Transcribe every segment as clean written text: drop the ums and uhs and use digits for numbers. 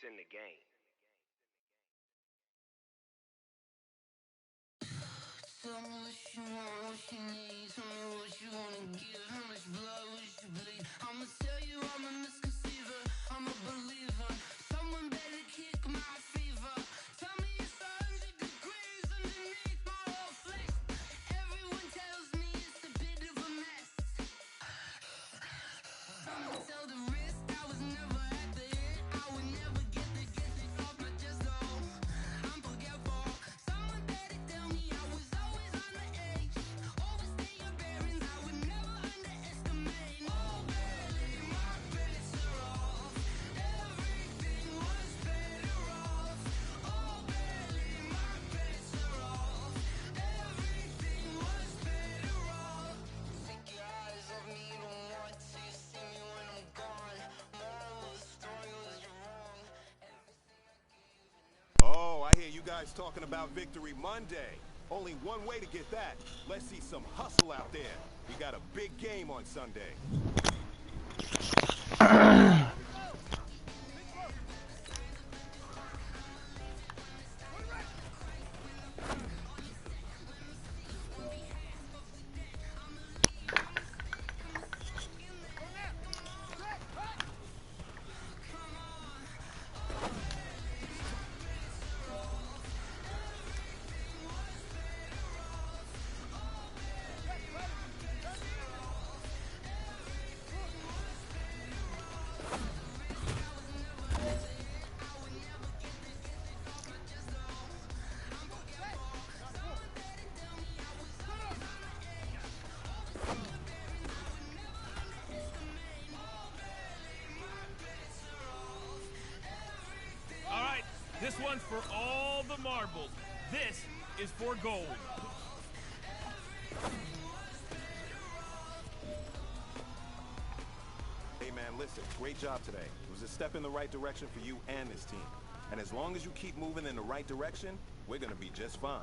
in the game. Tell me what you want, what you need. Tell me what you wanna give. How much blood would you bleed? I'ma tell you I'm a misconceiver. I'm a believer. Someone better kick my fever. Tell me it's 100 degrees underneath my whole flesh. Everyone tells me it's a bit of a mess. Someone tell the risk I was never at the end. I would never get it off my chest though. I'm forgetful. Someone better tell me I was always on the edge. Overstay your bearings, I would never underestimate. Oh baby, my credits are off. Everything was better off. Oh baby, my credits are off. Everything was better off. Take your eyes off me, you don't want to see me when I'm gone. Moral of the story was you're wrong. Oh, I hear you guys talking about Victory Monday. Only one way to get that. Let's see some hustle out there. We got a big game on Sunday. All right, this one's for all the marbles. This is for gold. Hey man, listen, great job today. It was a step in the right direction for you and this team. And as long as you keep moving in the right direction, we're gonna be just fine.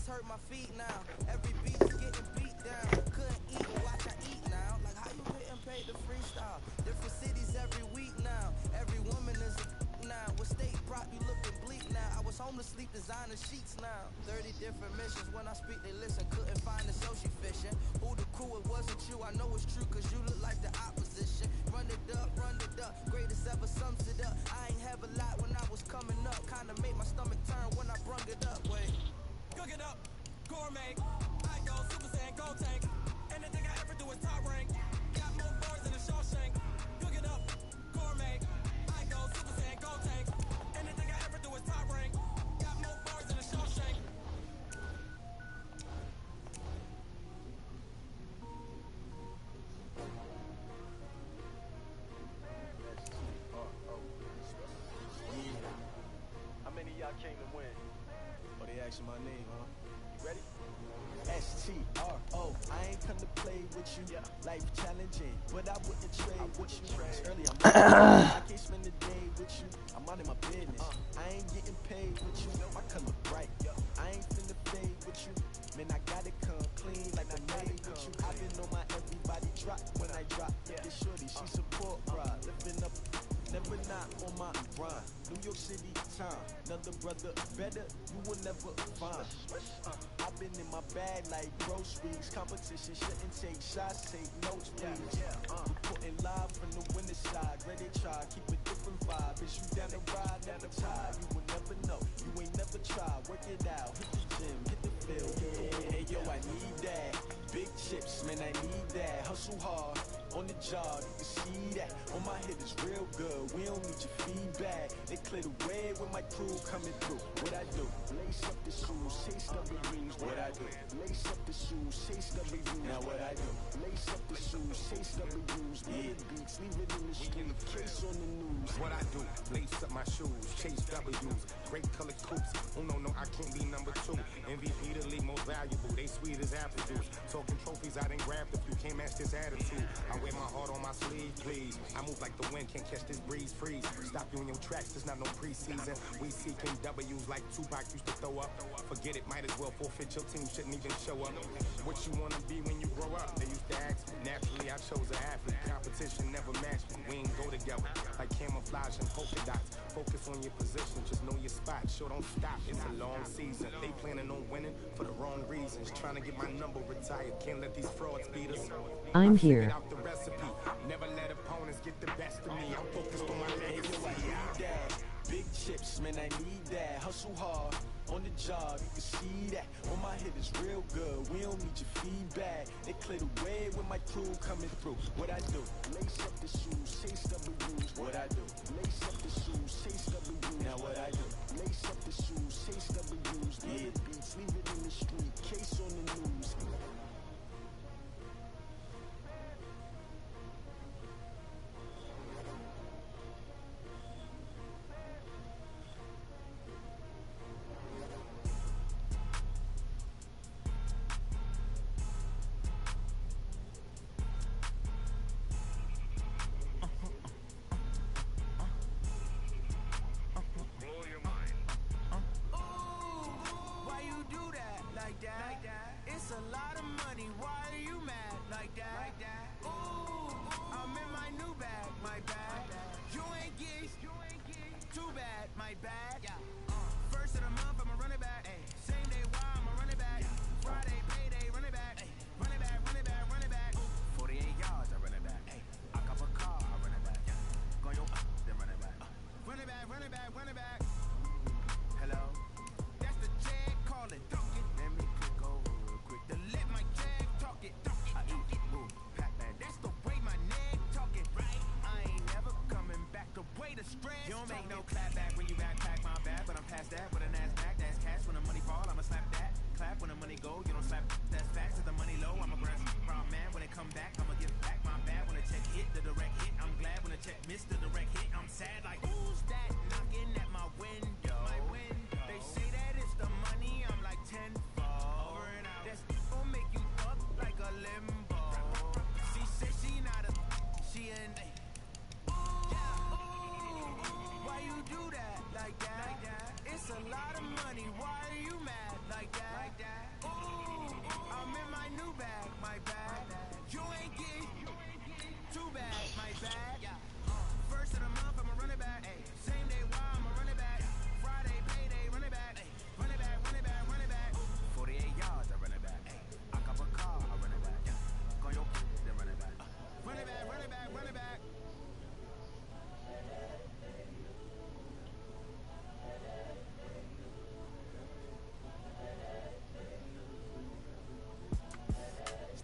Hurt my feet now. Every beat is getting beat down. Couldn't eat, watch I eat now. Like how you getting paid to freestyle? Different cities every week now. Every woman is a now. With state prop, you looking bleak now. I was home to sleep, designer sheets now. 30 different missions. When I speak, they listen. Couldn't find the so she fishing. Who the crew? It wasn't you. I know it's true, cause you look like the opposition. Run it up, greatest ever sums it up. I ain't have a lot when I was coming up. Kinda made my stomach turn when I brung it up. Wait. Cook it up, gourmet. I go Super Saiyan, gold tank. Anything I ever do is top rank. Got more bars than a Shawshank. Cook it up, gourmet. I go Super Saiyan, gold tank. Anything I ever do is top rank. Got more bars than a Shawshank. How many of y'all came to win? Oh, they asking my name, huh? You ready? STRO. I ain't come to play with you. Yeah. Life challenging, but I wouldn't trade with you. trade. Early, I can't spend the day with you. I'm out of my business. I ain't getting paid with you. My color bright. I ain't finna fade with you. Man, I gotta come clean like I made with you. I've been on my everybody drop when I drop. This shorty, she support pride. Living up, never not on my grind. New York City time, another brother better, you will never find. I've been in bag like groceries. Competition shouldn't take shots, take notes, please. Reporting live from the winter side. Ready to try, keep a different vibe. Is you down the ride, never tired. You will never know, you ain't never tried. Work it out, hit the gym, hit the field. Hey yo, I need that. Big chips, man, I need that. Hustle hard on the job, you can see that. On my head is real good, we don't need your feedback. They clear the way with my crew coming through. What I do? Lace up the shoes, chase W's. What I do? Lace up the shoes, chase W's. Now what I do? Lace up the shoes, chase W's. Big beats, leave it in the street, case on the news. What I do? Lace up my shoes, chase W's. Great colored coops. Oh no, I can't be number 2. MVP the league most valuable. They sweet as apple juice. Talking trophies, I done grabbed a few. Can't match this attitude. I wear my heart on my sleeve, please. I move like the wind, can't catch this breeze, freeze. Stop you in your tracks, there's not no preseason. We seeking W's like Tupac used to throw up. Forget it, might as well forfeit. Your team shouldn't even show up. What you wanna be when you grow up? They used to ask me. Naturally, I chose an athlete. Competition never matched me. We ain't go together like camouflage and polka dots. Focus on your position, just know your spot. Sure, don't stop. It's a long season. They planning on winning for the wrong reasons. Trying to get my number retired. Can't let these frauds beat us. I'm here. Out the recipe. Never let opponents get the best of me. I'm focused on my legacy. I need that. Big chips, man, I need that. Hustle hard on the job, you can see that. On my head is real good, we don't need your feedback. They clear the way with my crew coming through. What I do? Lace up the shoes, chase W's. What I do? Lace up the shoes, chase W's. Now what I do? Lace up the shoes, chase W's. Big beats, leave it in the street, case on the news. It's a lot of money, why are you mad like that? Ooh, I'm in my new bag, my bad. You ain't geeks, too bad, my bad. First of the month, I'ma run it back. Same day, why I'ma run it back. Friday, payday, run it back. Run it back, run it back, run it back. 48 yards, I run it back. I cop a car, I run it back. Go yo, then run it back. Run it back, run it back, run it back. Hello? That's the check, call it, dunk it. Let me click over real quick to let my check talk it. I eat it, boom, Pac-Man. That's the way my neck talking, right? I ain't never coming back the way the stress. You don't make no clap back when you backpack my bad, but I'm past that with a NASDAQ. That's cash when the money fall, I'ma slap that. Clap when the money go, you don't slap. That's facts. If the money low, I'm a brand brown man. When it come back, I'ma give back my bad. When the check hit, the direct hit. I'm glad when the check missed the direct hit. I'm sad like who's that knocking at my window? My window. They say that it's the money. I'm like tenfold. Over and out. That's gon' make you up like a limbo. She said she not a. She an. Why you do that like that? It's a lot of money. Why are you mad like that? Ooh, I'm in my new bag, my bad. You ain't geek, too bad, my bad. First of the month, I'ma run it back. Same day, why I'ma run it back. Friday, payday, run it back. Run it back, run it back, run it back. 48 yards, I run it back. I cop a car, I run it back. Go yo, then run it back. Run it back, run it back, run it back.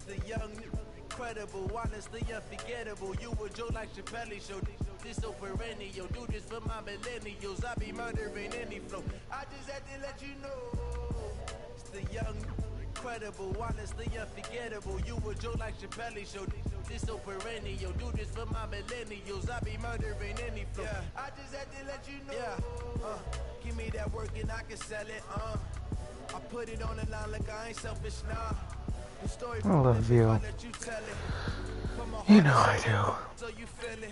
The young, incredible, honestly unforgettable. You a Joe like Chappelle show. This so perennial. Do this for my millennials. I be murdering any flow. I just had to let you know. It's the young, incredible, honestly unforgettable. You a Joe like Chappelle show. This so perennial. Do this for my millennials. I be murdering any flow. I just had to let you know. Give me that work and I can sell it. I put it on the line like I ain't selfish, nah. I love you. You know I do. So you feel it.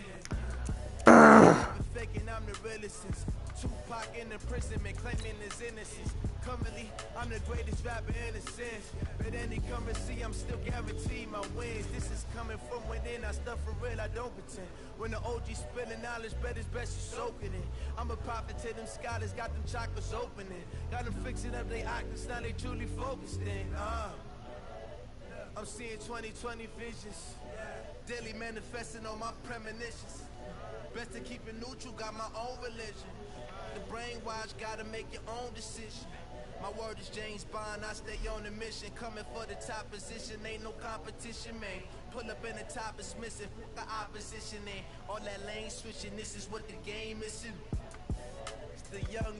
Faking I'm the realest since Tupac in imprisonment claiming his innocence. Currently, I'm the greatest rapper in a sense. But any currency, I'm still guaranteed my wins. This is coming from within. I stuff for real, I don't pretend. When the OG spilling knowledge, bet it's best you soaking it. I'm a prophet to them scholars, got them chakras opening. Got them fixing up they octaves, now they truly focused in. I'm seeing 2020 visions. Daily manifesting on my premonitions. Best to keep it neutral, got my own religion. The brainwash, gotta make your own decision. My word is James Bond, I stay on a mission. Coming for the top position, ain't no competition, man. Pull up in the top, it's missing, the opposition ain't. All that lane switching, this is what the game is. It's the young,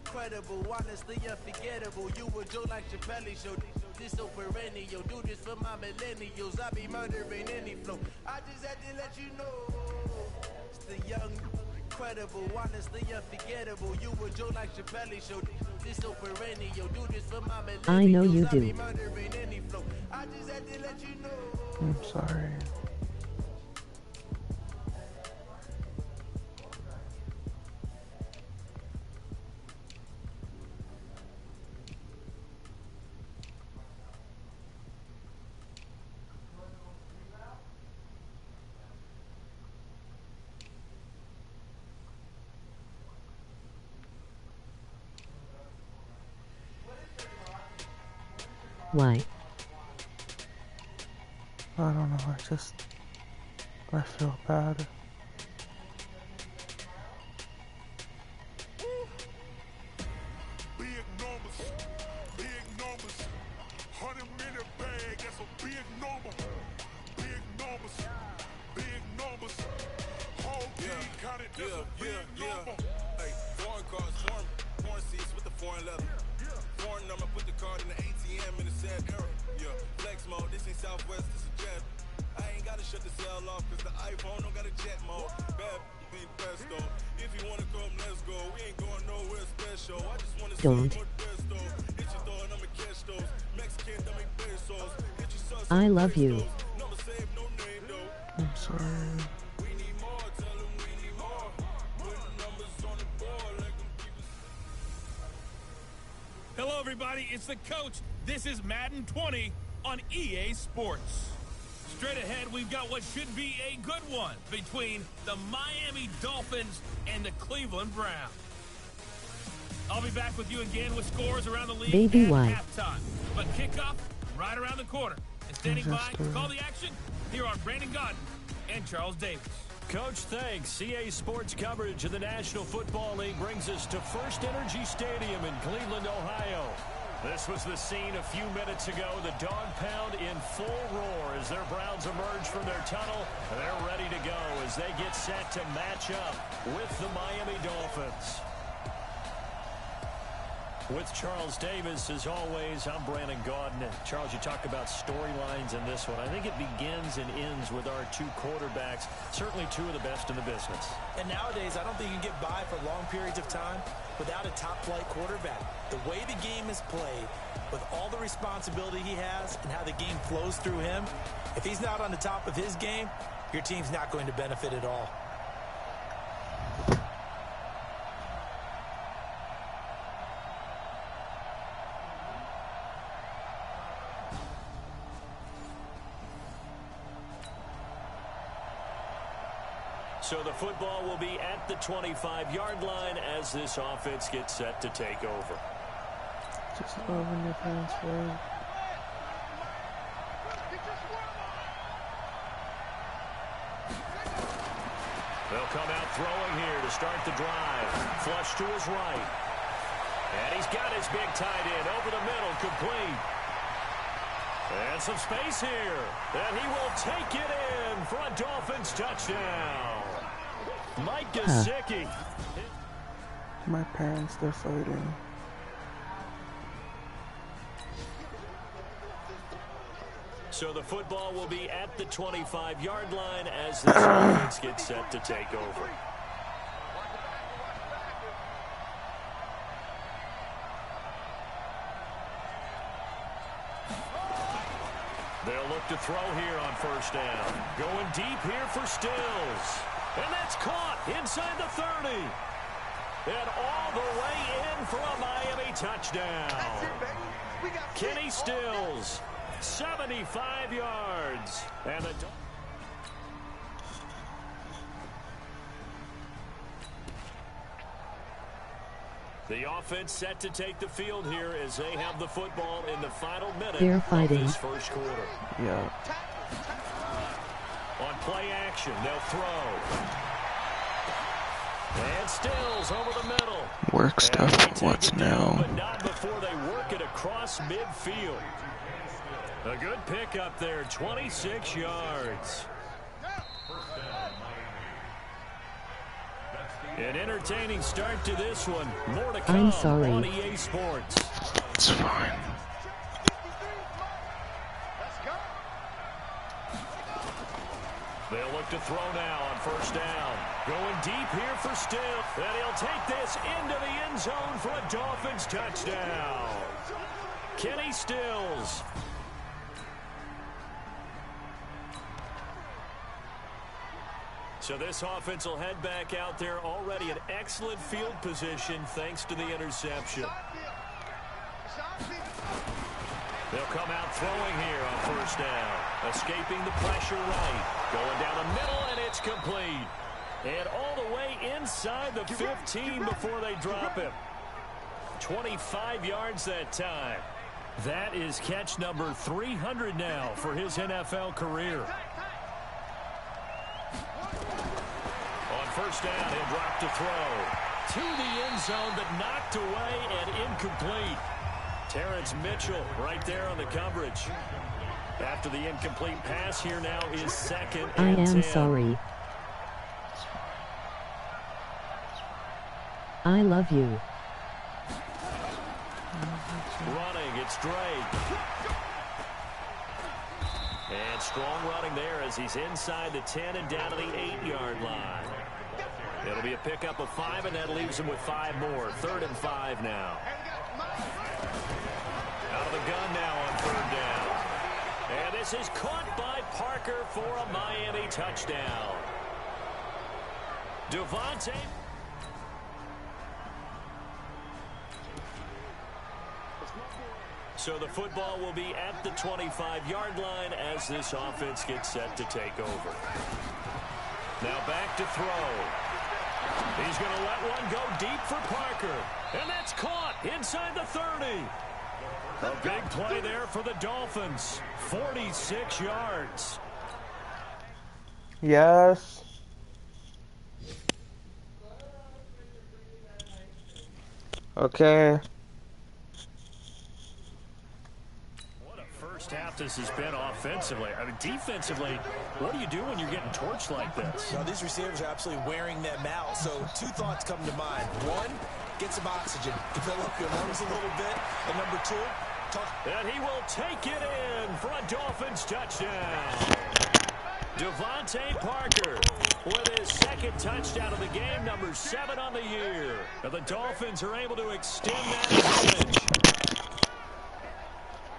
incredible, honestly unforgettable. You a Joe like Chappelle show. This so perennial, do this for my millennials. I be murdering any flow. I just had to let you know. It's the young, incredible, honestly unforgettable. You a Joe like Chappelle show. This so perennial, do this for my millennials. I know you do. I be murdering any flow. I just had to let you know. I'm sorry. Why? I don't know, I feel bad. Big numbers, 100-minute bag, that's a big number. Big numbers, whole team counted, that's a big number. Hey, foreign cars, foreign seats with the foreign leather. Foreign number, put the card in the ATM in a sad era. Yeah, flex mode, this ain't Southwest, this is jet. I ain't gotta shut the cell off, cause the iPhone don't got a jet mode. Bad be pesto. If you wanna come, let's go. We ain't going nowhere special. I just wanna see what best though. Hit your thought, I'ma catch those. Mexican, don't make pesos. Hit your sus, I love you. Number save, no name though. I'm sorry. We need more, tell them we need more. Put numbers on the board, like them people. Hello, everybody. It's the coach. This is Madden 20 on EA Sports. Straight ahead, we've got what should be a good one between the Miami Dolphins and the Cleveland Browns. I'll be back with you again with scores around the league Baby at white. halftime. But kickoff right around the corner. And standing by to call the action, here are Brandon Godden and Charles Davis. Coach, thanks. EA Sports coverage of the National Football League brings us to First Energy Stadium in Cleveland, Ohio. This was the scene a few minutes ago. The dog pound in full roar as their Browns emerge from their tunnel. They're ready to go as they get set to match up with the Miami Dolphins. With Charles Davis, as always, I'm Brandon Godden. Charles, you talk about storylines in this one. I think it begins and ends with our two quarterbacks, certainly two of the best in the business. And nowadays, I don't think you can get by for long periods of time without a top-flight quarterback. The way the game is played, with all the responsibility he has and how the game flows through him, if he's not on the top of his game, your team's not going to benefit at all. So the football will be at the 25-yard line as this offense gets set to take over. Just love when your parents were. They'll come out throwing here to start the drive. Flush to his right. And he's got his big tight end over the middle, complete. And some space here. And he will take it in for a Dolphins touchdown. Mike Gesicki. My parents, they're fighting. So the football will be at the 25-yard line as this offense gets set to take over. They'll look to throw here on first down. Going deep here for Stills. And that's caught inside the 30. And all the way in for a Miami touchdown. Kenny Stills, 75 yards. And the offense set to take the field here as they have the football in the final minute of this first quarter. Yeah. On play action, they'll throw. And Stills over the middle. Work stuff. What's now? But not before they work it across midfield. A good pickup there, 26 yards. An entertaining start to this one. More to come on EA Sports. It's fine. They'll look to throw now on first down. Going deep here for Stills. And he'll take this into the end zone for a Dolphins touchdown. Kenny Stills. So this offense will head back out there already in excellent field position thanks to the interception. They'll come out throwing here on first down. Escaping the pressure right. Going down the middle, and it's complete. And all the way inside the 15 before they drop him. 25 yards that time. That is catch number 300 now for his NFL career. On first down, he'll drop to throw. To the end zone, but knocked away and incomplete. Terrence Mitchell right there on the coverage. After the incomplete pass, here now is second and 10. I am sorry. I love you. Running, it's Drake. And strong running there as he's inside the 10 and down to the 8-yard line. It'll be a pickup of 5, and that leaves him with 5 more. 3rd and 5 now. Out of the gun now on 3rd down. And this is caught by Parker for a Miami touchdown. Devontae. So the football will be at the 25-yard line as this offense gets set to take over. Now back to throw. He's going to let one go deep for Parker. And that's caught inside the 30. A big play there for the Dolphins. 46 yards. Yes. Okay. Half this has been offensively. I mean, defensively, what do you do when you're getting torched like this? Well, these receivers are absolutely wearing them out. So 2 thoughts come to mind. 1, get some oxygen, fill up your lungs a little bit. And number 2, and he will take it in for a Dolphins touchdown. Devontae Parker with his 2nd touchdown of the game, number 7 on the year. And the Dolphins are able to extend that advantage.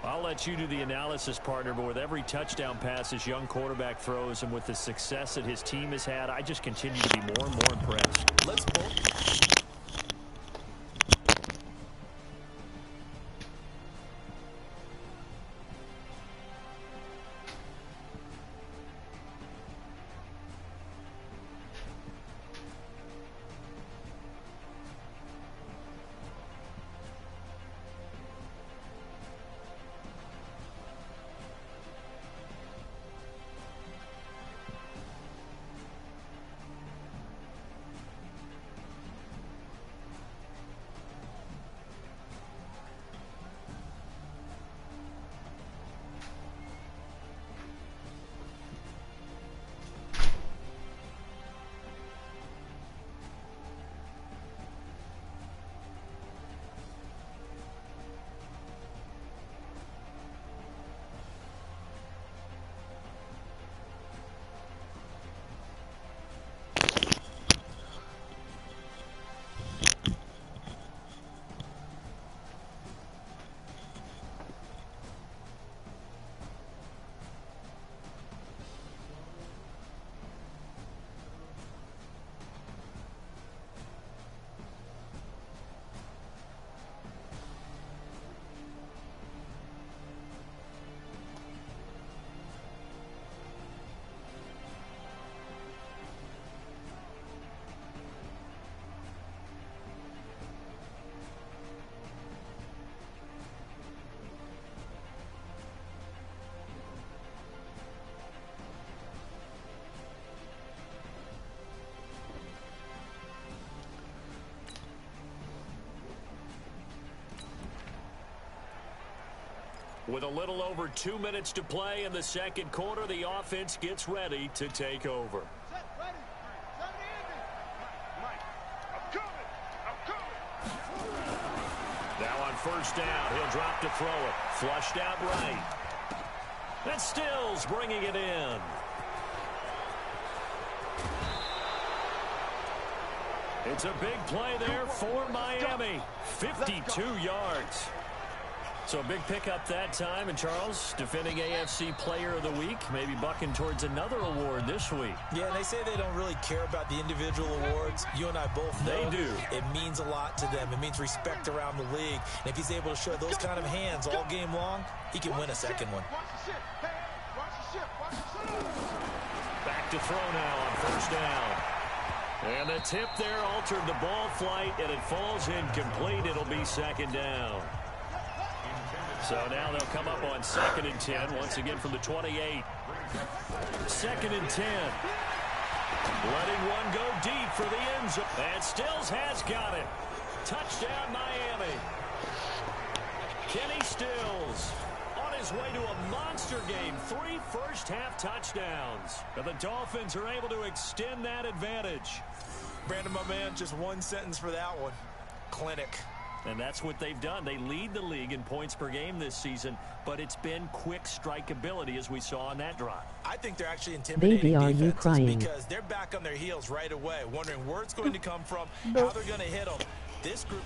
I'll let you do the analysis, partner, but with every touchdown pass his young quarterback throws and with the success that his team has had, I just continue to be more and more impressed. Let's both. With a little over 2 minutes to play in the second quarter, the offense gets ready to take over. Now on first down, he'll drop to throw it. Flushed out right. That's Stills bringing it in. It's a big play there for Miami. 52 yards. So a big pickup that time. And Charles, defending AFC Player of the Week, maybe bucking towards another award this week. Yeah, and they say they don't really care about the individual awards. You and I both know they do. It means a lot to them. It means respect around the league. And if he's able to show those kind of hands all game long, he can win a second one. Back to throw now on first down. And the tip there altered the ball flight, and it falls incomplete. It'll be second down. So now they'll come up on 2nd and 10, once again from the 28. 2nd and 10. Letting one go deep for the end zone. And Stills has got it. Touchdown, Miami. Kenny Stills on his way to a monster game. 3 first-half touchdowns. And the Dolphins are able to extend that advantage. Brandon, my man, just one sentence for that one. Clinic. And that's what they've done. They lead the league in points per game this season, but it's been quick strikeability as we saw on that drive. I think they're actually intimidating Baby, are you crying? because they're back on their heels right away, wondering where it's going to come from, how they're going to hit them. This group...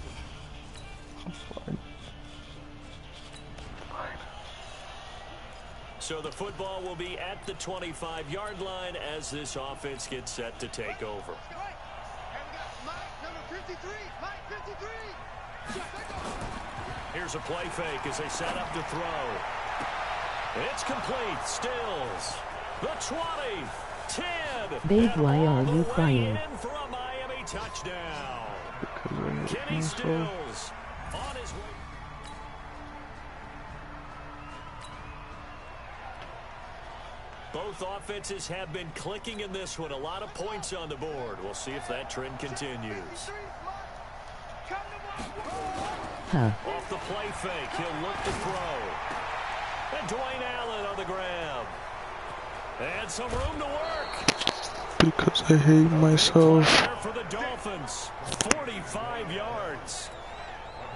So the football will be at the 25-yard line as this offense gets set to take over. Here's a play fake as they set up to throw. It's complete. Stills. The 20. 10. Babe, why are you crying? For a Miami touchdown. Kenny Stills on his way. Both offenses have been clicking in this one. A lot of points on the board. We'll see if that trend continues. Off the play fake, he'll look to throw. And Dwayne Allen on the grab. And some room to work. Because I hate myself. For the Dolphins, 45 yards.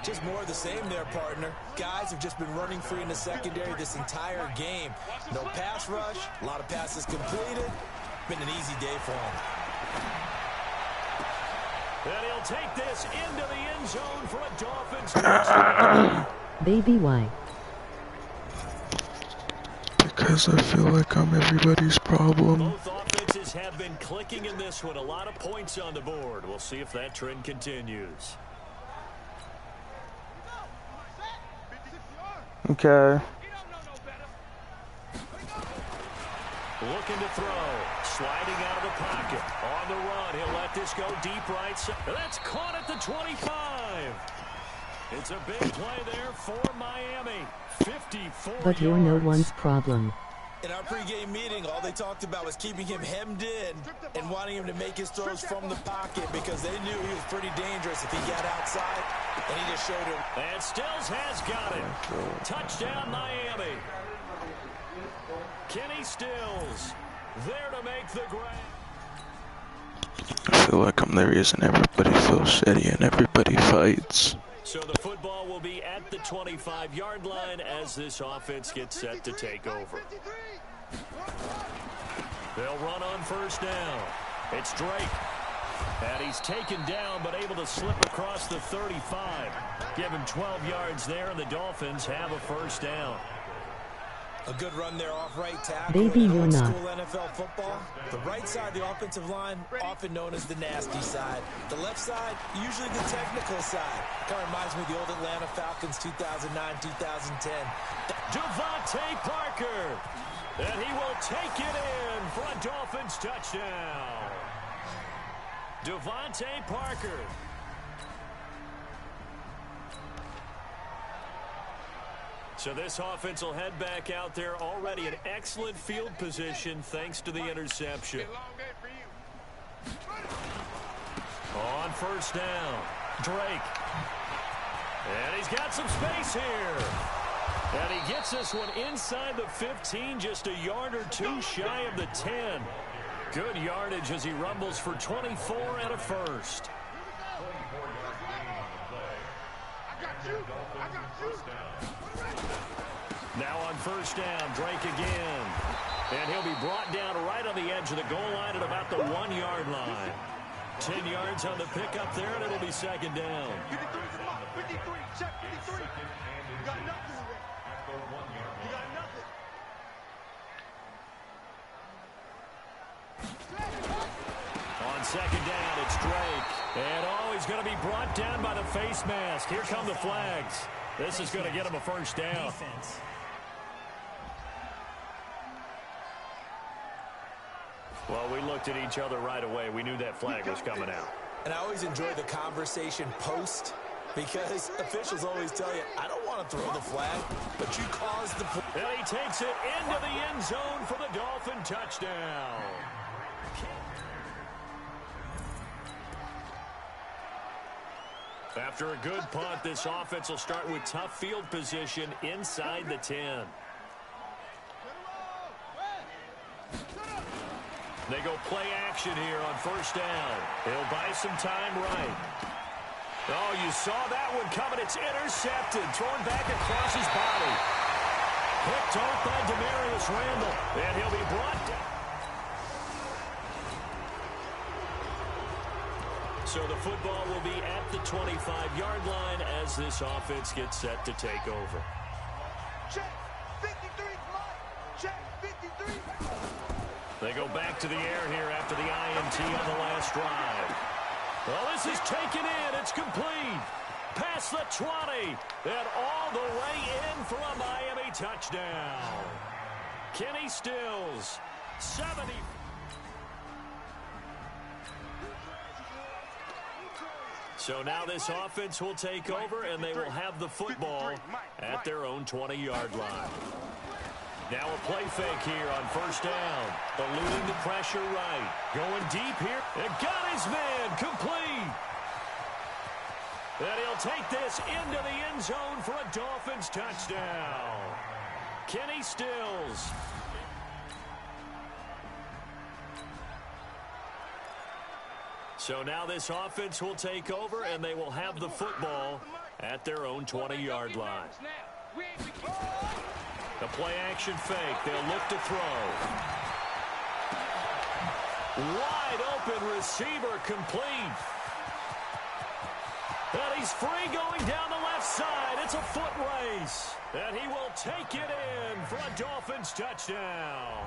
Just more of the same there, partner. Guys have just been running free in the secondary this entire game. No pass rush, a lot of passes completed. Been an easy day for him. And he'll take this into the end zone for a Dolphins touchdown. Baby, why? Because I feel like I'm everybody's problem. Both offenses have been clicking in this one. A lot of points on the board. We'll see if that trend continues. Okay. Looking to throw. Sliding out of the pocket. On the run. He'll let this go deep right side. That's caught at the 25. It's a big play there for Miami. 54 But you're no one's problem. In our pregame meeting, all they talked about was keeping him hemmed in and wanting him to make his throws from the pocket because they knew he was pretty dangerous if he got outside, and he just showed him. And Stills has got it. Touchdown, Miami. Kenny Stills there to make the grab. I feel like I'm the reason everybody feels shitty and everybody fights. So the football will be at the 25-yard line as this offense gets set to take over. They'll run on first down. It's Drake. And he's taken down but able to slip across the 35. Give him 12 yards there, and the Dolphins have a first down. A good run there off right tackle. Baby, you're not. School NFL football. The right side of the offensive line, often known as the nasty side. The left side, usually the technical side. Kind of reminds me of the old Atlanta Falcons 2009-2010. Devontae Parker. And he will take it in for a Dolphins touchdown. Devontae Parker. So this offense will head back out there, already in excellent field position thanks to the interception. On first down, Drake. And he's got some space here. And he gets this one inside the 15, just a yard or two shy of the 10. Good yardage as he rumbles for 24 and a first. Now on first down, Drake again. And he'll be brought down right on the edge of the goal line at about the 1 yard line. 10 yards on the pickup there, and it'll be second down. 53, check 53. You got nothing today. You got nothing. On second down, it's Drake. And he's going to be brought down by the face mask. Here come the flags. This is going to get him a first down. Defense. Well, we looked at each other right away. We knew that flag was coming out. And I always enjoy the conversation post because officials always tell you, I don't want to throw the flag, but you caused the play. And he takes it into the end zone for the Dolphin touchdown. After a good punt, this offense will start with tough field position inside the 10. They go play action here on first down. He'll buy some time right. Oh, you saw that one coming. It's intercepted. Thrown back across his body. Picked off by Demarius Randall. And he'll be brought down. So the football will be at the 25-yard line as this offense gets set to take over. Check 53, Mike. Check 53. They go back to the air here after the INT on the last drive. Well, this is taken in. It's complete. Past the 20. And all the way in for a Miami touchdown. Kenny Stills, 70. So now this offense will take over, and they will have the football at their own 20-yard line. Now a play fake here on first down. Eluding the pressure right. Going deep here. And got his man complete. And he'll take this into the end zone for a Dolphins touchdown. Kenny Stills. So now this offense will take over, and they will have the football at their own 20-yard line. The play-action fake. They'll look to throw. Wide open receiver complete. And he's free going down the left side. It's a foot race. And he will take it in for a Dolphins touchdown.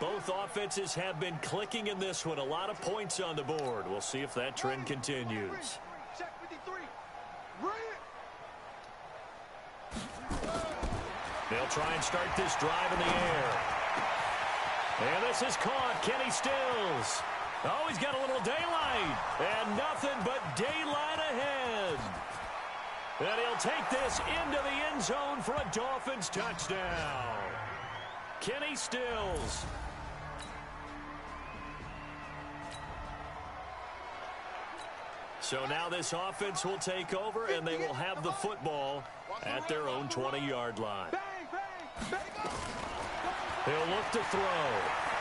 Both offenses have been clicking in this one. A lot of points on the board. We'll see if that trend continues. Check 53. They'll try and start this drive in the air. And this is caught. Kenny Stills. Oh, he's got a little daylight. And nothing but daylight ahead. And he'll take this into the end zone for a Dolphins touchdown. Kenny Stills. So now this offense will take over, and they will have the football at their own 20-yard line. He'll look to throw.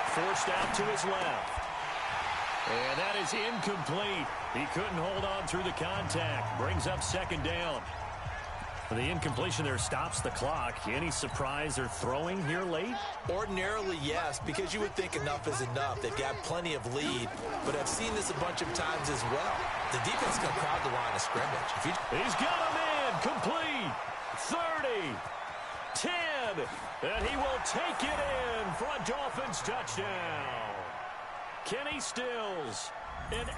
Forced out to his left. And that is incomplete. He couldn't hold on through the contact. Brings up second down. The incompletion there stops the clock. Any surprise they're throwing here late? Ordinarily, yes, because you would think enough is enough. They've got plenty of lead, but I've seen this a bunch of times as well. The defense is going to crowd the line of scrimmage. He's got him in. Complete. 30. 10. And he will take it in for a Dolphins touchdown. Kenny Stills. An 80.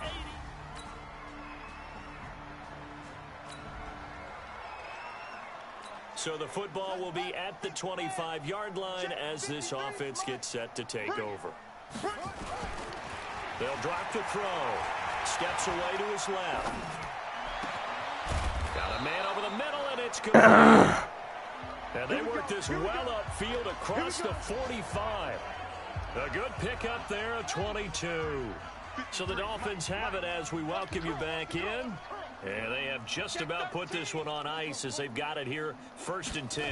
So the football will be at the 25-yard line as this offense gets set to take over. They'll drop the throw. Steps away to his left. Got a man over the middle, and it's good. And they work this well upfield across the 45. A good pickup there, a 22. So the Dolphins have it as we welcome you back in. And they have just about put this one on ice as they've got it here, 1st and 10.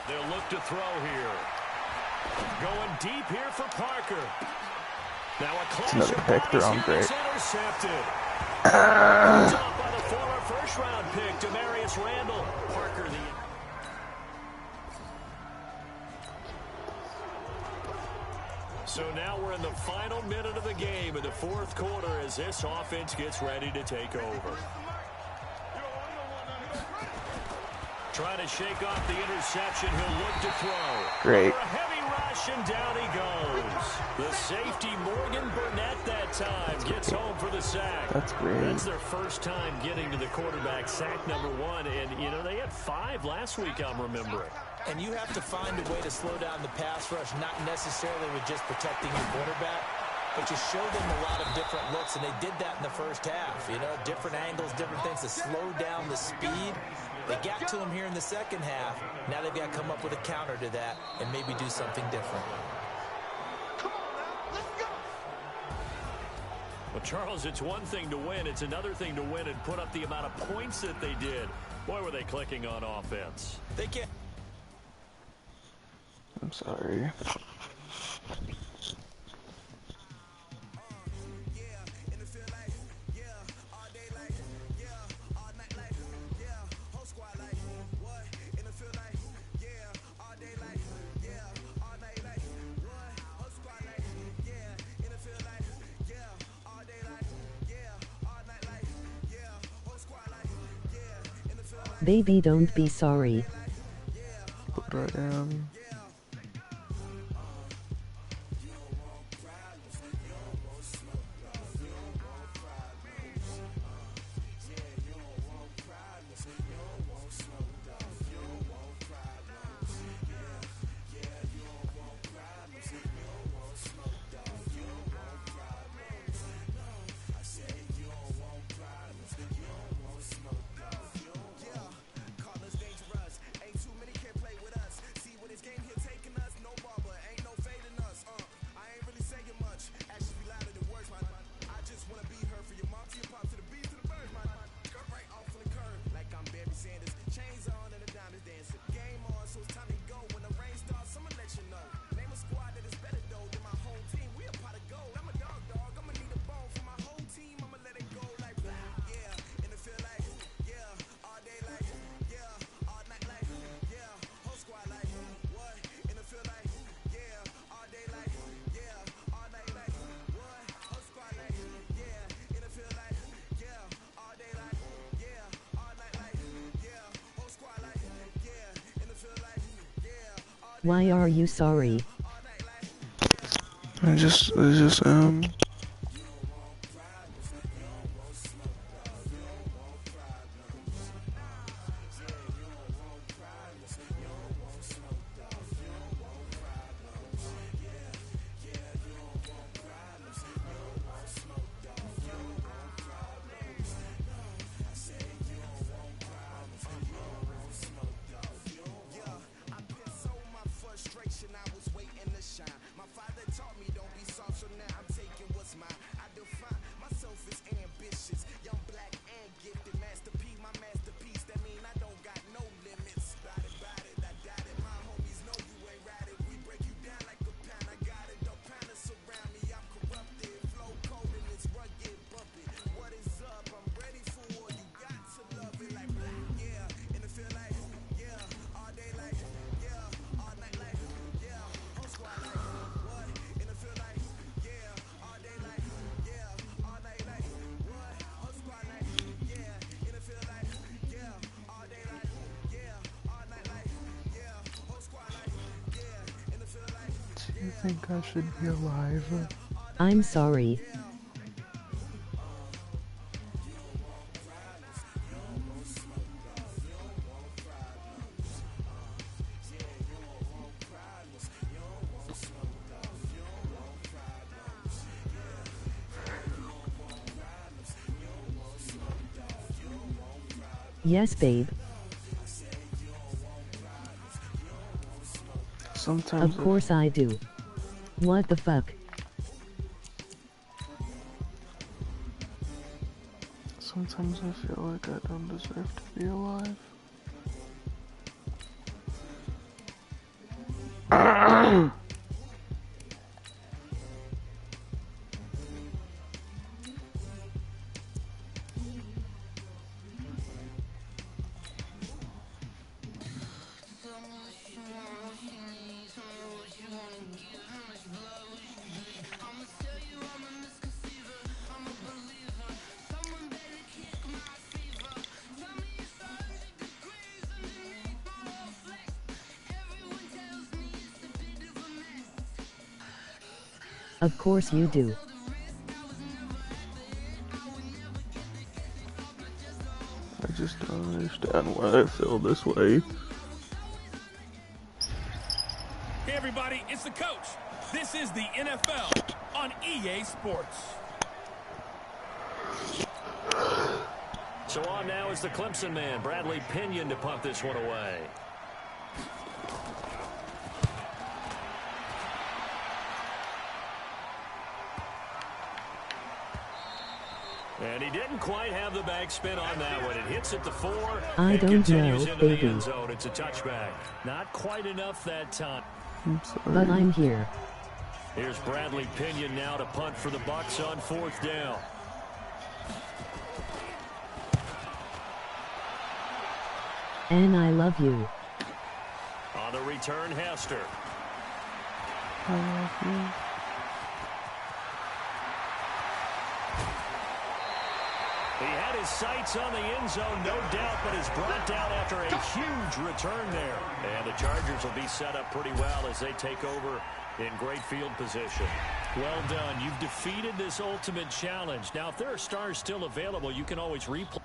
They'll look to throw here. Going deep here for Parker. Now a clash another of pick. They're bodies on here. great. It's intercepted. Picked off by the former first-round pick, Demarius Randall. Parker, So now we're in the final minute of the game in the 4th quarter as this offense gets ready to take over. Trying to shake off the interception. He'll look to throw. Great. For a heavy rush, and down he goes. The safety, Morgan Burnett, that time gets home for the sack. That's great. That's their first time getting to the quarterback, sack number 1. And, you know, they had 5 last week, I'm remembering. And you have to find a way to slow down the pass rush, not necessarily with just protecting your quarterback, but you show them a lot of different looks, and they did that in the first half. You know, different angles, different things to slow down the speed. They got to him here in the second half. Now they've got to come up with a counter to that and maybe do something different. Well, Charles, it's one thing to win. It's another thing to win and put up the amount of points that they did. Boy, were they clicking on offense. They can't. I'm sorry. Baby, don't be sorry. But I am. Why are you sorry? I just I think I should be alive. I'm sorry. Yes, babe. Sometimes of course I do. What the fuck? Sometimes I feel like I don't deserve to be alive. Of course you do. I just don't understand why I feel this way. Hey everybody, it's the coach. This is the NFL on EA Sports. So on now is the Clemson man, Bradley Pinion, to punt this one away. And he didn't quite have the backspin on that one. It hits at the 4. I and don't continues know, into the baby. end zone. It's a touchback. Not quite enough that time. I'm sorry. But I'm here. Here's Bradley Pinion now to punt for the Bucs on 4th down. And I love you. On the return, Hester. I love you. He had his sights on the end zone, no doubt, but is brought down after a huge return there. And the Chargers will be set up pretty well as they take over in great field position. Well done. You've defeated this ultimate challenge. Now, if there are stars still available, you can always replay.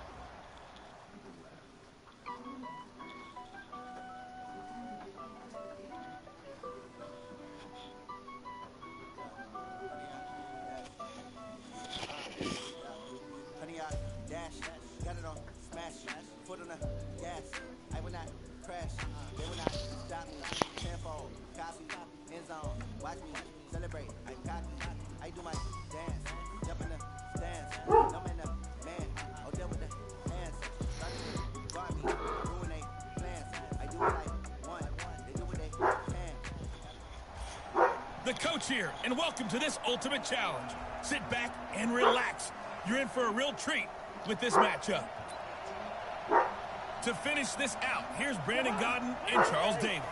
The coach here, and welcome to this ultimate challenge. Sit back and relax. You're in for a real treat with this matchup. To finish this out, here's Brandon Godden and Charles Davis.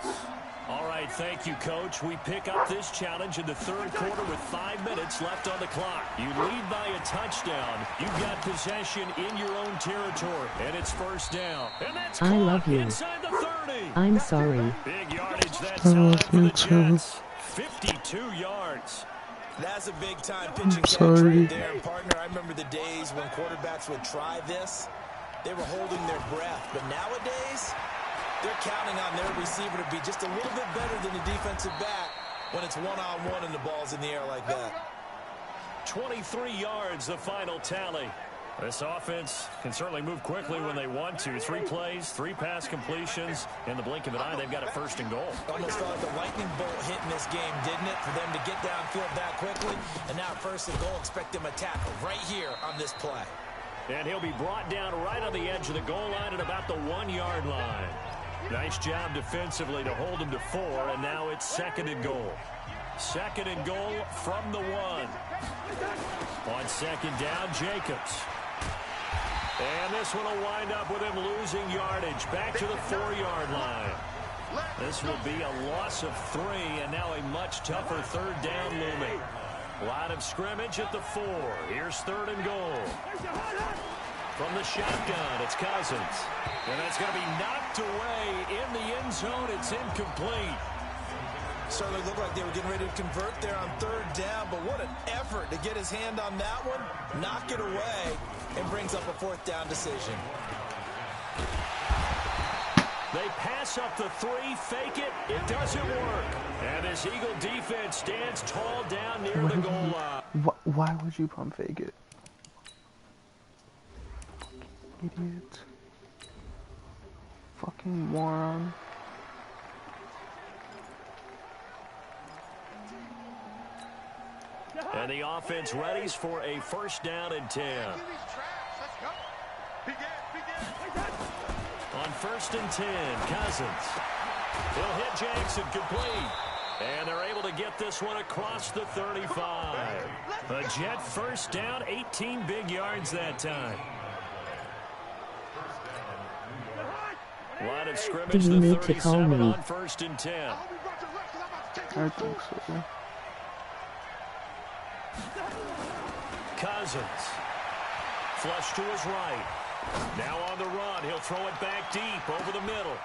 All right, thank you, Coach. We pick up this challenge in the 3rd quarter with 5 minutes left on the clock. You lead by a touchdown. You've got possession in your own territory, and it's 1st down. And that's I love you. inside the 30. I'm sorry. Big yardage that time for the Jets. 52 yards. That's a big-time pitching catch sorry. right there, partner. I remember the days when quarterbacks would try this. They were holding their breath. But nowadays, they're counting on their receiver to be just a little bit better than the defensive back when it's one-on-one and the ball's in the air like that. 23 yards, the final tally. This offense can certainly move quickly when they want to. 3 plays, 3 pass completions. In the blink of an eye, they've got a 1st and goal. Almost felt like a lightning bolt hit in this game, didn't it? For them to get downfield that quickly. And now 1st and goal, expect them to tackle right here on this play. And he'll be brought down right on the edge of the goal line at about the 1-yard line. Nice job defensively to hold him to 4, and now it's 2nd and goal. 2nd and goal from the 1. On 2nd down, Jacobs. And this one will wind up with him losing yardage back to the 4-yard line. This will be a loss of 3, and now a much tougher 3rd down looming. Line of scrimmage at the 4. Here's 3rd and goal. From the shotgun, it's Cousins. And that's going to be knocked away in the end zone. It's incomplete. Certainly looked like they were getting ready to convert there on 3rd down, but what an effort to get his hand on that one, knock it away, and brings up a 4th down decision. They pass up the 3, fake it, it doesn't work. And this Eagle defense stands tall down near the goal line. Why would you pump fake it? Idiot. Fucking moron. And the offense readies for a 1st down and 10. Let's go. first and 10. Cousins. He'll hit Jackson, complete. And they're able to get this one across the 35. A Jet first down, 18 big yards that time. Line of scrimmage, Do you the need to call 37 me? on first and 10. I think so. Cousins. Flush to his right. Now on the run. He'll throw it back deep over the middle.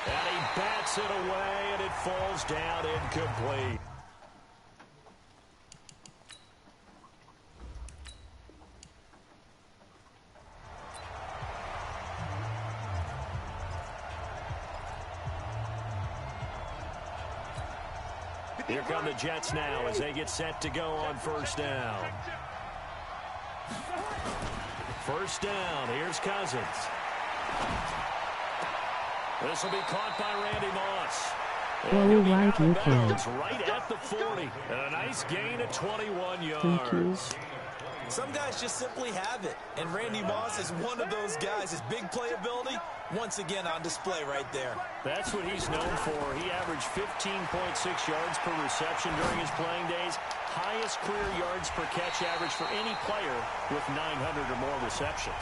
And he bats it away, and it falls down incomplete. Here come the Jets now as they get set to go on first down. First down. Here's Cousins. This will be caught by Randy Moss. Go right, you can. It's right at the 40. And a nice gain of 21 yards. Some guys just simply have it. And Randy Moss is one of those guys. His big playability, once again on display right there. That's what he's known for. He averaged 15.6 yards per reception during his playing days. Highest career yards per catch average for any player with 900 or more receptions.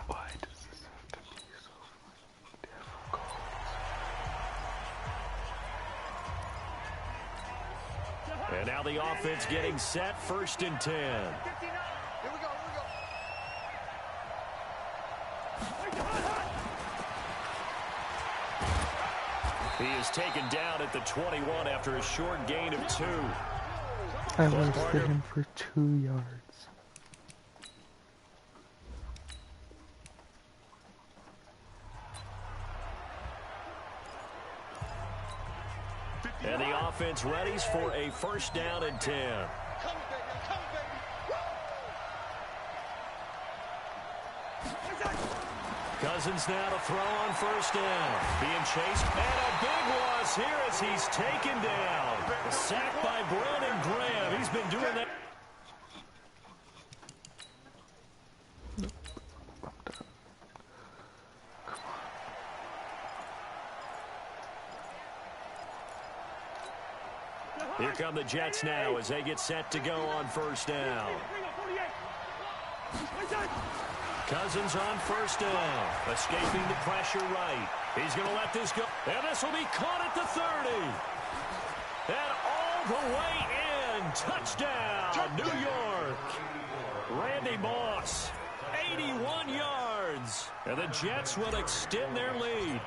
Why does this have to be so difficult? And now the offense getting set, first and 10. He is taken down at the 21 after a short gain of 2. I roasted him for 2 yards. And the offense readies for a first down and 10. Cousins now to throw on first down. Being chased, and a big loss here as he's taken down. Sacked by Brandon Graham. He's been doing that. Here come the Jets now as they get set to go on first down. Cousins on first down. Escaping the pressure right. He's going to let this go. And this will be caught at the 30. And all the way in. Touchdown, New York. Randy Moss, 81 yards. And the Jets will extend their lead.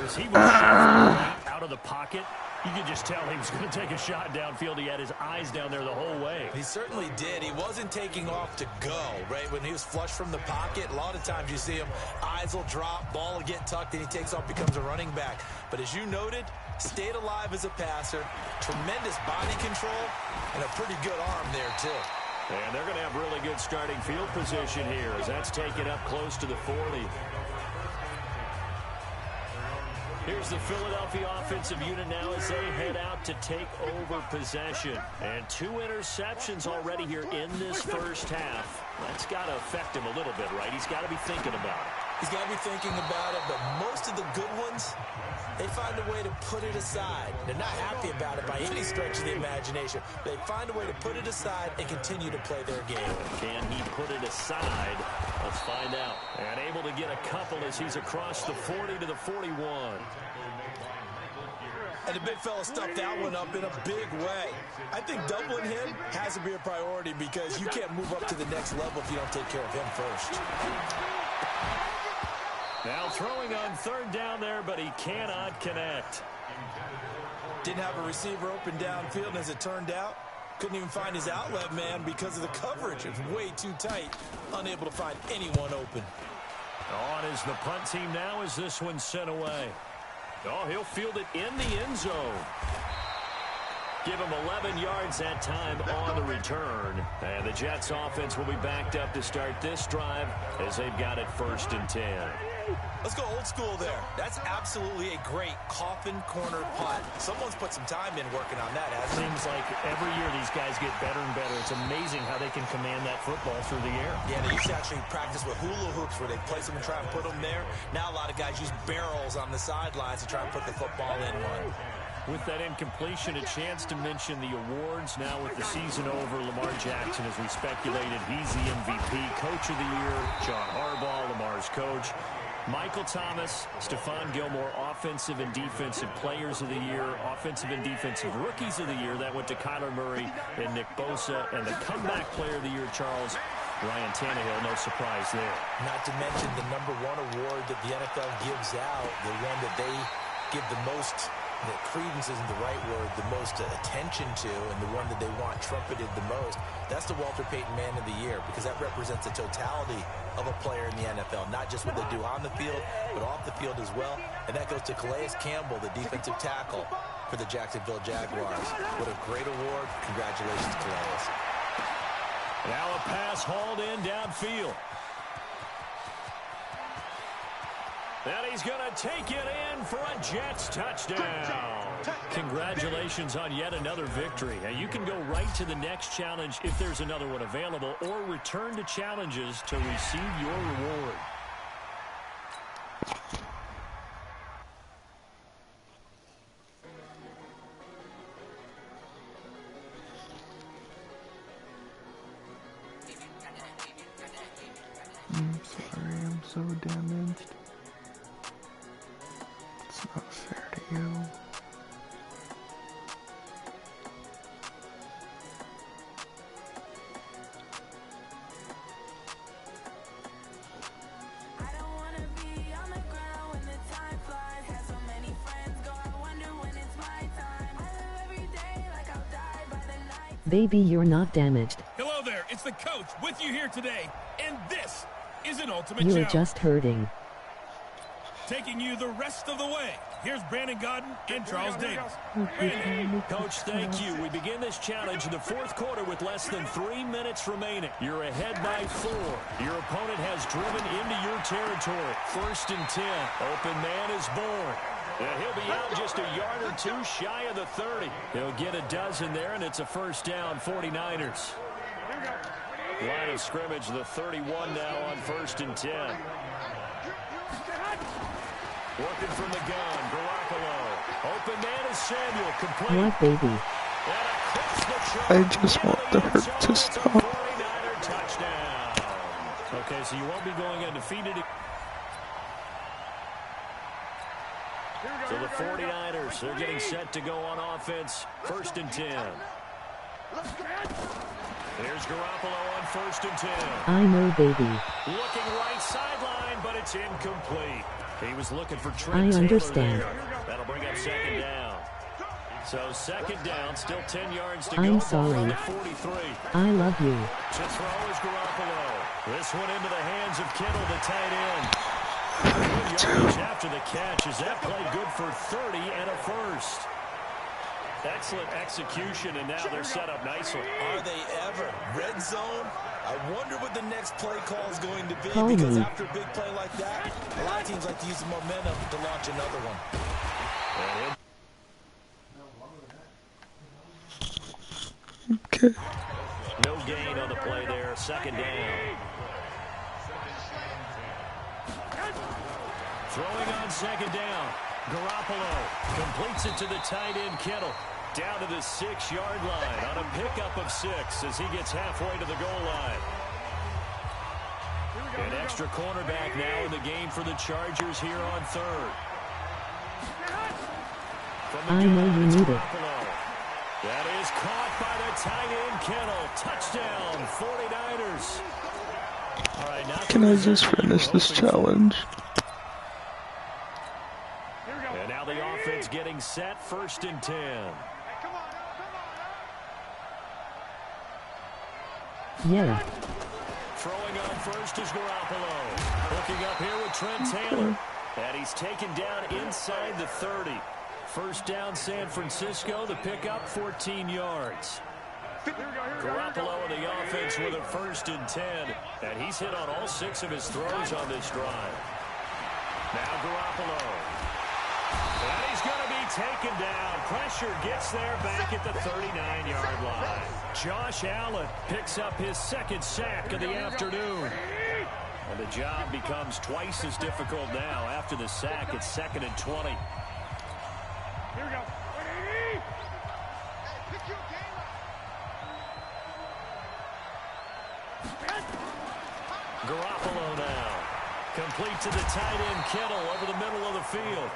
As he was out of the pocket, you could just tell he was going to take a shot downfield. He had his eyes down there the whole way. He certainly did. He wasn't taking off to go, right? When he was flush from the pocket, a lot of times you see him, eyes will drop, ball will get tucked, and he takes off, becomes a running back. But as you noted, stayed alive as a passer, tremendous body control, and a pretty good arm there, too. And they're going to have really good starting field position here as that's taken up close to the 40. Here's the Philadelphia offensive unit now as they head out to take over possession. And 2 interceptions already here in this first half. That's got to affect him a little bit, right? He's got to be thinking about it. He's got to be thinking about it, but most of the good ones, they find a way to put it aside. They're not happy about it by any stretch of the imagination. They find a way to put it aside and continue to play their game. Can he put it aside? Let's find out. And able to get a couple as he's across the 40 to the 41. And the big fella stuffed that one up in a big way. I think doubling him has to be a priority because you can't move up to the next level if you don't take care of him first. Now throwing on third down there, but he cannot connect. Didn't have a receiver open downfield, and as it turned out, couldn't even find his outlet man because of the coverage. It's way too tight, unable to find anyone open. On is the punt team now as this one's sent away. Oh, he'll field it in the end zone. Give him 11 yards that time on the return. And the Jets offense will be backed up to start this drive as they've got it first and 10. Let's go old school there. That's absolutely a great coffin corner punt. Someone's put some time in working on that. Seems like every year these guys get better and better. It's amazing how they can command that football through the air. Yeah, they used to actually practice with hula hoops where they place them and try and put them there. Now a lot of guys use barrels on the sidelines to try and put the football in one. With that incompletion, a chance to mention the awards. Now with the season over, Lamar Jackson, as we speculated, he's the MVP. Coach of the Year, John Harbaugh, Lamar's coach. Michael Thomas, Stephon Gilmore, Offensive and Defensive Players of the Year, Offensive and Defensive Rookies of the Year. That went to Kyler Murray and Nick Bosa. And the Comeback Player of the Year, Charles, Ryan Tannehill, no surprise there. Not to mention the #1 award that the NFL gives out, the one that they give the most, that credence isn't the right word, the most attention to, and the one that they want trumpeted the most. That's the Walter Payton Man of the Year, because that represents the totality of a player in the NFL, not just what they do on the field, but off the field as well. And that goes to Calais Campbell, the defensive tackle for the Jacksonville Jaguars. What a great award. Congratulations, Calais. Now a pass hauled in downfield. And he's going to take it in for a Jets touchdown. Congratulations on yet another victory. Now you can go right to the next challenge if there's another one available, or return to challenges to receive your reward. I'm sorry, I'm so damaged. It's not fair to you. Baby, you're not damaged. Hello there, it's the coach with you here today, and this is an ultimate You're challenge. just hurting. Taking you the rest of the way. Here's Brandon Godden and Charles Davis. Coach, thank you. We begin this challenge in the fourth quarter with less than 3 minutes remaining. You're ahead by 4. Your opponent has driven into your territory. 1st and 10. Open man is born. And he'll be out just a yard or two shy of the 30. He'll get a dozen there, and it's a first down, 49ers. Line of scrimmage, the 31 now on 1st and 10. Working from the gun, Garoppolo. Open man is Samuel, complete. What, baby? I just want the hurt to stop. 49er touchdown. Okay, so you won't be going undefeated. So the 49ers, they're getting set to go on offense. 1st and 10. Here's Garoppolo on 1st and 10. I know, baby. Looking right sideline, but it's incomplete. He was looking for Trent I Taylor understand. there. That'll bring up 2nd down. So 2nd down, still 10 yards to go. I'm sorry. From the 43. I love you. To throw is Garoppolo. This one into the hands of Kittle, the tight end. Good yardage after the catch. Is that play good for 30 and a first? Excellent execution, and now they're set up nicely. Are they ever? Red zone? I wonder what the next play call is going to be, Call because me. after a big play like that, a lot of teams like to use the momentum to launch another one. Okay. No gain on the play there. 2nd down. Throwing on 2nd down. Garoppolo completes it to the tight end Kittle. Down to the 6-yard line on a pickup of 6 as he gets halfway to the goal line. An extra cornerback now in the game for the Chargers here on 3rd. I know you need it. That is caught by the tight end Kittle. Touchdown, 49ers. All right, now Can I just finish this challenge? And now the offense getting set, 1st and 10. Yeah. Throwing on 1st is Garoppolo. Hooking up here with Trent Taylor. And he's taken down inside the 30. 1st down San Francisco. The pickup, 14 yards. Garoppolo in the offense with a 1st and 10. And he's hit on all 6 of his throws on this drive. Now Garoppolo. And he's going to be taken down. Pressure gets there back at the 39-yard line. Josh Allen picks up his second sack of the afternoon. And the job becomes twice as difficult now after the sack. It's 2nd and 20. Here we go. Garoppolo now. Complete to the tight end, Kittle, over the middle of the field.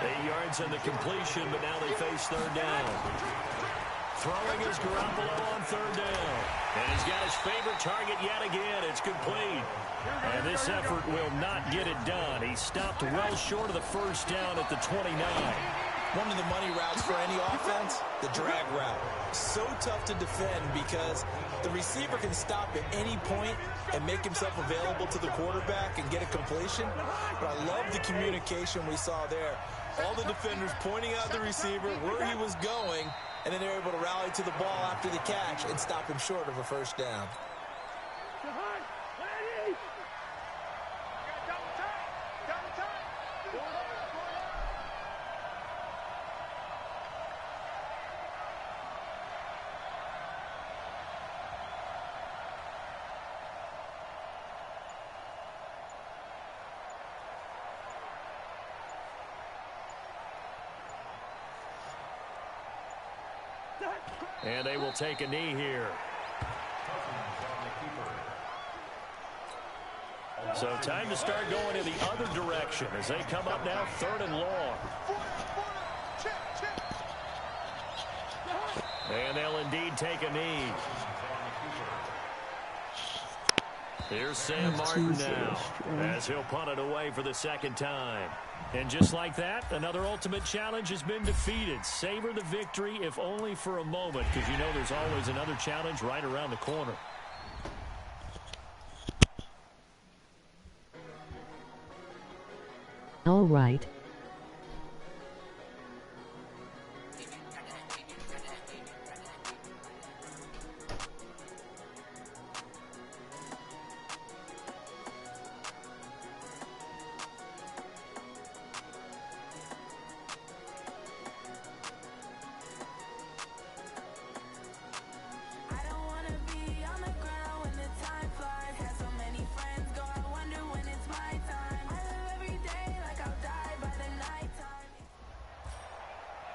8 yards on the completion, but now they face 3rd down. Throwing is Garoppolo on 3rd down. And he's got his favorite target yet again. It's complete. And this effort will not get it done. He stopped well short of the 1st down at the 29. One of the money routes for any offense, the drag route. So tough to defend because the receiver can stop at any point and make himself available to the quarterback and get a completion. But I love the communication we saw there. All the defenders pointing out the receiver, where he was going, and then they're able to rally to the ball after the catch and stop him short of a 1st down. And they will take a knee here. So time to start going in the other direction as they come up now 3rd and long. And they'll indeed take a knee. Here's Sam Martin now as he'll punt it away for the 2nd time. And just like that, another ultimate challenge has been defeated. Savor the victory, if only for a moment, because you know there's always another challenge right around the corner. All right.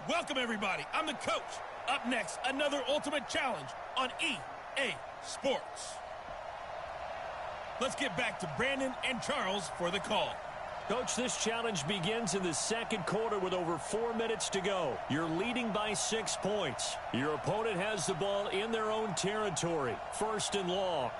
Welcome, everybody. I'm the coach. Up next, another ultimate challenge on EA Sports. Let's get back to Brandon and Charles for the call. Coach, this challenge begins in the 2nd quarter with over 4 minutes to go. You're leading by 6 points. Your opponent has the ball in their own territory. 1st and long.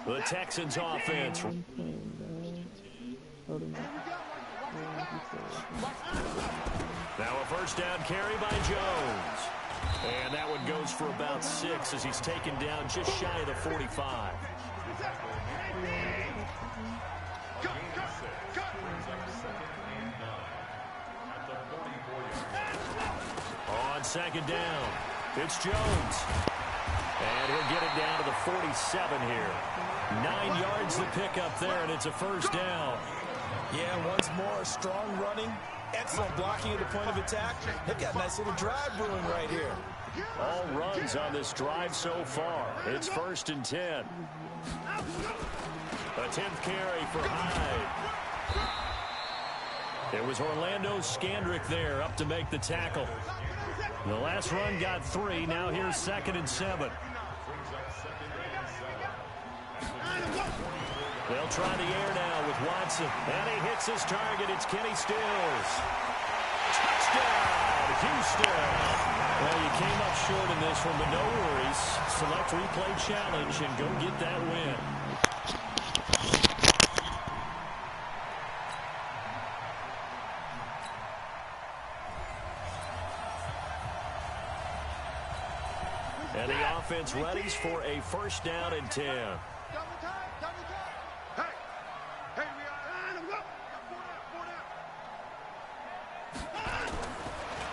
The Texans offense. Now a first down carry by Jones. And that one goes for about 6 as he's taken down just shy of the 45. On second down, it's Jones. And he'll get it down to the 47 here. 9 yards to pick up there, and it's a first down. Yeah, once more, strong running, excellent blocking at the point of attack. They've got a nice little drive brewing right here. All runs on this drive so far. It's 1st and 10. A 10th carry for Hyde. It was Orlando Scandrick there up to make the tackle. The last run got 3. Now here's 2nd and 7. They'll try the air now with Watson. And he hits his target. It's Kenny Stills. Touchdown, Houston. Well, you came up short in this one, but no worries. Select replay challenge and go get that win. And the offense readies for a first down and 10.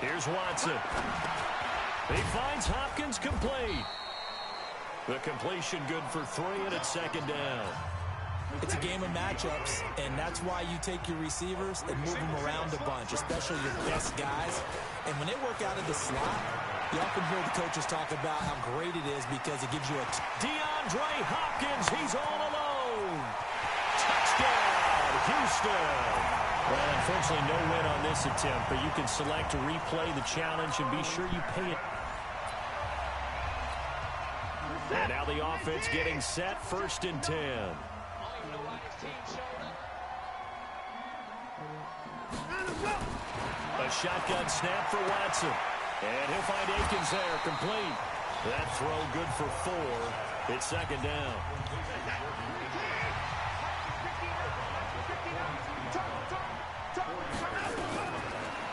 Here's Watson. He finds Hopkins complete. The completion good for 3, and it's 2nd down. It's a game of matchups, and that's why you take your receivers and move them around a bunch, especially your best guys. And when they work out of the slot, you often hear the coaches talk about how great it is because it gives you a... DeAndre Hopkins, he's all alone. Touchdown, Houston. Well, unfortunately, no win on this attempt, but you can select to replay the challenge and be sure you pay it. And now the offense getting set, 1st and 10. A shotgun snap for Watson. And he'll find Akins there, complete. That throw good for 4. It's 2nd down.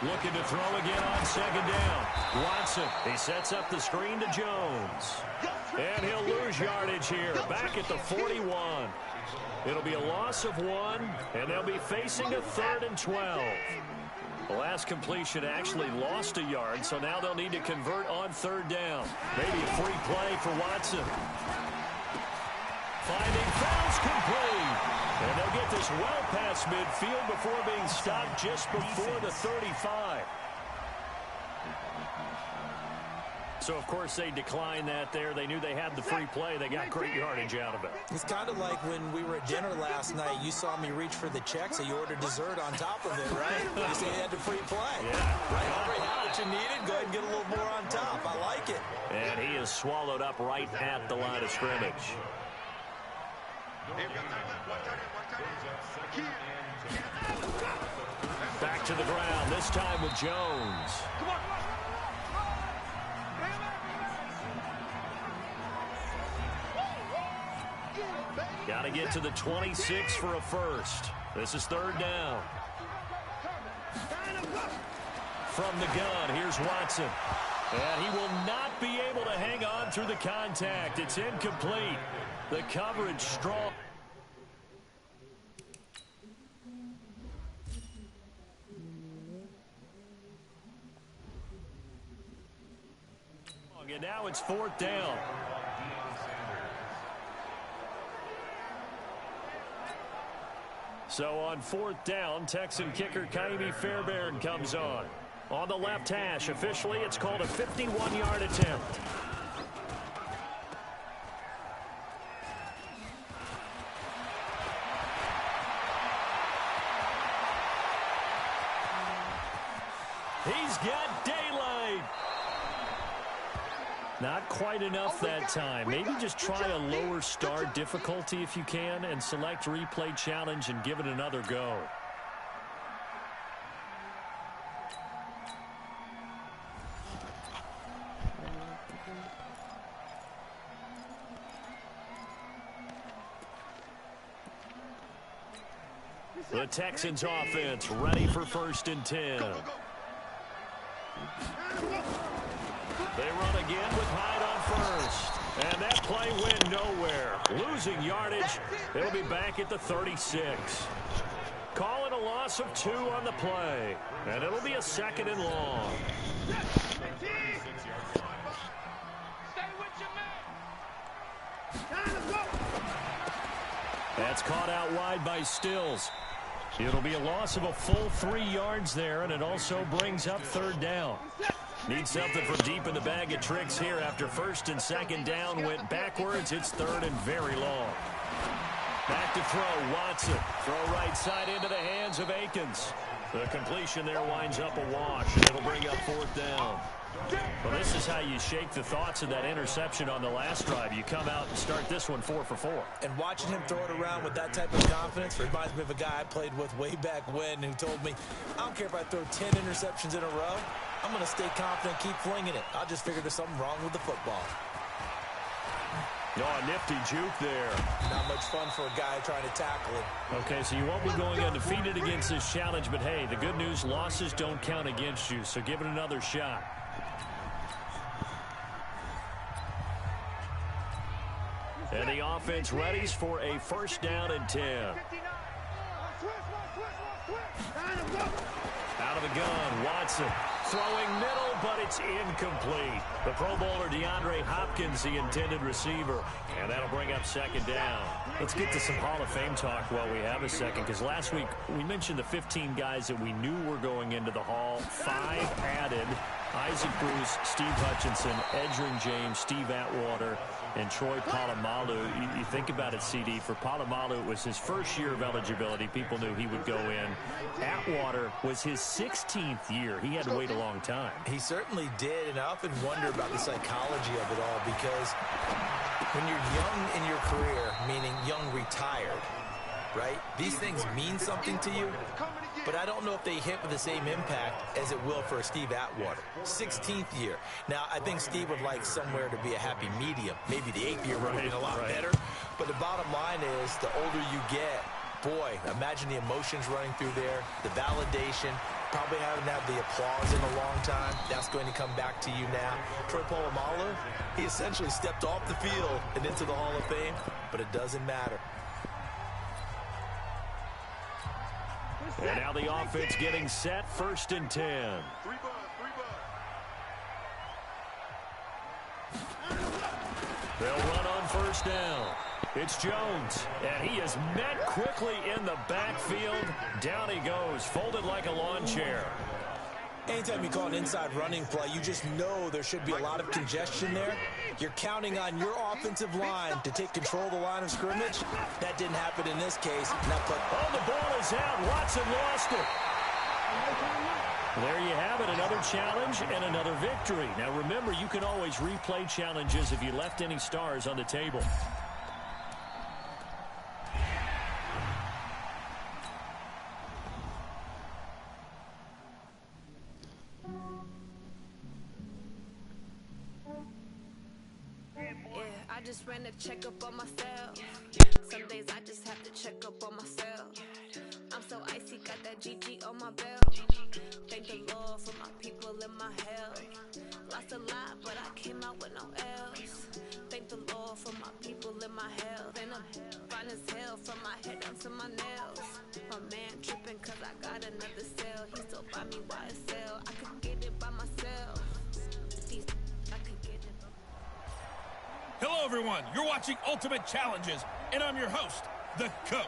Looking to throw again on second down. Watson, he sets up the screen to Jones. And he'll lose yardage here, back at the 41. It'll be a loss of 1, and they'll be facing a 3rd and 12. The last completion actually lost a yard, so now they'll need to convert on 3rd down. Maybe a free play for Watson. Finding fouls complete. And they'll get this well past midfield before being stopped just before the 35. So, of course, they declined that there. They knew they had the free play. They got great yardage out of it. It's kind of like when we were at dinner last night. You saw me reach for the check, so you ordered dessert on top of it, right? You see, you had the free play. Yeah. Right, already had what you needed. Go ahead and get a little more on top. I like it. And he is swallowed up right at the line of scrimmage. Back to the ground, this time with Jones. Got to get to the 26 for a first. This is 3rd down. From the gun, here's Watson. And he will not be able to hang on through the contact. It's incomplete. The coverage strong. And now it's 4th down. So on 4th down, Texan kicker Kaimi Fairbairn comes on. On the left hash, officially it's called a 51-yard attempt. He's got daylight. Not quite enough that time. Maybe just try a lower start difficulty if you can and select replay challenge and give it another go. The Texans offense ready for 1st and 10. They run again with Hyde on first. And that play went nowhere. Losing yardage. It'll be back at the 36. Call it a loss of 2 on the play. And it'll be a 2nd and long. That's caught out wide by Stills. It'll be a loss of a full 3 yards there, and it also brings up 3rd down. Need something from deep in the bag of tricks here after 1st and 2nd down went backwards. It's 3rd and very long. Back to throw, Watson. Throw right side into the hands of Akins. The completion there winds up a wash, and it'll bring up 4th down. Well, this is how you shake the thoughts of that interception on the last drive. You come out and start this one 4 for 4. And watching him throw it around with that type of confidence reminds me of a guy I played with way back when who told me, I don't care if I throw 10 interceptions in a row. I'm going to stay confident, keep flinging it. I just figured there's something wrong with the football. Oh, a nifty juke there. Not much fun for a guy trying to tackle him. Okay, so you won't be going undefeated against this challenge, but hey, the good news, losses don't count against you, so give it another shot. And the offense readies for a 1st down and 10. Out of the gun, Watson throwing middle, but it's incomplete. The Pro Bowler DeAndre Hopkins, the intended receiver, and that'll bring up 2nd down. Let's get to some Hall of Fame talk while we have a second, because last week we mentioned the 15 guys that we knew were going into the Hall. 5 added: Isaac Bruce, Steve Hutchinson, Edgerrin James, Steve Atwater, and Troy Polamalu. You think about it, CD. For Polamalu, it was his first year of eligibility. People knew he would go in. Atwater was his 16th year. He had to wait a long time. He certainly did, and I often wonder about the psychology of it all, because when you're young in your career, meaning young retired, right, these things mean something to you, but I don't know if they hit with the same impact as it will for Steve Atwater. 16th year. Now, I think Steve would like somewhere to be a happy medium. Maybe the 8th year would have been a lot better. But the bottom line is, the older you get, boy, imagine the emotions running through there, the validation, Probably haven't had the applause in a long time. That's going to come back to you now. Troy Polamalu, he essentially stepped off the field and into the Hall of Fame, but it doesn't matter. And now the offense getting set, 1st and 10. They'll run on 1st down. It's Jones, and he is met quickly in the backfield. Down he goes, folded like a lawn chair. Anytime you call an inside running play, you just know there should be a lot of congestion there. You're counting on your offensive line to take control of the line of scrimmage. That didn't happen in this case. Oh, the ball is out. Watson lost it. There you have it, another challenge and another victory. Now remember, you can always replay challenges if you left any stars on the table. I just ran a checkup on myself. Some days I just have to check up on myself. I'm so icy, got that GG on my belt. Thank the Lord for my people and my health. Lost a lot, but I came out with no else. Thank the Lord for my people and my health. And I'm fine as hell from my head down to my nails. My man tripping cause I got another cell. He still buy me YSL. I could get it by myself. I could get it. Hello, everyone. You're watching Ultimate Challenges, and I'm your host, the Coach.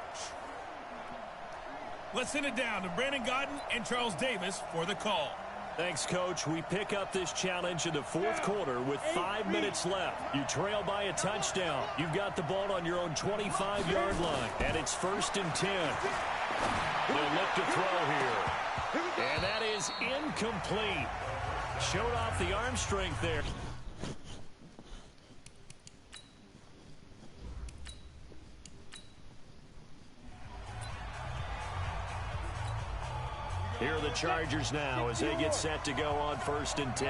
Let's send it down to Brandon Godden and Charles Davis for the call. Thanks, Coach. We pick up this challenge in the 4th quarter with 5 minutes left. You trail by a touchdown. You've got the ball on your own 25-yard line, and it's 1st and 10. They'll look to throw here, and that is incomplete. Showed off the arm strength there. Here are the Chargers now as they get set to go on 1st and 10.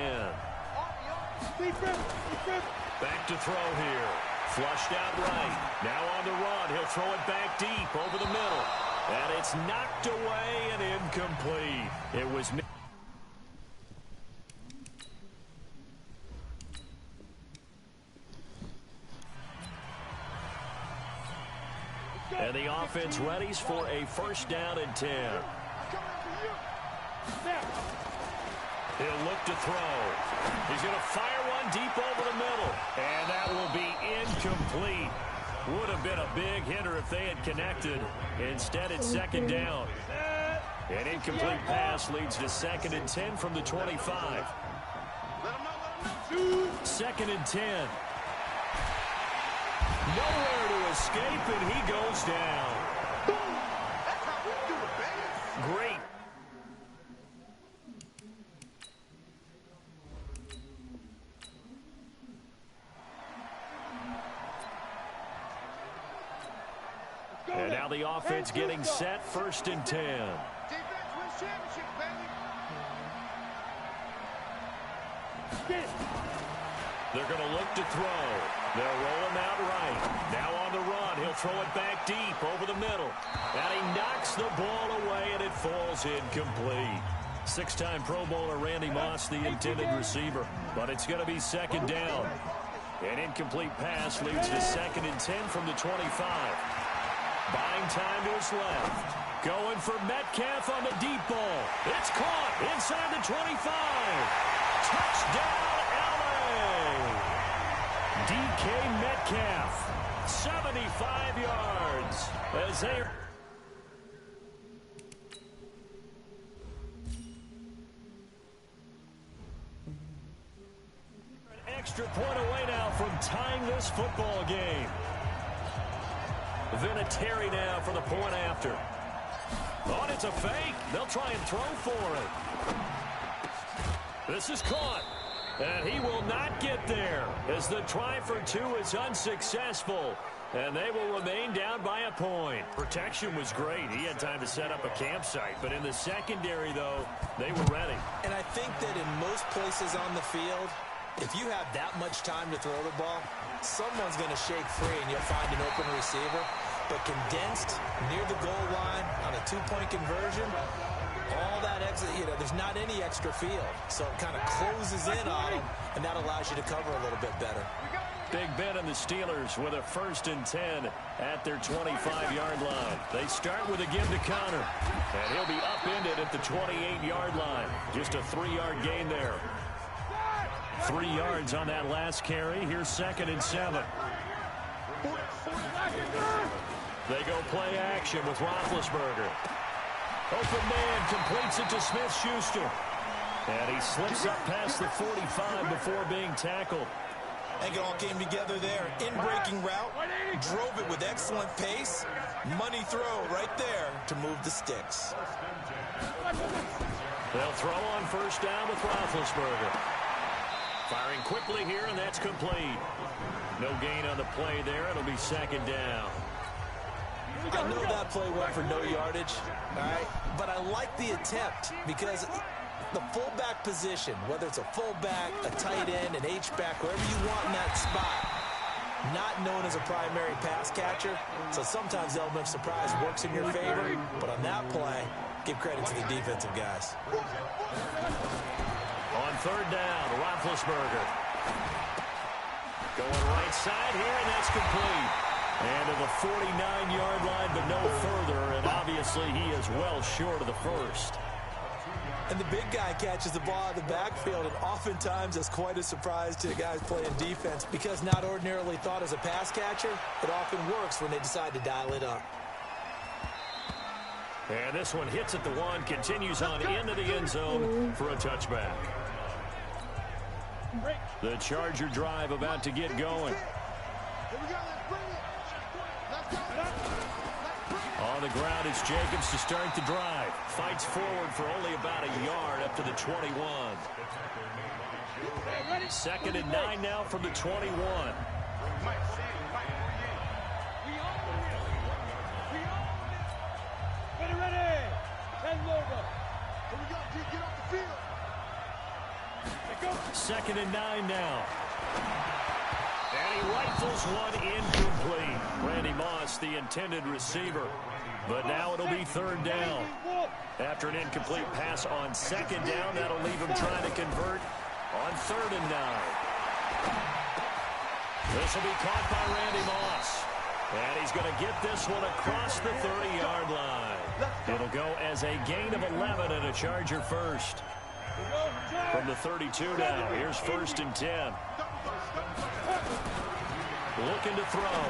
Back to throw here. Flushed out right. Now on the run. He'll throw it back deep over the middle. And it's knocked away and incomplete. It was... And the offense readies for a 1st down and 10. He'll look to throw. He's going to fire one deep over the middle. And that will be incomplete. Would have been a big hitter if they had connected. Instead, it's 2nd down. An incomplete pass leads to 2nd and 10 from the 25. 2nd and 10. Nowhere to escape, and he goes down. Great. And now the offense getting set, 1st and 10. They're going to look to throw. They'll roll him out right. Now on the run, he'll throw it back deep over the middle. And he knocks the ball away, and it falls incomplete. 6-time Pro Bowler Randy Moss, the intended receiver. But it's going to be 2nd down. An incomplete pass leads to 2nd and 10 from the 25. Buying time to his left. Going for Metcalf on the deep ball. It's caught inside the 25. Touchdown, LA! DK Metcalf, 75 yards. As they... An extra point away now from tying this football game. Vinatieri now for the point after. Oh, and it's a fake. They'll try and throw for it. This is caught. And he will not get there as the try for 2 is unsuccessful. And they will remain down by a point. Protection was great. He had time to set up a campsite. But in the secondary, though, they were ready. And I think that in most places on the field, if you have that much time to throw the ball, someone's going to shake free and you'll find an open receiver. But condensed near the goal line on a 2-point conversion, all that extra, there's not any extra field. So it kind of closes in on them, and that allows you to cover a little bit better. Big Ben and the Steelers with a 1st and 10 at their 25-yard line. They start with a give to Connor, and he'll be upended at the 28-yard line. Just a 3-yard gain there. 3 yards on that last carry. Here's 2nd and 7. They go play action with Roethlisberger. Open man completes it to Smith-Schuster. And he slips up past the 45 before being tackled. I think it all came together there. In-breaking route, drove it with excellent pace. Money throw right there to move the sticks. They'll throw on 1st down with Roethlisberger. Firing quickly here, and that's complete. No gain on the play there. It'll be 2nd down. I know that play went for no yardage, all right? But I like the attempt because the fullback position, whether it's a fullback, a tight end, an H-back, wherever you want in that spot, not known as a primary pass catcher. So sometimes the element of surprise works in your favor. But on that play, give credit to the defensive guys. On 3rd down, Roethlisberger. Going right side here, and that's complete. And to the 49-yard line, but no further. And obviously, he is well short of the 1st. And the big guy catches the ball out of the backfield, and oftentimes that's quite a surprise to guys playing defense because not ordinarily thought as a pass catcher, it often works when they decide to dial it up. And this one hits at the 1, continues on into the end zone for a touchback. The Charger drive about to get going. On the ground, it's Jacobs to start the drive. Fights forward for only about a yard up to the 21. 2nd and 9 now from the 21. Ready. 10 logo. Here we go. Get off the field. 2nd and 9 now. And he rifles one incomplete. Randy Moss, the intended receiver. But now it'll be 3rd down. After an incomplete pass on 2nd down, that'll leave him trying to convert on 3rd and 9. This will be caught by Randy Moss. And he's going to get this one across the 30-yard line. It'll go as a gain of 11 and a Charger 1st. From the 32 now, here's 1st and 10. Looking to throw.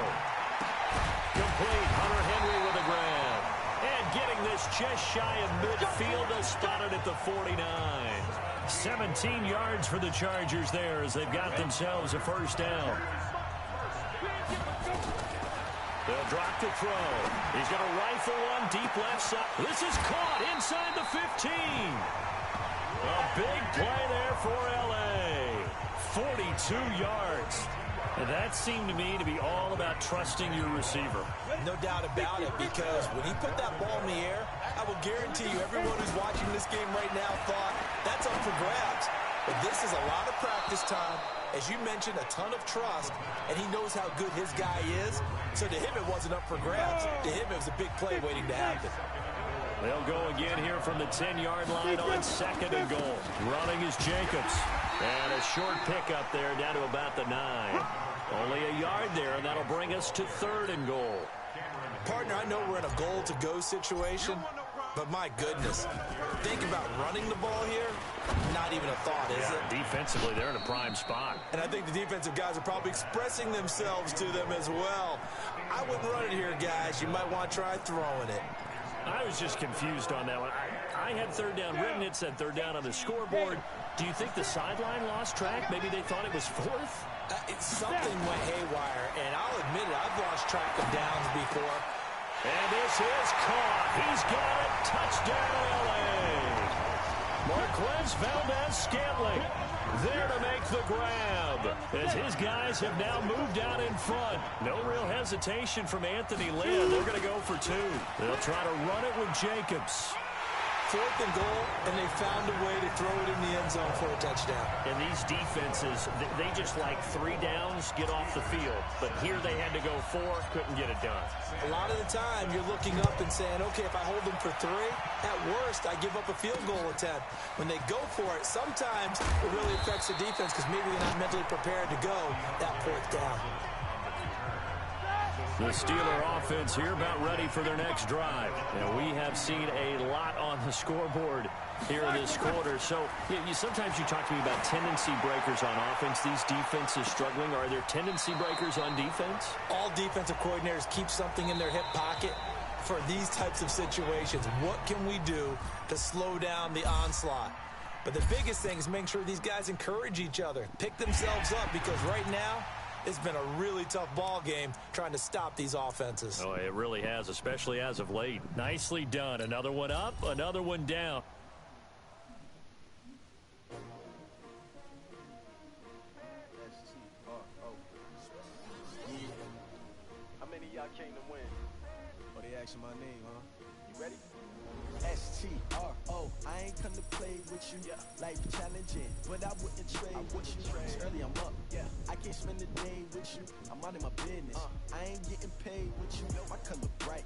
Complete. Hunter Henry with a grab. And getting this just shy of midfield. They'll spot it at the 49. 17 yards for the Chargers there as they've got themselves a 1st down. They'll drop the throw. He's going to rifle one deep left side. This is caught inside the 15. A big play there for L.A. 42 yards. And that seemed to me to be all about trusting your receiver. No doubt about it, because when he put that ball in the air, I will guarantee you everyone who's watching this game right now thought, that's up for grabs. But this is a lot of practice time. As you mentioned, a ton of trust, and he knows how good his guy is. So to him, it wasn't up for grabs. To him, it was a big play waiting to happen. They'll go again here from the 10-yard line on 2nd and goal. Running is Jacobs. And a short pickup there down to about the 9. Only a yard there, and that'll bring us to 3rd and goal. Partner, I know we're in a goal-to-go situation, but my goodness, think about running the ball here. Not even a thought, is it? Defensively, they're in a prime spot. And I think the defensive guys are probably expressing themselves to them as well. I wouldn't run it here, guys. You might want to try throwing it. I was just confused on that one. I had 3rd down written. It said 3rd down on the scoreboard. Do you think the sideline lost track? Maybe they thought it was 4th? Something went haywire, and I'll admit it, I've lost track of downs before. And this is caught. He's got it. Touchdown, L.A. Marquez Valdez-Scantling there to make the grab as his guys have now moved out in front. No real hesitation from Anthony Lynn. They're going to go for 2. They'll try to run it with Jacobs. 4th and goal, and they found a way to throw it in the end zone for a touchdown. And these defenses, they just like 3 downs, get off the field. But here they had to go 4, couldn't get it done. A lot of the time, you're looking up and saying, okay, if I hold them for 3, at worst, I give up a field goal attempt. When they go for it, sometimes it really affects the defense because maybe they're not mentally prepared to go that 4th down. The Steeler offense here about ready for their next drive. And we have seen a lot on the scoreboard here this quarter. So sometimes you talk to me about tendency breakers on offense. These defenses struggling. Are there tendency breakers on defense? All defensive coordinators keep something in their hip pocket for these types of situations. What can we do to slow down the onslaught? But the biggest thing is making sure these guys encourage each other, pick themselves up, because right now, it's been a really tough ball game trying to stop these offenses. Oh, it really has, especially as of late. Nicely done. Another one up, another one down. How many of y'all came to win? Oh, they asking my name, huh? You ready? S-T-R-O. I ain't come to play with you. Life challenging, but I wouldn't trade with you. It's early, I'm up. I can't spend the day with you. I'm out of my business. I ain't getting paid with you. My color bright.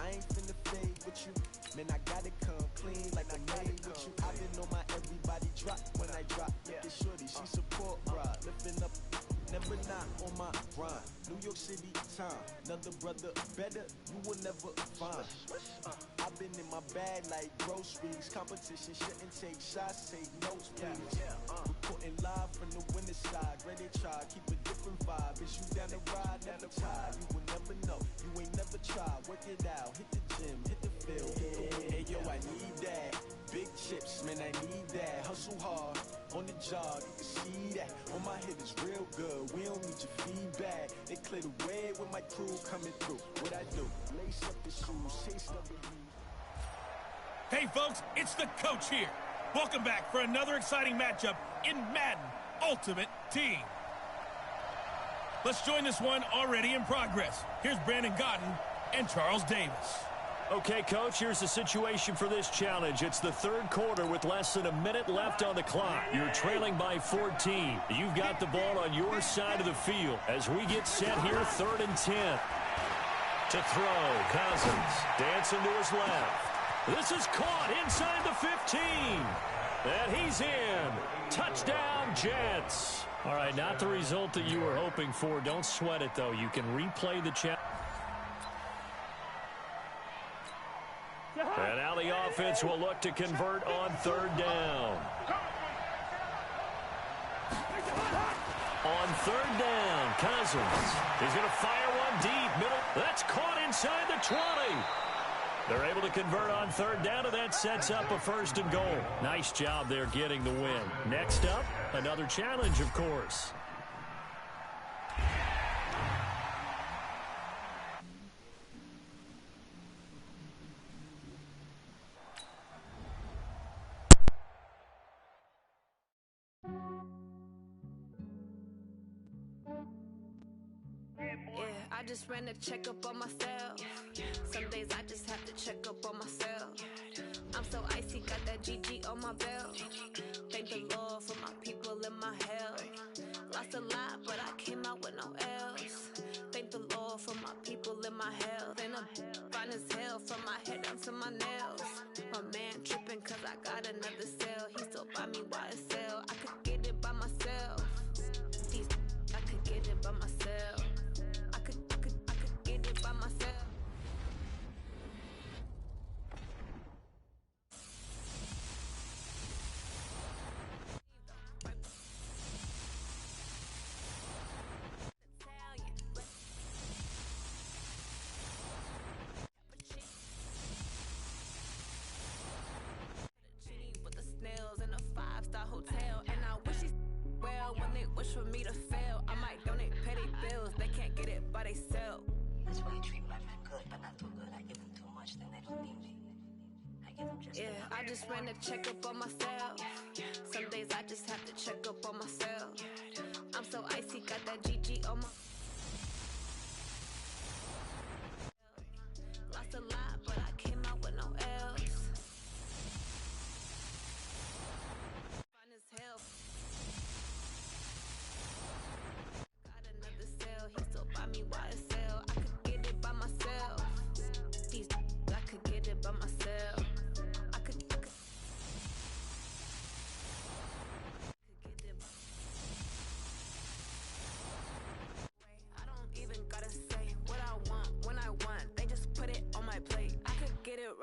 I ain't finna fade with you. Man, I gotta come clean like I made with you. I've been on my everybody drop when I drop. Look at shorty, she support ride. Lifting up, never not on my grind. New York City time. Another brother better, you will never find. I've been in my bag like groceries. Competition shouldn't take shots, take notes, please. Reporting live from the winning side. Ready to try, keep a different vibe. Is you down the ride, never tired. You will never know, you ain't never tried. Work it out, hit the gym, hit the field. Hey yo, I need that. Big chips, man, I need that. Hustle hard, on the job, you can see that. On my head is real good, we don't need your feedback. They clear the way with my crew coming through. What I do, lace up the shoes, chase W. Hey folks, it's the coach here. Welcome back for another exciting matchup in Madden Ultimate Team. Let's join this one already in progress. Here's Brandon Godden and Charles Davis. Okay, Coach, here's the situation for this challenge. It's the 3rd quarter with less than a minute left on the clock. You're trailing by 14. You've got the ball on your side of the field as we get set here, 3rd and 10. To throw, Cousins, dancing to his left. This is caught inside the 15. And he's in. Touchdown, Jets. All right, not the result that you were hoping for. Don't sweat it, though. You can replay the challenge. And now the offense will look to convert on 3rd down. On 3rd down, Cousins. He's going to fire one deep middle. That's caught inside the 20. They're able to convert on 3rd down, and that sets up a 1st and goal. Nice job there getting the win. Next up, another challenge, of course. I just ran a checkup on myself. Some days I just have to check up on myself. I'm so icy, got that GG on my belt. Thank the Lord for my people and my health. Lost a lot, but I came out with no else. Thank the Lord for my people and my health. And I'm fine as hell from my head down to my nails. My man tripping cause I got another cell. He still buy me YSL. I could get it by myself. I could get it by myself. I could get it by myself. With the snails in a 5-star hotel, and I wish he's well when they wish for me to fail. I might donate petty bills, they can't get it by themselves. That's why you treat my friend good, but not too good. I give them too much, then they don't need me. I give them just Yeah, I just ran a checkup on myself. Some days I just have to check up on myself. I'm so icy, got that GG on my. Lost a lot, but I came out with no else.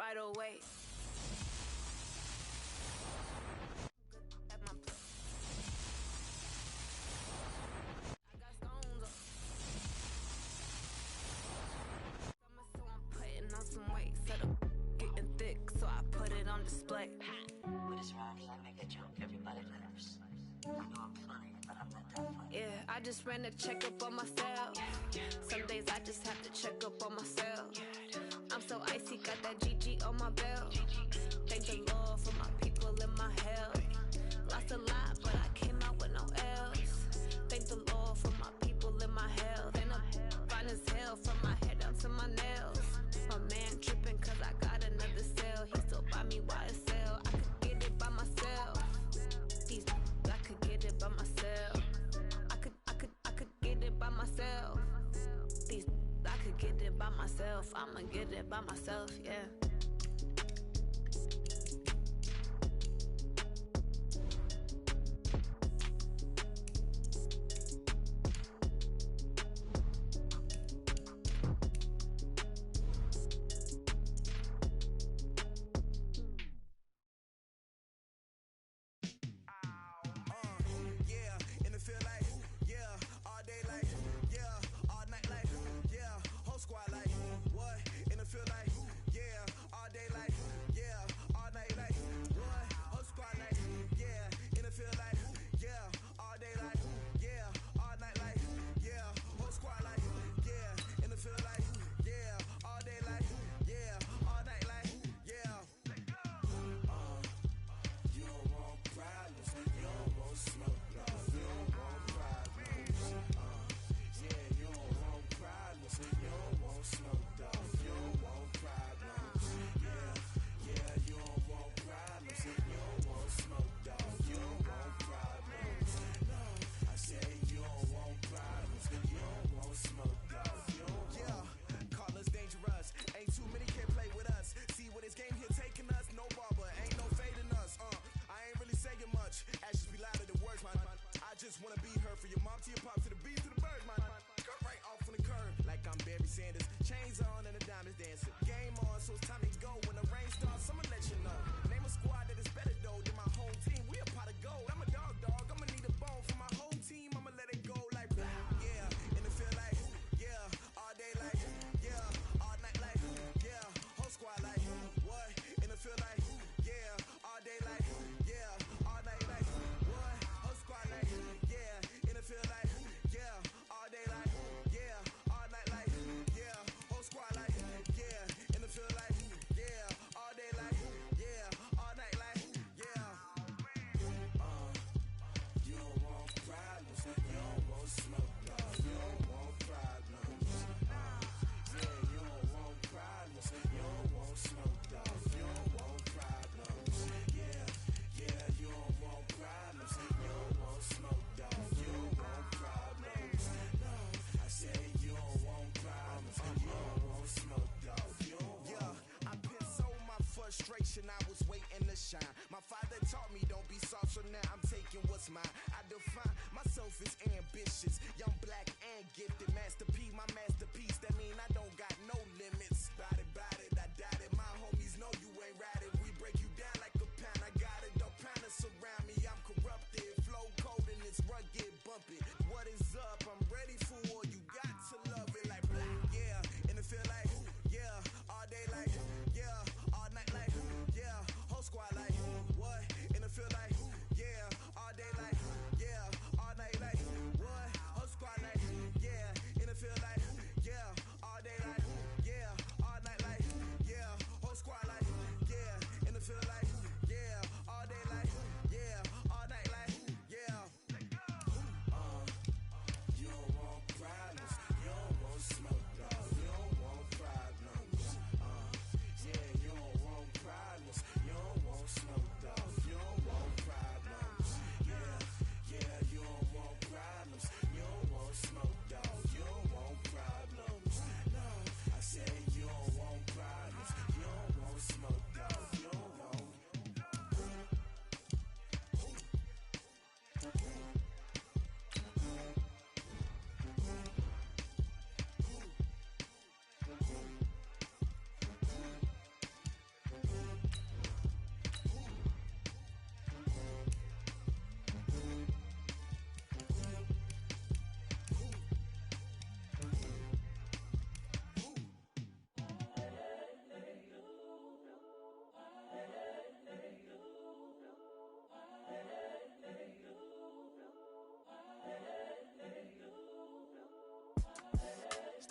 right away. At my place. I got stones up. Summer, so I'm putting on some weight. Set up getting thick, so I put it on display. With this ride, I make a joke, everybody laughs. I know I'm funny, but I'm not that funny. Yeah, I just ran a checkup on myself. Some days I just have to check up on myself. I'm so icy, got that GG on my belt. Thank the Lord for my people in my health. Lost a lot, but I came out with no L's. Thank the Lord for my people in my health. And I'm fine as hell from my head down to my nails. My man tripping cause I got another cell. He still buy me YSL. I could get it by myself. These I could get it by myself. I could get it by myself. These I could get it by myself. I'ma get it by myself, yeah. Yeah, and it feel like, yeah, all day like, yeah, all night like, yeah, whole squad like, what? And it feel like, yeah, all day like, yeah, all night like, what? Whole squad like, yeah, and it feel like, yeah, all day like, yeah, all night like, yeah, whole squad like, yeah, and it feel like, yeah, all day like, yeah, all night like, yeah. You don't want problems, you don't want smoke, dog. You don't want problems. Yeah, you don't want problems, you don't want smoke, dog. You don't want problems. Yeah, you don't want problems, you don't want smoke, dog. You don't want problems. No, I say you don't want problems, you don't want smoke, dog. You don't want. Yeah, call us dangerous. Ain't too many can play with us. See what this game here taking us. No barber, ain't no fading us. I ain't really saying much. Actions be louder than words, man. I just wanna be heard for your mom to your pop to the beat to the birds, man. Cut right off on the curb like I'm Barry Sanders. Chains on and the diamonds dancing. Game on, so it's time to go. When the rain starts, I'ma let you know. Name a squad that is better though than my home team. We a pot of gold. I'm a dog. I'ma need a bone for my whole team. I'ma let it go like blah. Yeah, and it feel like, yeah, all day like, yeah, all night like, yeah, whole squad like, what? And it feel like, yeah, all day like, yeah, all night like, what? Whole squad like, yeah, and it feel like, yeah, all day like, yeah, all night like, yeah, whole squad like, yeah, and it feel like, yeah, all day like, yeah, all night like, yeah. You don't want problems, you don't want smoke, dog. You don't want problems. Yeah, you don't want problems, you don't want smoke, dog. You don't want problems. Yeah, you don't want problems, you don't want smoke, dog. You don't want problems. No, I say you don't want problems, you don't want smoke, dog. You don't want. Yeah, I pissed so my frustration, I was waiting to shine. My father taught me don't be soft, so now I'm taking what's mine. I define myself as ambitious, young, black, and gifted. Master P, my masterpiece. That mean I don't got no limits. Bout it, I doubt it. My homies know you ain't ratted. We break you down like a pound. I got it, don't pound to surround me. I'm corrupted, flow cold and it's rugged, bumpy. What is up? I'm ready for war. You got to love it like blah. Yeah, and it feel like, yeah, all day like, yeah, all night like, yeah, whole squad like, what? And it feel like, yeah, all day like, yeah, all night like, what? Whole squad like, yeah, and it feel like, yeah, all day like,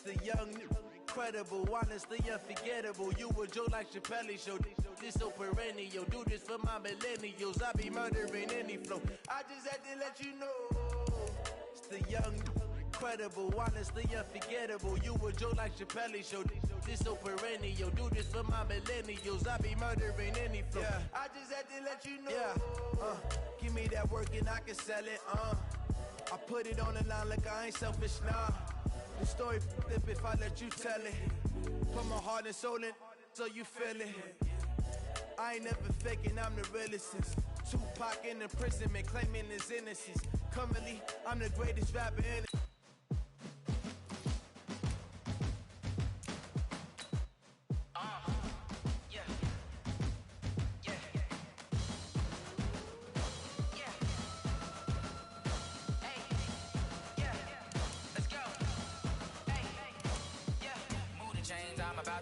the young, incredible, honestly unforgettable. You a joke like Chappelle Show. This so perennial. Do this for my millennials. I be murdering any flow. I just had to let you know. It's the young, incredible, honestly unforgettable. You a joke like Chappelle Show. This so perennial. Do this for my millennials. I be murdering any flow. Yeah. I just had to let you know. Yeah. Give me that work and I can sell it. I put it on the line like I ain't selfish, nah. The story if I let you tell it. Put my heart and soul in so you feel it. I ain't never faking, I'm the realest since Tupac in imprisonment, claiming his innocence. Currently, I'm the greatest rapper in it.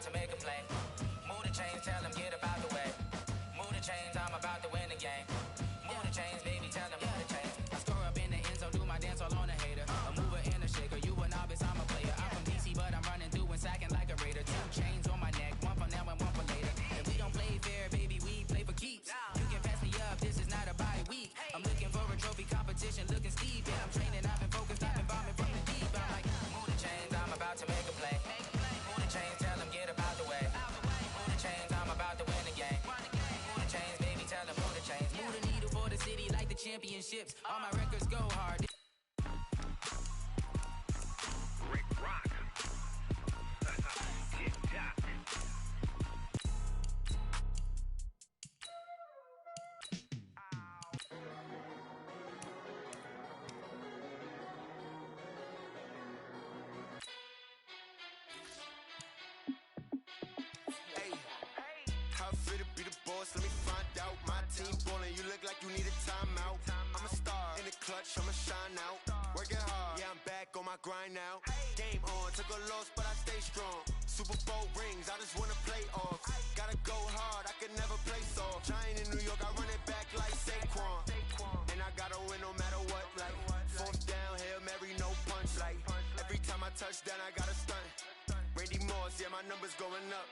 To make a play. Move the chains, tell them get about the way. Move the chains, I'm about to win the game. Move the chains, baby, tell them move the chains. I score up in the end zone, do my dance all on a hater. A mover and a shaker, you a novice, I'm a player. I'm from DC, but I'm running through and sacking like a raider. 2 chains on my neck, one for now and one for later. And we don't play fair, baby, we play for keeps. You can pass me up, this is not a bye week. I'm looking for a trophy competition, looking steep. And I'm training, I've been focused, I've been bombing from the deep. I'm like, move the chains, I'm about to make a play. Move the chains, tell them get about the way. Move the chains, I'm about to win the game. Move the chains, baby, tell them move the chains. Move the needle for the city like the championships. All my records go hard. Rick Rock. Tick-tock. Let me find out. My team ballin', you look like you need a timeout. I'm a star in the clutch, I'ma shine out. Working hard, yeah, I'm back on my grind now. Game on, took a loss, but I stay strong. Super Bowl rings, I just wanna play off. Gotta go hard, I can never play soft. Giant in New York, I run it back like Saquon. And I gotta win no matter what, like 4th down, Hail Mary, no punch. Like every time I touch down, I gotta stunt. Randy Moss, yeah, my numbers going up.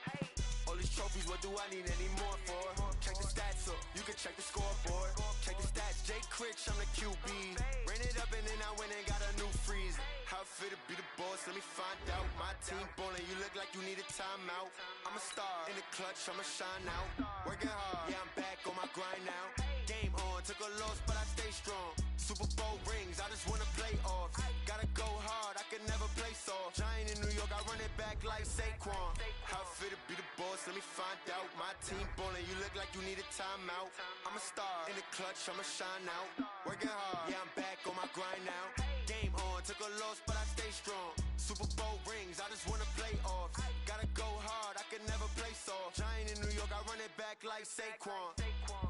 All these trophies, what do I need any more for? Check the stats up, you can check the scoreboard. Check the stats, Jay Critch, I'm the QB. Ran it up and then I went and got a new freeze. How it feel to be the boss, let me find out. My team ballin', you look like you need a timeout. I'm a star in the clutch, I'ma shine out. Working hard, yeah, I'm back on my grind now. Game on, took a loss, but I stay strong. Super Bowl rings, I just wanna play off. Gotta go hard, I can never play soft. Giant in New York, I run it back like Saquon. How it feel to be the boss, let me find out. My team ballin', you look like you need a timeout. I'm a star in the clutch, I'ma shine out. Working hard, yeah, I'm back on my grind now. Game on, took a loss, but I stay strong. Super Bowl rings, I just wanna play off. Gotta go hard, I can never play soft. Giant in New York, I run it back like Saquon.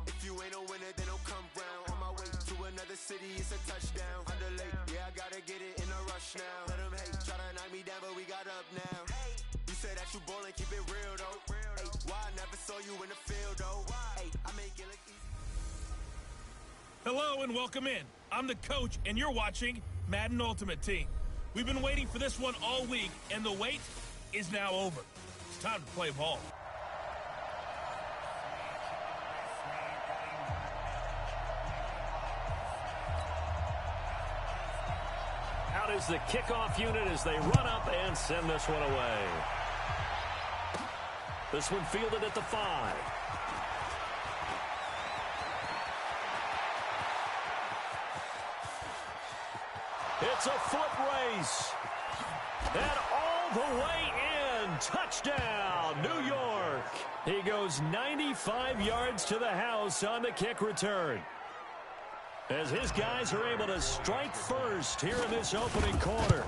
If you ain't a winner, then don't come round. On my way to another city, it's a touchdown. Underlay, yeah, I gotta get it in a rush now. Let them hate, try to knock me down, but we got up now. You say that you ballin', keep it real though. Hey, why I never saw you in the field though? Hey, I make it look easy. Hello and welcome in. I'm the coach, and you're watching Madden Ultimate Team. We've been waiting for this one all week, and the wait is now over. It's time to play ball. Out is the kickoff unit as they run up and send this one away. This one fielded at the 5. It's a foot race. And all the way in. Touchdown, New York. He goes 95 yards to the house on the kick return, as his guys are able to strike first here in this opening quarter.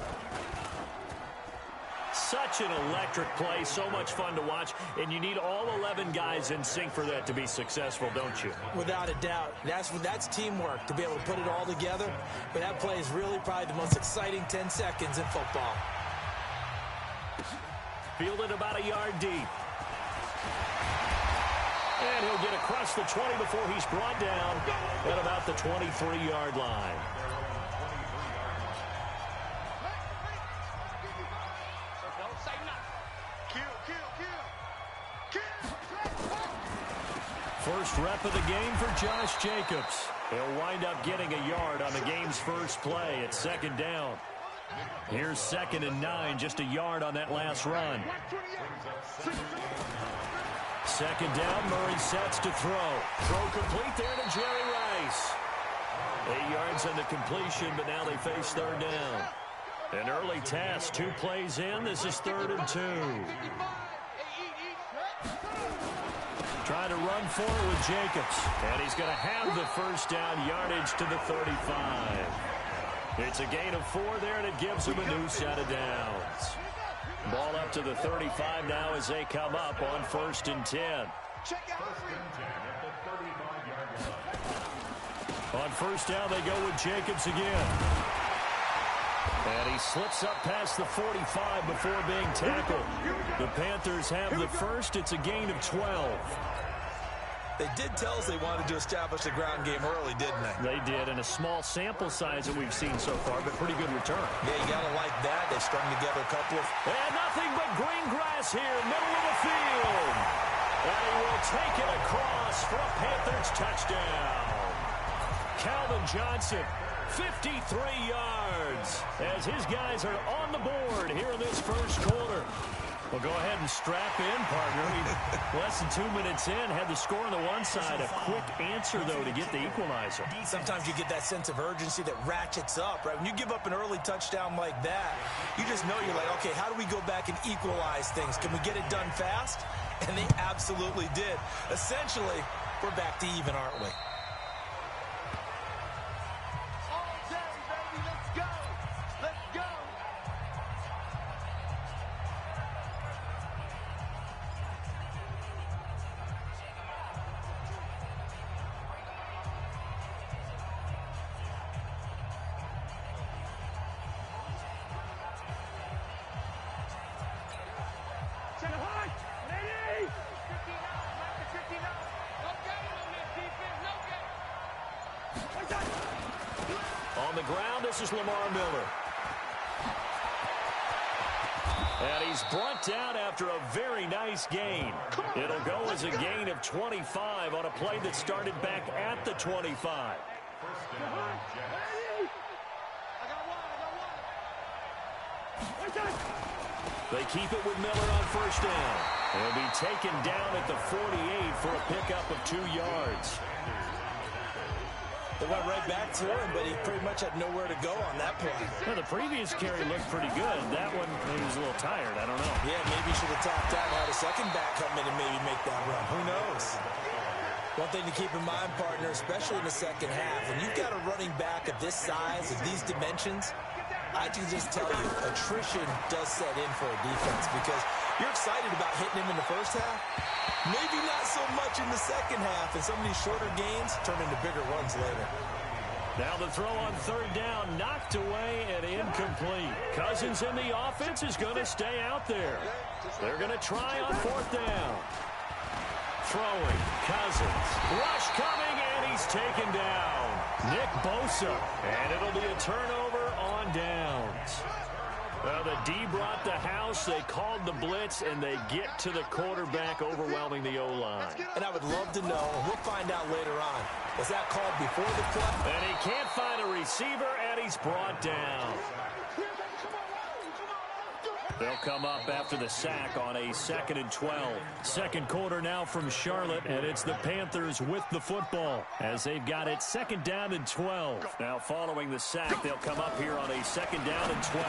Such an electric play, so much fun to watch, and you need all 11 guys in sync for that to be successful, don't you? Without a doubt. That's teamwork, to be able to put it all together. But that play is really probably the most exciting 10 seconds in football. Fielded about a yard deep. And he'll get across the 20 before he's brought down at about the 23-yard line. First rep of the game for Josh Jacobs. He'll wind up getting a yard on the game's first play at second down. Here's 2nd and 9, just a yard on that last run. 2nd down, Murray sets to throw. Throw complete there to Jerry Rice. 8 yards on the completion, but now they face 3rd down. An early test, 2 plays in. This is 3rd and 2. Trying to run forward with Jacobs. And he's going to have the first down, yardage to the 35. It's a gain of 4 there, and it gives him a new set of downs. Ball up to the 35 now as they come up on 1st and 10. On 1st down, they go with Jacobs again. And he slips up past the 45 before being tackled. The Panthers have the first. It's a gain of 12. They did tell us they wanted to establish the ground game early, didn't they? They did, and a small sample size that we've seen so far, but pretty good return. Yeah, you got to like that. They strung together a couple of... And nothing but green grass here, middle of the field. And he will take it across for a Panthers touchdown. Calvin Johnson, 53 yards, as his guys are on the board here in this first quarter. Well, go ahead and strap in, partner. Less than 2 minutes in, had the score on the one side. A quick answer, though, to get the equalizer. Sometimes you get that sense of urgency that ratchets up, right? When you give up an early touchdown like that, you just know you're like, okay, how do we go back and equalize things? Can we get it done fast? And they absolutely did. Essentially, we're back to even, aren't we? On the ground, this is Lamar Miller. And he's brought down after a very nice gain. It'll go as a gain of 25 on a play that started back at the 25. They keep it with Miller on 1st down. He'll be taken down at the 48 for a pickup of 2 yards. They went right back to him, but he pretty much had nowhere to go on that play. Well, the previous carry looked pretty good. That one, maybe he was a little tired. I don't know. Yeah, maybe he should have tapped out and had a second back come in and maybe make that run. Who knows? One thing to keep in mind, partner, especially in the second half, when you've got a running back of this size, of these dimensions, I can just tell you, attrition does set in for a defense because you're excited about hitting him in the first half. Maybe not so much in the second half, and some of these shorter gains turn into bigger runs later. Now the throw on 3rd down, knocked away and incomplete. Cousins in the offense is going to stay out there. They're going to try on 4th down. Throwing, Cousins. Rush coming, and he's taken down. Nick Bosa, and it'll be a turnover on downs. Well, the D brought the house, they called the blitz, and they get to the quarterback, overwhelming the O-line. And I would love to know, we'll find out later on, was that called before the play? And he can't find a receiver, and he's brought down. They'll come up after the sack on a 2nd and 12. Second quarter now from Charlotte, and it's the Panthers with the football as they've got it 2nd down and 12. Now following the sack, they'll come up here on a 2nd down and 12.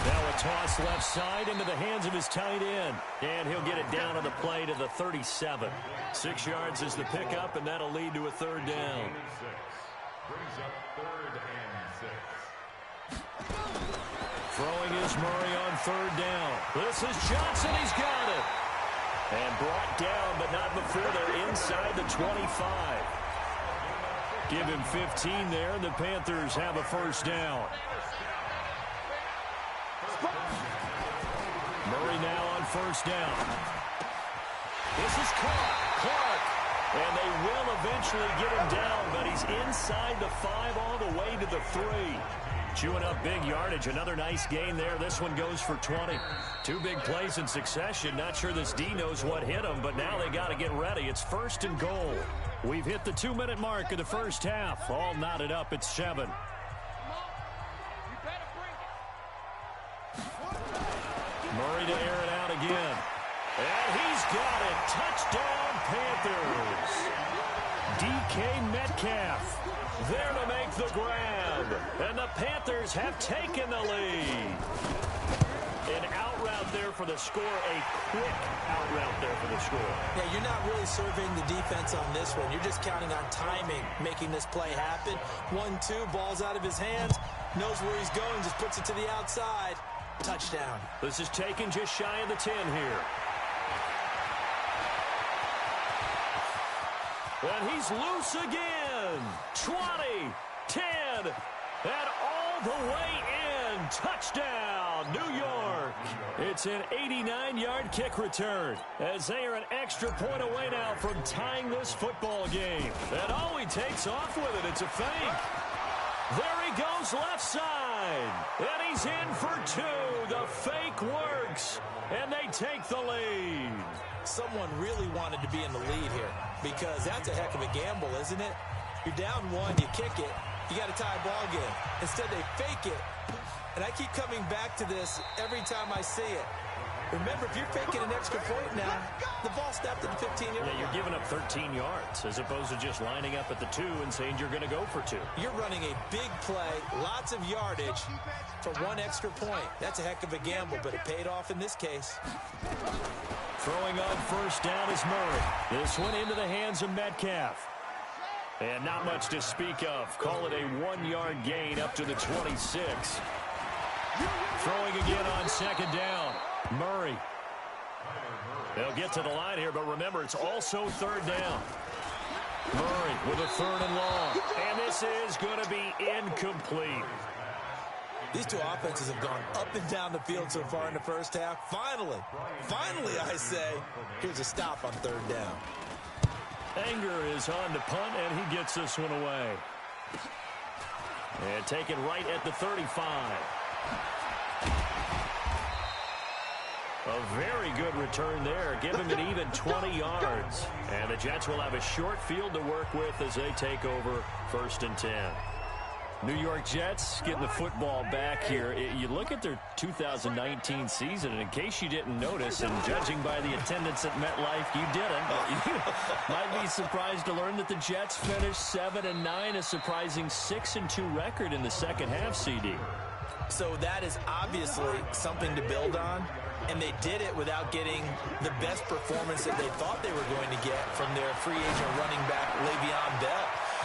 Now a toss left side into the hands of his tight end. And he'll get it down on the play to the 37. 6 yards is the pickup, and that'll lead to a 3rd down. Brings up 3rd and 6. Throwing is Murray on 3rd down. This is Johnson. He's got it. And brought down, but not before they're inside the 25. Give him 15 there. The Panthers have a 1st down. Murray now on 1st down. This is Clark. And they will eventually get him down, but he's inside the 5 all the way to the 3. Chewing up big yardage. Another nice gain there. This one goes for 20. 2 big plays in succession. Not sure this D knows what hit them, but now they got to get ready. It's 1st and goal. We've hit the 2-minute mark of the first half. All knotted up at 7. Murray to air it out again. And he's got it. Touchdown, Panthers. DK Metcalf there to make the grab. And the Panthers have taken the lead. An out route there for the score. A quick out route there for the score. Yeah, you're not really surveying the defense on this one. You're just counting on timing, making this play happen. 1-2, ball's out of his hands. Knows where he's going, just puts it to the outside. Touchdown. This is taken just shy of the 10 here. And he's loose again. 20, 10, and all the way in. Touchdown, New York. It's an 89-yard kick return as they are an extra point away now from tying this football game. And all he takes off with it, it's a fake. There he goes left side. And he's in for 2. The fake works. And they take the lead. Someone really wanted to be in the lead here because that's a heck of a gamble, isn't it? You're down 1, you kick it, you got a tie ball game. Instead, they fake it. And I keep coming back to this every time I see it. Remember, if you're faking an extra point now, the ball snapped at the 15-yard line. Yeah, you're giving up 13 yards as opposed to just lining up at the 2 and saying you're going to go for 2. You're running a big play, lots of yardage for 1 extra point. That's a heck of a gamble, but it paid off in this case. Throwing on first down is Murray. This one into the hands of Metcalf. And not much to speak of. Call it a 1-yard gain up to the 26. Throwing again on second down. Murray. They'll get to the line here, but remember, it's also third down. Murray with a 3rd and long. And this is going to be incomplete. These two offenses have gone up and down the field so far in the first half. Finally, I say, here's a stop on 3rd down. Anger is on to punt, and he gets this one away. And taken right at the 35. A very good return there. Give him an even 20 yards. And the Jets will have a short field to work with as they take over 1st and 10. New York Jets getting the football back here. You look at their 2019 season, and in case you didn't notice, and judging by the attendance at MetLife, you didn't. You might be surprised to learn that the Jets finished 7-9, a surprising 6-2 record in the second half, CD. So that is obviously something to build on, and they did it without getting the best performance that they thought they were going to get from their free agent running back, Le'Veon Bell.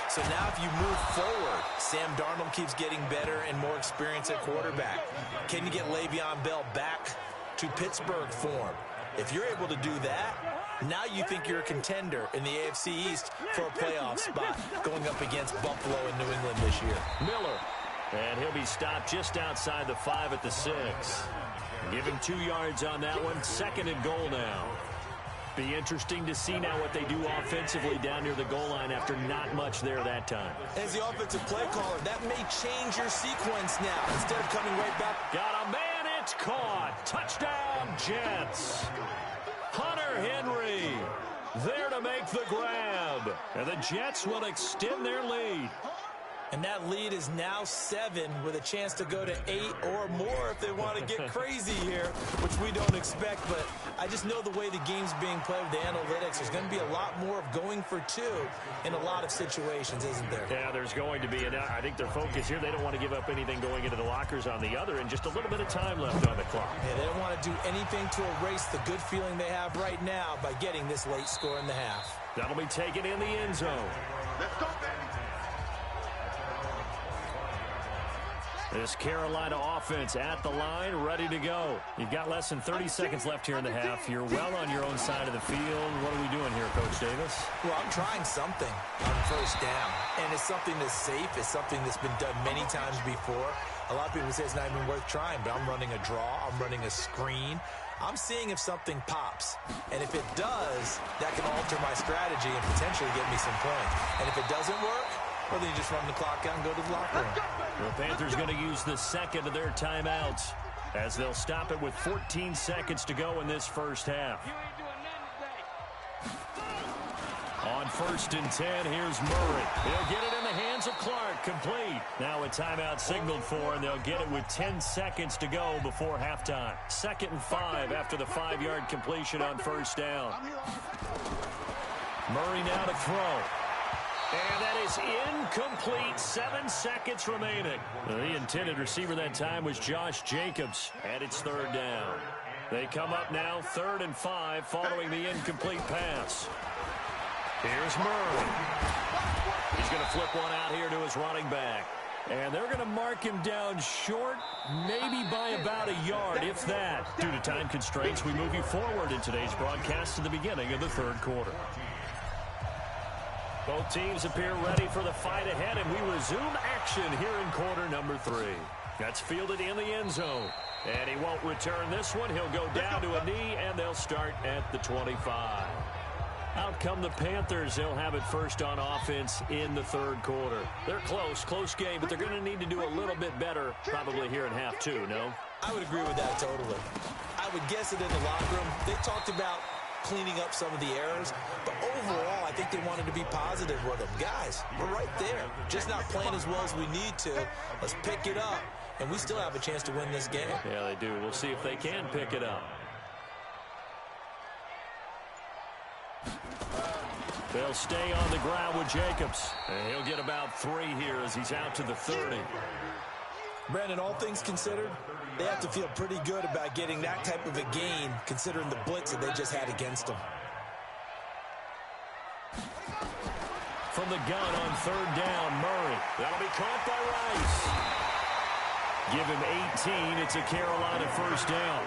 So now if you move forward, Sam Darnold keeps getting better and more experience at quarterback. Can you get Le'Veon Bell back to Pittsburgh form? If you're able to do that, now you think you're a contender in the AFC East for a playoff spot going up against Buffalo and New England this year. Miller, and he'll be stopped just outside the 5 at the 6. Give him 2 yards on that one. 2nd and goal now. Be interesting to see now what they do offensively down near the goal line after not much there that time. As the offensive play caller, that may change your sequence now. Instead of coming right back. Got a man, it's caught. Touchdown, Jets. Hunter Henry there to make the grab. And the Jets will extend their lead. And that lead is now 7 with a chance to go to 8 or more if they want to get crazy here, which we don't expect. But I just know the way the game's being played with the analytics, there's going to be a lot more of going for 2 in a lot of situations, isn't there? Yeah, there's going to be. And I think their focus here, they don't want to give up anything going into the lockers on the other, and just a little bit of time left on the clock. Yeah, they don't want to do anything to erase the good feeling they have right now by getting this late score in the half. That'll be taken in the end zone. Let's go, baby. This Carolina offense at the line, ready to go. You've got less than 30 seconds left here in the half. You're well on your own side of the field. What are we doing here, Coach Davis? Well, I'm trying something on first down, and it's something that's safe. It's something that's been done many times before. A lot of people say it's not even worth trying, but I'm running a draw. I'm running a screen. I'm seeing if something pops, and if it does, that can alter my strategy and potentially get me some points. And if it doesn't work, or then you just run the clock out and go to the locker room. The Panthers going to use the second of their timeouts as they'll stop it with 14 seconds to go in this first half. On 1st and 10, here's Murray. He'll get it in the hands of Clark. Complete. Now a timeout signaled for, and they'll get it with 10 seconds to go before halftime. 2nd and 5 after the 5-yard completion on 1st down. Murray now to throw. And that is incomplete. 7 seconds remaining. The intended receiver that time was Josh Jacobs, and it's 3rd down. They come up now 3rd and 5 following the incomplete pass. Here's Murray. He's going to flip one out here to his running back. And they're going to mark him down short, maybe by about a yard, if that. Due to time constraints, we move you forward in today's broadcast to the beginning of the 3rd quarter. Both teams appear ready for the fight ahead, and we resume action here in quarter number 3. That's fielded in the end zone. And he won't return this one. He'll go down to a knee, and they'll start at the 25. Out come the Panthers. They'll have it first on offense in the 3rd quarter. They're close game, but they're going to need to do a little bit better probably here in half 2, no? I would agree with that totally. I would guess it in the locker room. They talked about cleaning up some of the errors, but overall, I think they wanted to be positive with them. Guys, we're right there. Just not playing as well as we need to. Let's pick it up, and we still have a chance to win this game. Yeah, they do. We'll see if they can pick it up. They'll stay on the ground with Jacobs. And he'll get about 3 here as he's out to the 30. Brandon, all things considered, they have to feel pretty good about getting that type of a gain considering the blitz that they just had against them. From the gun on 3rd down, Murray. That'll be caught by Rice. Give him 18. It's a Carolina 1st down.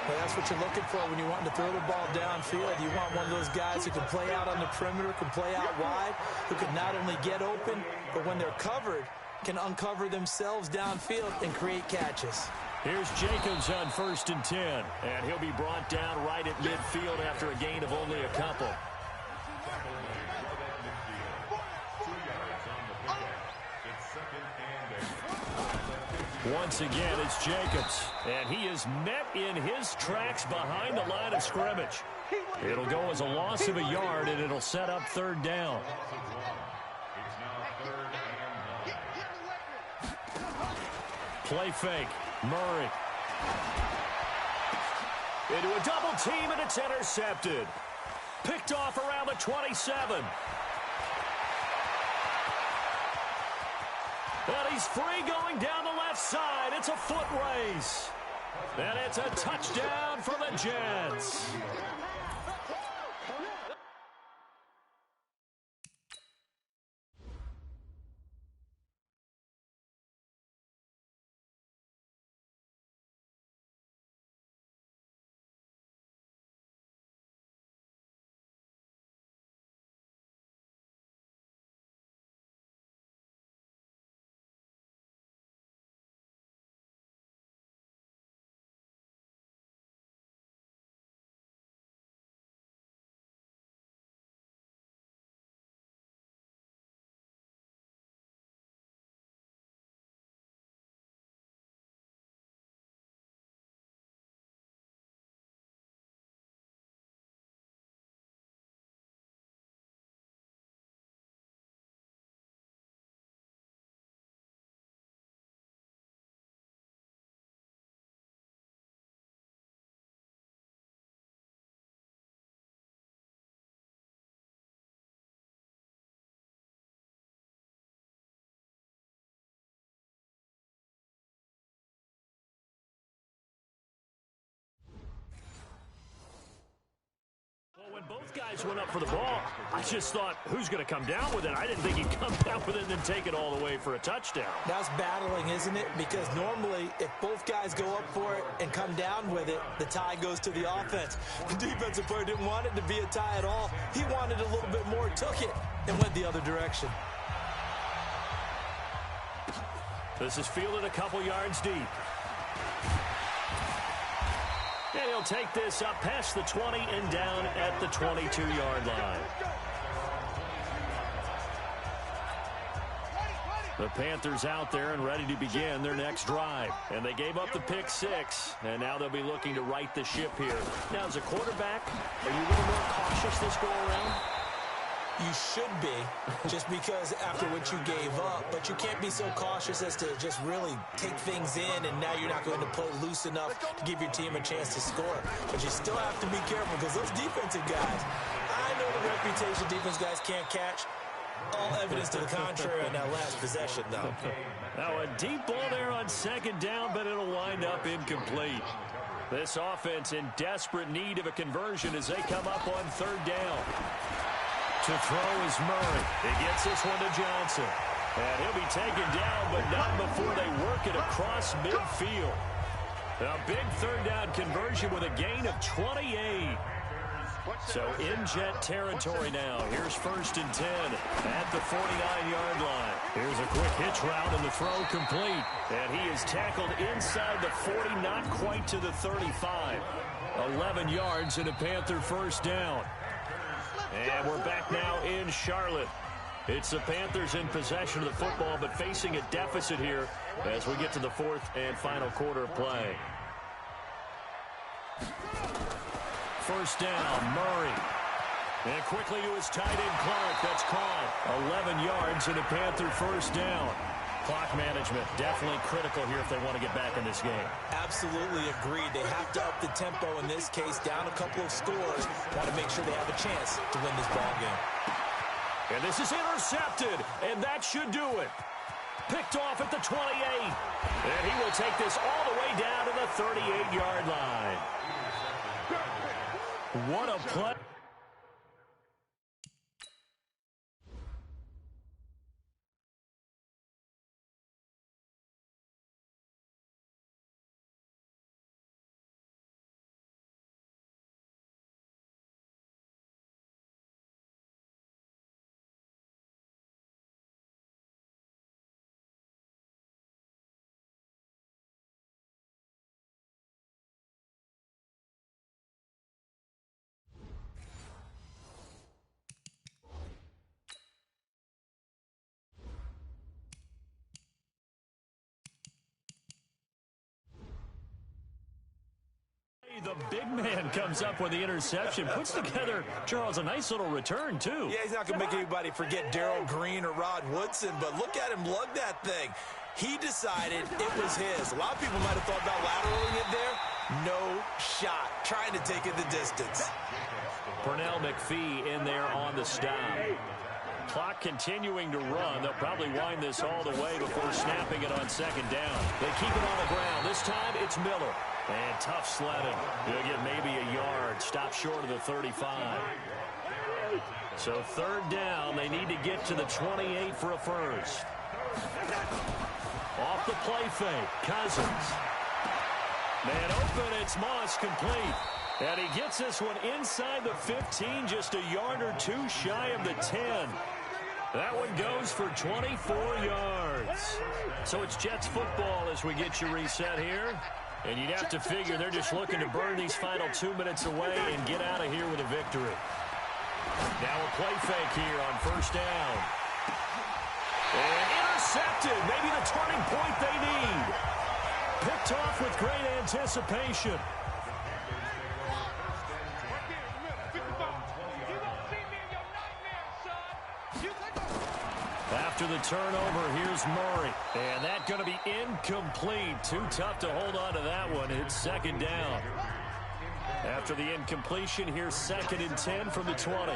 Well, that's what you're looking for when you want to throw the ball downfield. You want one of those guys who can play out on the perimeter, can play out wide, who can not only get open, but when they're covered, can uncover themselves downfield and create catches. Here's Jacobs on 1st and 10, and he'll be brought down right at midfield after a gain of only a couple. Once again, it's Jacobs, and he is met in his tracks behind the line of scrimmage. It'll go as a loss of a yard, and it'll set up 3rd down. Play fake. Murray. Into a double team, and it's intercepted. Picked off around the 27. And he's free going down the left side. It's a foot race. And it's a touchdown for the Jets. When both guys went up for the ball, I just thought, who's going to come down with it? I didn't think he'd come down with it and then take it all the way for a touchdown. That's battling, isn't it? Because normally, if both guys go up for it and come down with it, the tie goes to the offense. The defensive player didn't want it to be a tie at all. He wanted a little bit more, took it, and went the other direction. This is fielded a couple yards deep. And he'll take this up past the 20 and down at the 22-yard line. The Panthers out there and ready to begin their next drive. And they gave up the pick 6, and now they'll be looking to right the ship here. Now, as a quarterback, are you a little more cautious this go-around? You should be, just because after what you gave up, but you can't be so cautious as to just really take things in, and now you're not going to play loose enough to give your team a chance to score. But you still have to be careful because those defensive guys, I know the reputation defense guys can't catch. All evidence to the contrary on that last possession, though. Now a deep ball there on second down, but it'll wind up incomplete. This offense in desperate need of a conversion as they come up on third down. To throw is Murray. He gets this one to Johnson. And he'll be taken down, but not before they work it across midfield. A big third down conversion with a gain of 28. So in Jet territory now. Here's 1st and 10 at the 49-yard line. Here's a quick hitch route and the throw complete. And he is tackled inside the 40, not quite to the 35. 11 yards and a Panther first down. And we're back now in Charlotte. It's the Panthers in possession of the football, but facing a deficit here as we get to the 4th and final quarter of play. First down, Murray. And quickly to his tight end, Clark. That's caught. 11 yards and a Panther first down. Clock management definitely critical here if they want to get back in this game. Absolutely agreed. They have to up the tempo in this case, down a couple of scores. Want to make sure they have a chance to win this ball game. And this is intercepted, and that should do it. Picked off at the 28. And he will take this all the way down to the 38-yard line. What a play. The big man comes up with the interception, puts together, Charles, a nice little return, too. Yeah, he's not going to make anybody forget Darrell Green or Rod Woodson, but look at him lug that thing. He decided it was his. A lot of people might have thought about lateraling it there. No shot. Trying to take it the distance. Pernell McPhee in there on the stop. Clock continuing to run. They'll probably wind this all the way before snapping it on second down. They keep it on the ground. This time it's Miller. And tough sledding. He'll get maybe a yard. Stop short of the 35. So third down. They need to get to the 28 for a first. Off the play fake. Cousins. Man open. It's Moss complete. And he gets this one inside the 15. Just a yard or two shy of the 10. That one goes for 24 yards. So it's Jets football as we get you reset here. And you'd have to figure they're just looking to burn these final 2 minutes away and get out of here with a victory. Now a play fake here on first down. And intercepted. Maybe the turning point they need. Picked off with great anticipation. After the turnover, here's Murray. And that's going to be incomplete. Too tough to hold on to that one. It's second down. After the incompletion, here's 2nd and 10 from the 20.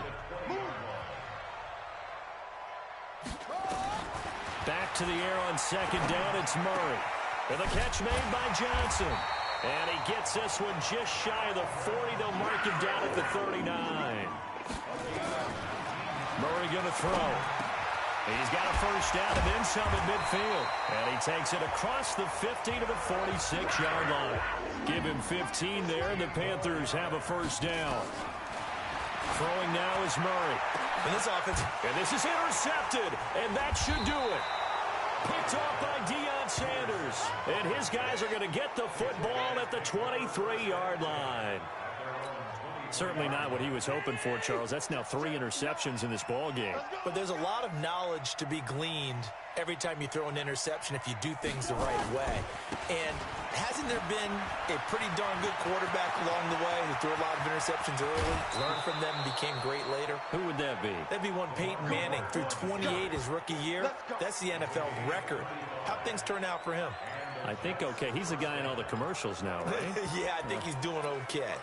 Back to the air on second down, it's Murray. And the catch made by Johnson. And he gets this one just shy of the 40. They'll mark him down at the 39. Murray going to throw. He's got a first down and then some at midfield. And he takes it across the 50 to the 46-yard line. Give him 15 there, and the Panthers have a first down. Throwing now is Murray. And this offense. And this is intercepted, and that should do it. Picked off by Deion Sanders. And his guys are going to get the football at the 23-yard line. Certainly not what he was hoping for, Charles. That's now 3 interceptions in this ball game. But there's a lot of knowledge to be gleaned every time you throw an interception if you do things the right way. And hasn't there been a pretty darn good quarterback along the way who threw a lot of interceptions early, learned from them, and became great later? Who would that be? That'd be one Peyton Manning. Threw 28 his rookie year. That's the NFL record. How'd things turn out for him? I think okay. He's the guy in all the commercials now, right? Yeah, I think he's doing okay.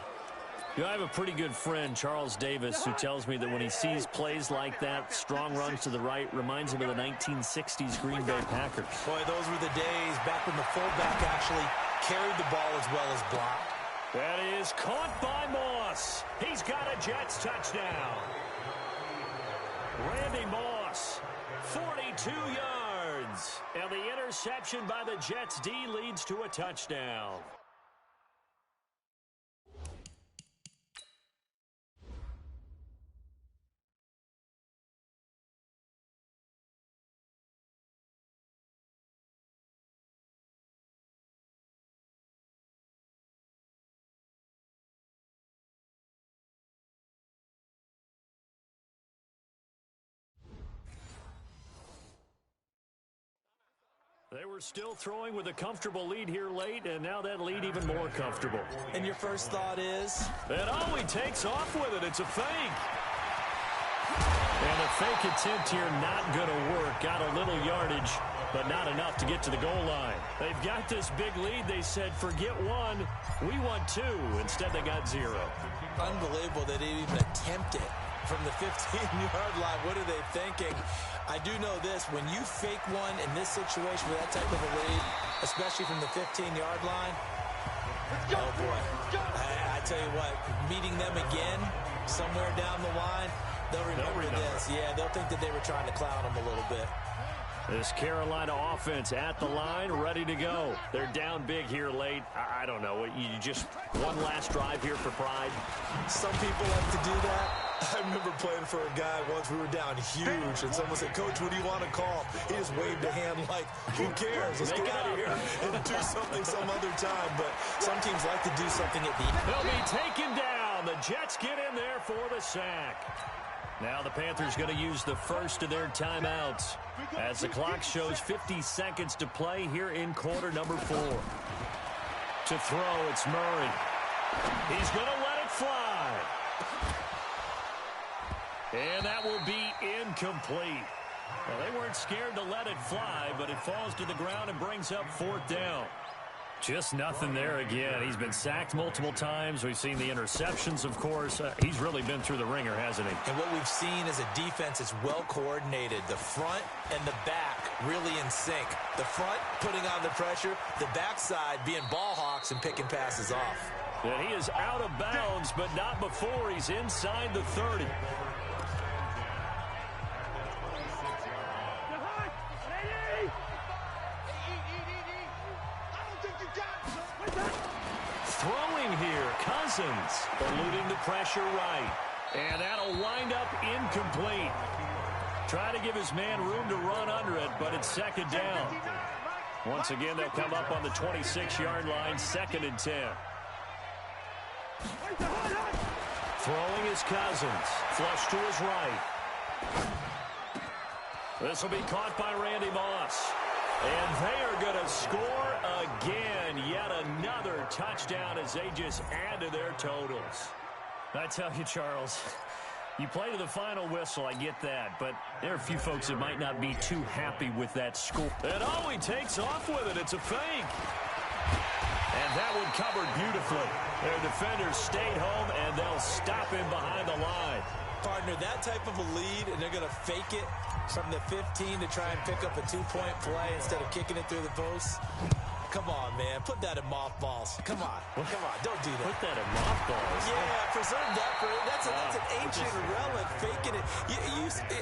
You know, I have a pretty good friend, Charles Davis, who tells me that when he sees plays like that, strong runs to the right, reminds him of the 1960s Green Bay Packers. Boy, those were the days back when the fullback actually carried the ball as well as blocked. That is caught by Moss. He's got a Jets touchdown. Randy Moss, 42 yards. And the interception by the Jets D leads to a touchdown. They were still throwing with a comfortable lead here late, and now that lead even more comfortable. And your first thought is? And he takes off with it. It's a fake. And a fake attempt here not going to work. Got a little yardage, but not enough to get to the goal line. They've got this big lead. They said, forget 1, we want 2. Instead, they got 0. Unbelievable that they even attempt it from the 15-yard line. What are they thinking? I do know this. When you fake one in this situation with that type of a lead, especially from the 15-yard line, oh, boy. I tell you what, meeting them again somewhere down the line, they'll remember this. Yeah, they'll think that they were trying to clown them a little bit. This Carolina offense at the line, ready to go. They're down big here late. I don't know. You just one last drive here for pride. Some people like to do that. I remember playing for a guy once. We were down huge, and someone said, Coach, what do you want to call? He just waved a hand like, who cares? Let's get out of here and do something some other time. But some teams like to do something at the end. They'll be taken down. The Jets get in there for the sack. Now the Panthers going to use the first of their timeouts as the clock shows 50 seconds to play here in quarter number 4. To throw, it's Murray. He's going to let it fly. And that will be incomplete. Well, they weren't scared to let it fly, but it falls to the ground and brings up 4th down. Just nothing there again. He's been sacked multiple times. We've seen the interceptions, of course. He's really been through the ringer, hasn't he? And what we've seen is a defense is well coordinated. The front and the back really in sync. The front putting on the pressure, the backside being ball hawks and picking passes off. And he is out of bounds, but not before he's inside the 30. Throwing here, Cousins, eluding the pressure right. And that'll wind up incomplete. Try to give his man room to run under it, but it's 2nd down. Once again, they'll come up on the 26-yard line, 2nd and 10. Throwing is Cousins, flush to his right. This will be caught by Randy Moss. And they are going to score again. Yet another touchdown as they just add to their totals. I tell you, Charles, you play to the final whistle, I get that. But there are a few folks that might not be too happy with that score. And he takes off with it. It's a fake. And that one covered beautifully. Their defenders stayed home, and they'll stop him behind the line. Partner, that type of a lead, and they're going to fake it from the 15 to try and pick up a 2-point play instead of kicking it through the post. Come on, man. Put that in mothballs. Come on. Come on. Don't do that. Put that in mothballs? Yeah, preserve that for that's an ancient relic. Faking it.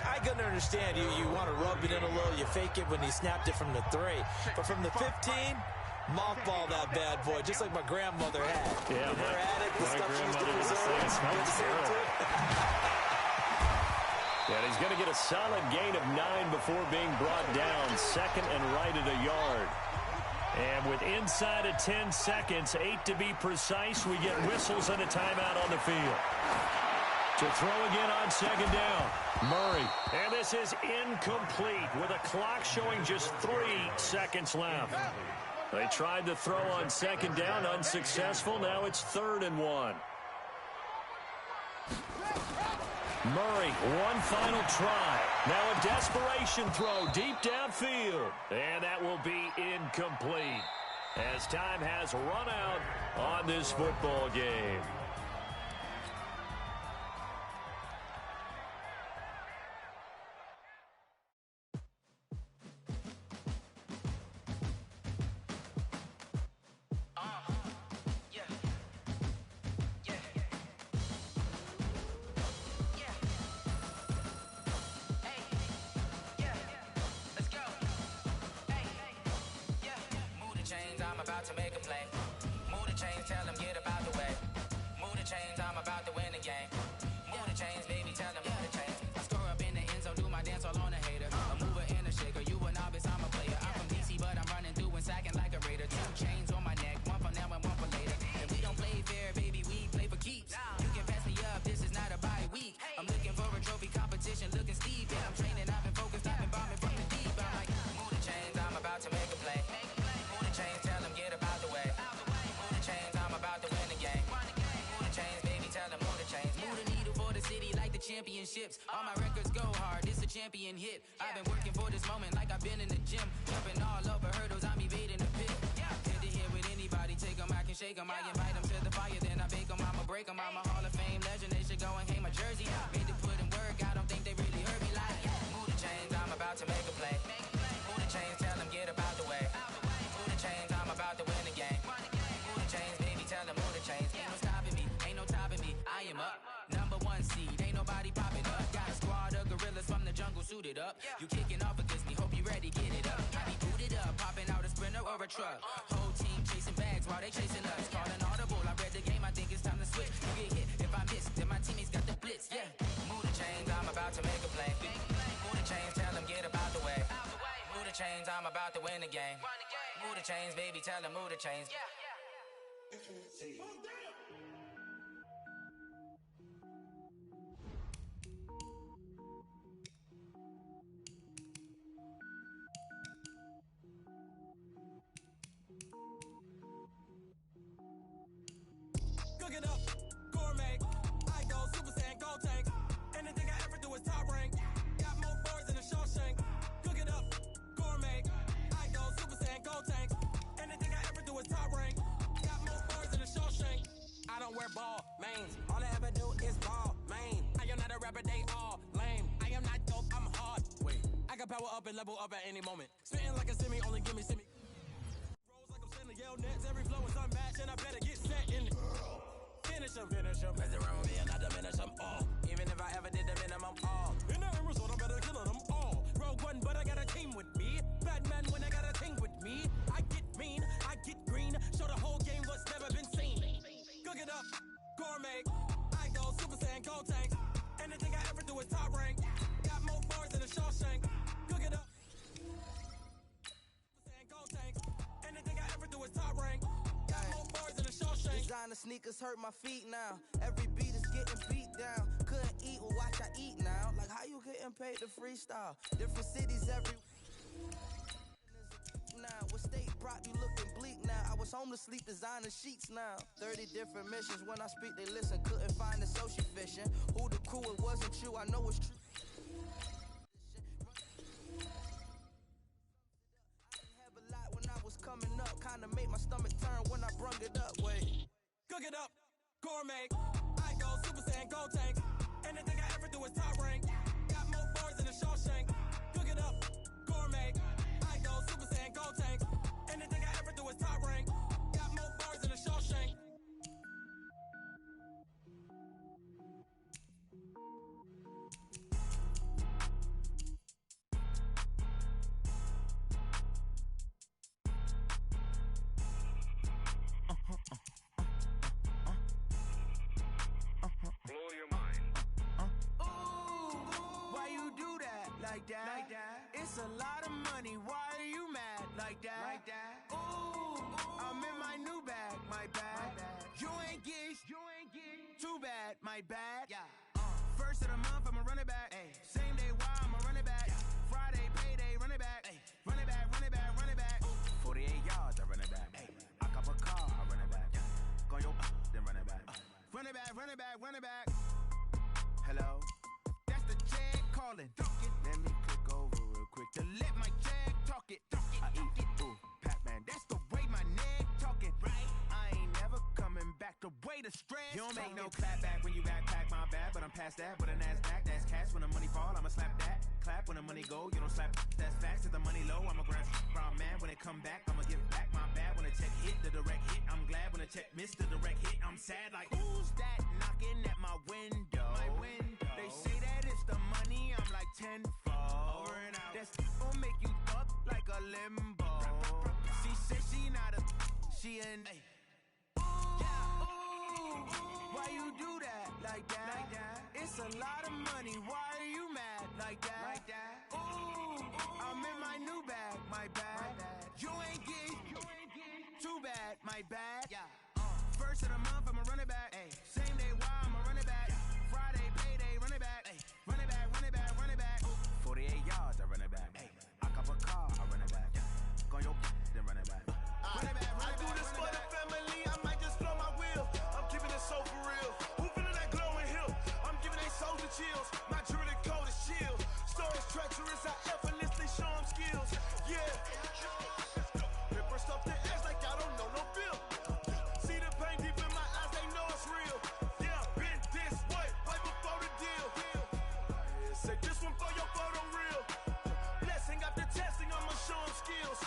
I can understand you want to rub it in a little. You fake it when you snapped it from the 3. But from the 15, mothball that bad boy, just like my grandmother had. Yeah, when they're at it, the stuff she used to preserve. Yeah, he's going to get a solid gain of 9 before being brought down. 2nd and right at a yard. And with inside of 10 seconds, 8 to be precise, we get whistles and a timeout on the field. To throw again on second down, Murray. And this is incomplete with a clock showing just 3 seconds left. They tried to throw on second down, unsuccessful. Now it's 3rd and 1. Murray, one final try. Now a desperation throw deep downfield. And that will be incomplete as time has run out on this football game. About to make a play. Move the chains, tell them get about the way. Move the chains, I'm about to win the game. Move the chains, baby, tell them move the chains. I score up in the end zone, do my dance all on a hater. A mover and a shaker, you a novice, I'm a player. I'm from DC, but I'm running through and sacking like a raider. 2 chains on my neck, one for now and one for later. And we don't play fair, baby, we play for keeps. You can pass me up, this is not a bye week. I'm looking for a trophy competition, looking steep. And I'm training, I've been focused, I've been bombing from the deep. I'm like, move the chains, I'm about to make a play. Move the chains, tell them get about the way. Move the chains, I'm about to win the game. Move the chains, baby, tell them move the chains. Move the needle for the city like the championships. All my records go hard, it's a champion hit. I've been working for this moment like I've been in the gym. Jumping all over hurdles, I'm evading the pit. Head to head with anybody, take them, I can shake them. I invite them to the fire, then I bake them, I'ma break them. I'm a Hall of Fame legend, they should go and hang my jersey. Made to put in work, I don't think they really heard me like, move the chains, I'm about to make a play. Move the chains, tell them get about the way. Move the chains, I'm about to win the game. Move the chains, baby, tell them move the chains. Ain't no stopping me, ain't no topping me. I am up, number 1 seed, ain't nobody popping up. Got a squad of gorillas from the jungle suited up. You kicking off against me, hope you ready, get it up. I be booted up, popping out a sprinter or a truck. Whole team chasing bags while they chasing us. Calling audible, I read the game, I think it's time to switch. You get hit, if I miss, then my teammates got the blitz, yeah. Move the chains, I'm about to make a play. Move the chains, tell them get about the way. Move the chains, I'm about to win the game. Move the chains, baby, tell them move the chains. Cook it up, gourmet. I go Super Saiyan, go tank. Anything I ever do is top rank. Got more boards than a Shawshank. Cook it up, gourmet. I go Super Saiyan, go tank. Anything I ever do is top rank. Got more boards than a Shawshank. I don't wear ball mains. All I ever do is ball main. I am not a rapper, they all lame. I am not dope, I'm hard. Wait, I can power up and level up at any moment. Spitting like a semi, only give me semi. Rolls like I'm sending yell nets. Every flow is unmatched, and I better get set in it. Finish him. Mess around with me and I diminish them all. Even if I ever did the minimum all. In the end result, I'm better killing them all. Rogue One, but I got a team with me. Batman when I got a team with me. I get mean, I get green. Show the whole game what's never been seen. Cook it up, gourmet. I go Super Saiyan, go tank. Anything I ever do is top rank. Got more bars than a Shawshank. Cook it up. Super Saiyan, go tank. Anything I ever do is top rank. Got more bars than a Shawshank. Designer sneakers hurt my feet now. Every beat is getting beat down. Couldn't eat, well watch I eat now. Like how you getting paid to freestyle? Different cities every now. What state brought you looking bleak now? I was home to sleep designer sheets now. 30 different missions. When I speak they listen. Couldn't find it so she fishing. Who the crew, it wasn't you. I know it's true. When I was coming up, kinda made my stomach turn when I brung it up. Wait, cook it up, gourmet. I go Super Saiyan, go tank. Anything I ever do is top rank. Got more bars than a Shawshank. Cook it up, gourmet. I go Super Saiyan, go tank. Anything I ever do is top rank. Got more bars than a Shawshank. Like that. It's a lot of money. Why are you mad like that? Ooh. I'm in my new bag, my bad. You ain't geek, too bad, my bad. First of the month, I'ma run it back. Same day, why I'ma run it back. Friday, payday, run it back. Run it back, run it back, run it back. 48 yards, I run it back. I cop a car, I run it back. Go your then run it back. Run it back, run it back, run it back. Hello, that's the jag calling. Let me click over real quick to let my jag talk it. I eat it, ooh, Pac-Man. That's the way my neck talking. Right, I ain't never coming back. The way the stress. You don't make no clap back when you backpack my bad, but I'm past that. With a NASDAQ, that's cash. When the money fall, I'ma slap that. Clap when the money go, you don't slap. That's facts. If the money low, I'ma grab brown man. When it come back, I'ma give back my bad. When the check hit, the direct hit. I'm glad when the check missed the direct hit. I'm sad like who's that knocking at my window? My window. They say that it's the money. I'm like tenfold. Over and out. That's gon' make you up like a limbo. She said she not a. She an. Why you do that like that? It's a lot of money. Why are you mad like that? Ooh, I'm in my new bag, my bad. You ain't geek, too bad, my bad. First of the month, I'ma run it back. Same day, why I'ma run it back. Friday, payday, run it back. Run it back, run it back, run it back. 48 yards, I run it back. I cop a car, I run it back. Go your then run it back. Run it back, run it back. I do this for the family. I might just blow my wheel. I'm keeping it so for real. Who feeling that glowing hill? I'm giving they soldier chills. My jewelry coat is chill. Stories treacherous. I effortlessly show them skills. Yeah. Paper stuff the edge like I don't know no feel. See the pain deep in my eyes. They know it's real. Yeah, been this way right before the deal. Say this one for your photo real. Blessing after testing. I'ma show them skills.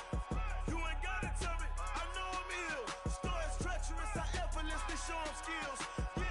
You ain't gotta tell me. I know I'm ill. Stories treacherous. I effortlessly show them skills. Yeah.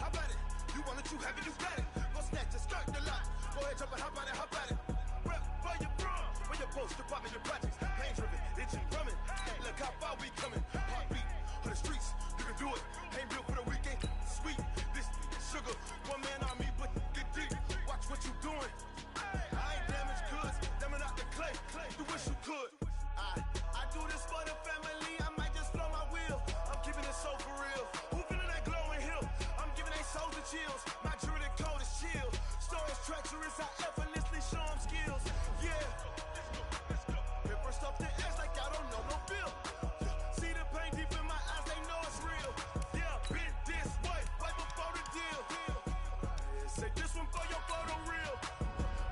How about it? You want it, you have it, you got it. Go snatch it, skirt the lot. Go ahead, jump it, how about it? Rep for your bro. When your post, your pop in your projects. Pain driven, itching, drumming. Look how far we coming. Heartbeat for the streets. You can do it. Ain't built for the weekend. Sweet, this sugar. One man army, but get deep. Watch what you doing. I ain't damaged goods. Damn it out the clay. You wish you could. I do this for the family. I might just blow my wheel. I'm keeping it so for real. Who feeling that glowing hill? I'm giving they soldier chills. My jewelry coat is chill. Stories treacherous. I effortlessly show them skills. Yeah. Paper stuff the edge like I don't know no feel. See the pain deep in my eyes. They know it's real. Yeah, been this way right before the deal. Say this one for your photo real.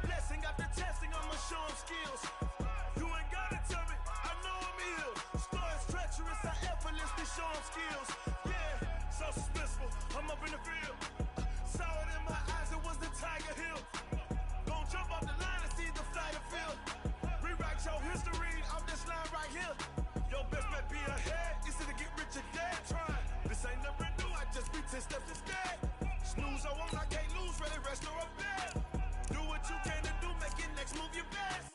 Blessing after testing. I'ma show them skills. You ain't gotta tell me. I know I'm ill. Stories treacherous. I effortlessly show them skills. Yeah, so suspenseful. I'm up in the field. Saw it in my eyes. It was the Tiger Hill. Gon' jump off the line and see the flight of field. Rewrite your history off this line right here. Your best bet be ahead. Easy to get rich or dead trying. This ain't never new. I just be 10 steps instead. Snooze I won't. I can't lose. Ready, rest or a bed. Do what you can to do. Make your next move your best.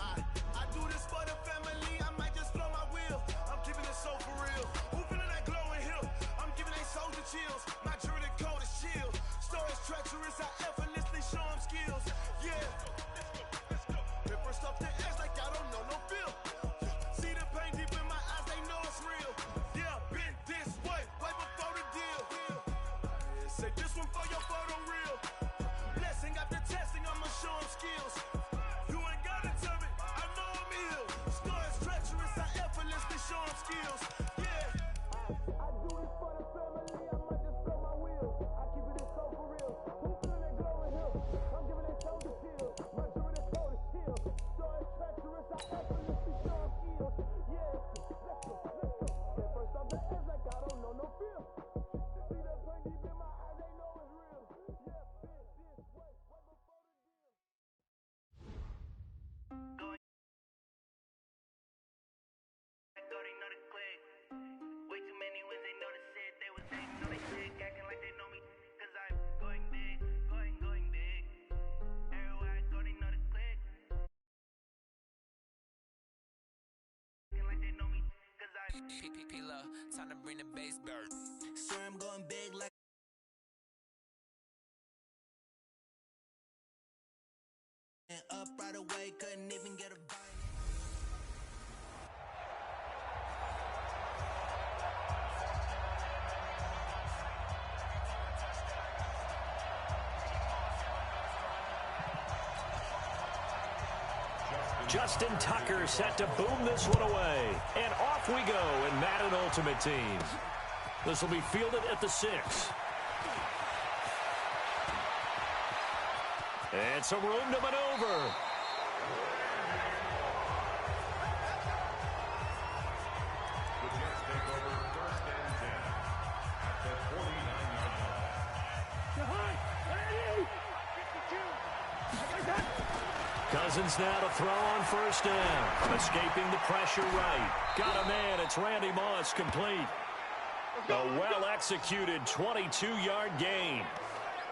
I do this for the family. I might just blow my wheel. I'm keeping it so for real. Who feeling that glowing hill? I'm giving they soldier chills. My jewelry coat is chill. Stories treacherous. I effortlessly show them skills. Yeah. Paper stuff the edge like I don't know no feel. See the pain deep in my eyes. They know it's real. Yeah, been this way right before the deal. Say this one for your photo real. Blessing after testing. I'ma show them skills. You ain't gotta tell me. I know I'm ill. Stories treacherous. I effortlessly show them skills. Yeah. I do this for the family. I might just blow my wheel. I keep it so for real. Who feeling that glowing hill? I'm giving it soldier chill. My jewelry coat is chill. Stories treacherous. I effortlessly show them skills. Yeah. Let's go. Get first off the edge like I don't know no feel. See that pain deep in my eyes. They know it's real. Yeah, been this way right before the deal. Way too many ones they know the shit. They was saying know they sick, acting like they know me. Cause I'm going big, going big. Everywhere I go, they know the click. Acting like they know me. Cause I'm P-P-P-Love, time to bring the bass bird. Swear I'm going big like up right away, couldn't even get a bite. Justin Tucker set to boom this one away. And off we go in Madden Ultimate Team. This will be fielded at the 6. And some room to maneuver. Cousins now to throw on first down. Escaping the pressure right. Got a man. It's Randy Moss complete. A well-executed 22-yard gain.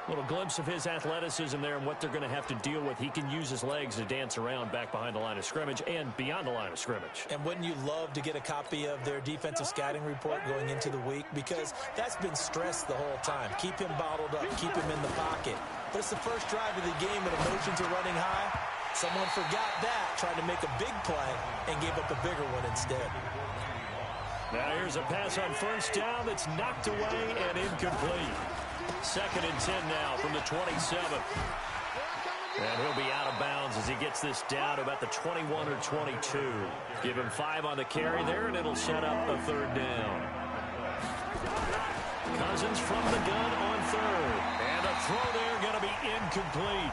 Little glimpse of his athleticism there and what they're going to have to deal with. He can use his legs to dance around back behind the line of scrimmage and beyond the line of scrimmage. And wouldn't you love to get a copy of their defensive scouting report going into the week? Because that's been stressed the whole time. Keep him bottled up. Keep him in the pocket. But it's the first drive of the game and emotions are running high. Someone forgot that, tried to make a big play, and gave up a bigger one instead. Now here's a pass on first down that's knocked away and incomplete. 2nd and 10 now from the 27. And he'll be out of bounds as he gets this down to about the 21 or 22. Give him 5 on the carry there, and it'll set up a 3rd down. Cousins from the gun on 3rd. And the throw there going to be incomplete.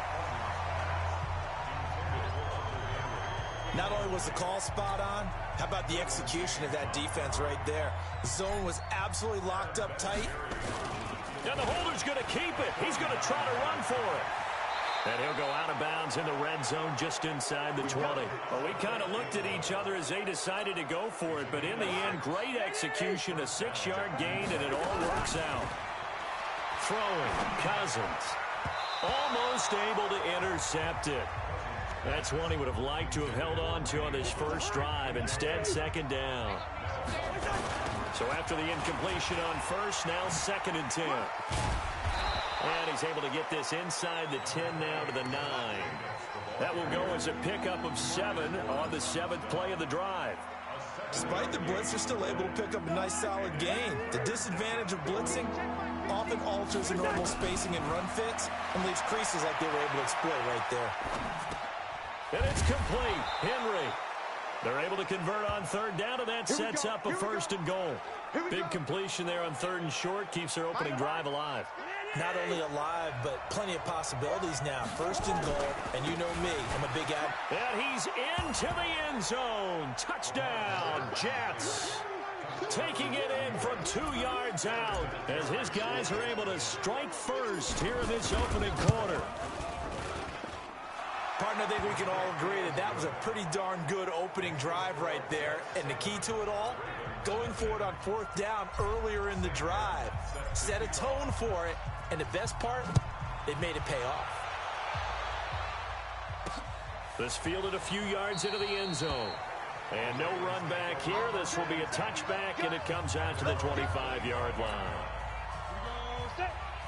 Not only was the call spot on, how about the execution of that defense right there? The zone was absolutely locked up tight. And the holder's going to keep it. He's going to try to run for it. And he'll go out of bounds in the red zone just inside the 20. Well, we kind of looked at each other as they decided to go for it. But in the end, great execution, a 6-yard gain, and it all works out. Throwing, Cousins. Almost able to intercept it. That's one he would have liked to have held on to on this first drive. Instead, 2nd down. So after the incompletion on first, now 2nd and 10. And he's able to get this inside the 10 now to the 9. That will go as a pickup of 7 on the 7th play of the drive. Despite the blitz, they're still able to pick up a nice solid gain. The disadvantage of blitzing often alters the normal spacing and run fits and leaves creases like they were able to exploit right there. And it's complete. Henry. They're able to convert on 3rd down, and that sets up a 1st and goal. Big completion there on 3rd and short keeps their opening drive alive. Not only alive, but plenty of possibilities now. 1st and goal, and you know me, I'm a big ad. And he's into the end zone. Touchdown, Jets. Taking it in from 2 yards out as his guys are able to strike first here in this opening quarter. Partner, I think we can all agree that that was a pretty darn good opening drive right there. And the key to it all, going for it on 4th down earlier in the drive. Set a tone for it. And the best part, it made it pay off. This fielded a few yards into the end zone. And no run back here. This will be a touchback, and it comes out to the 25-yard line.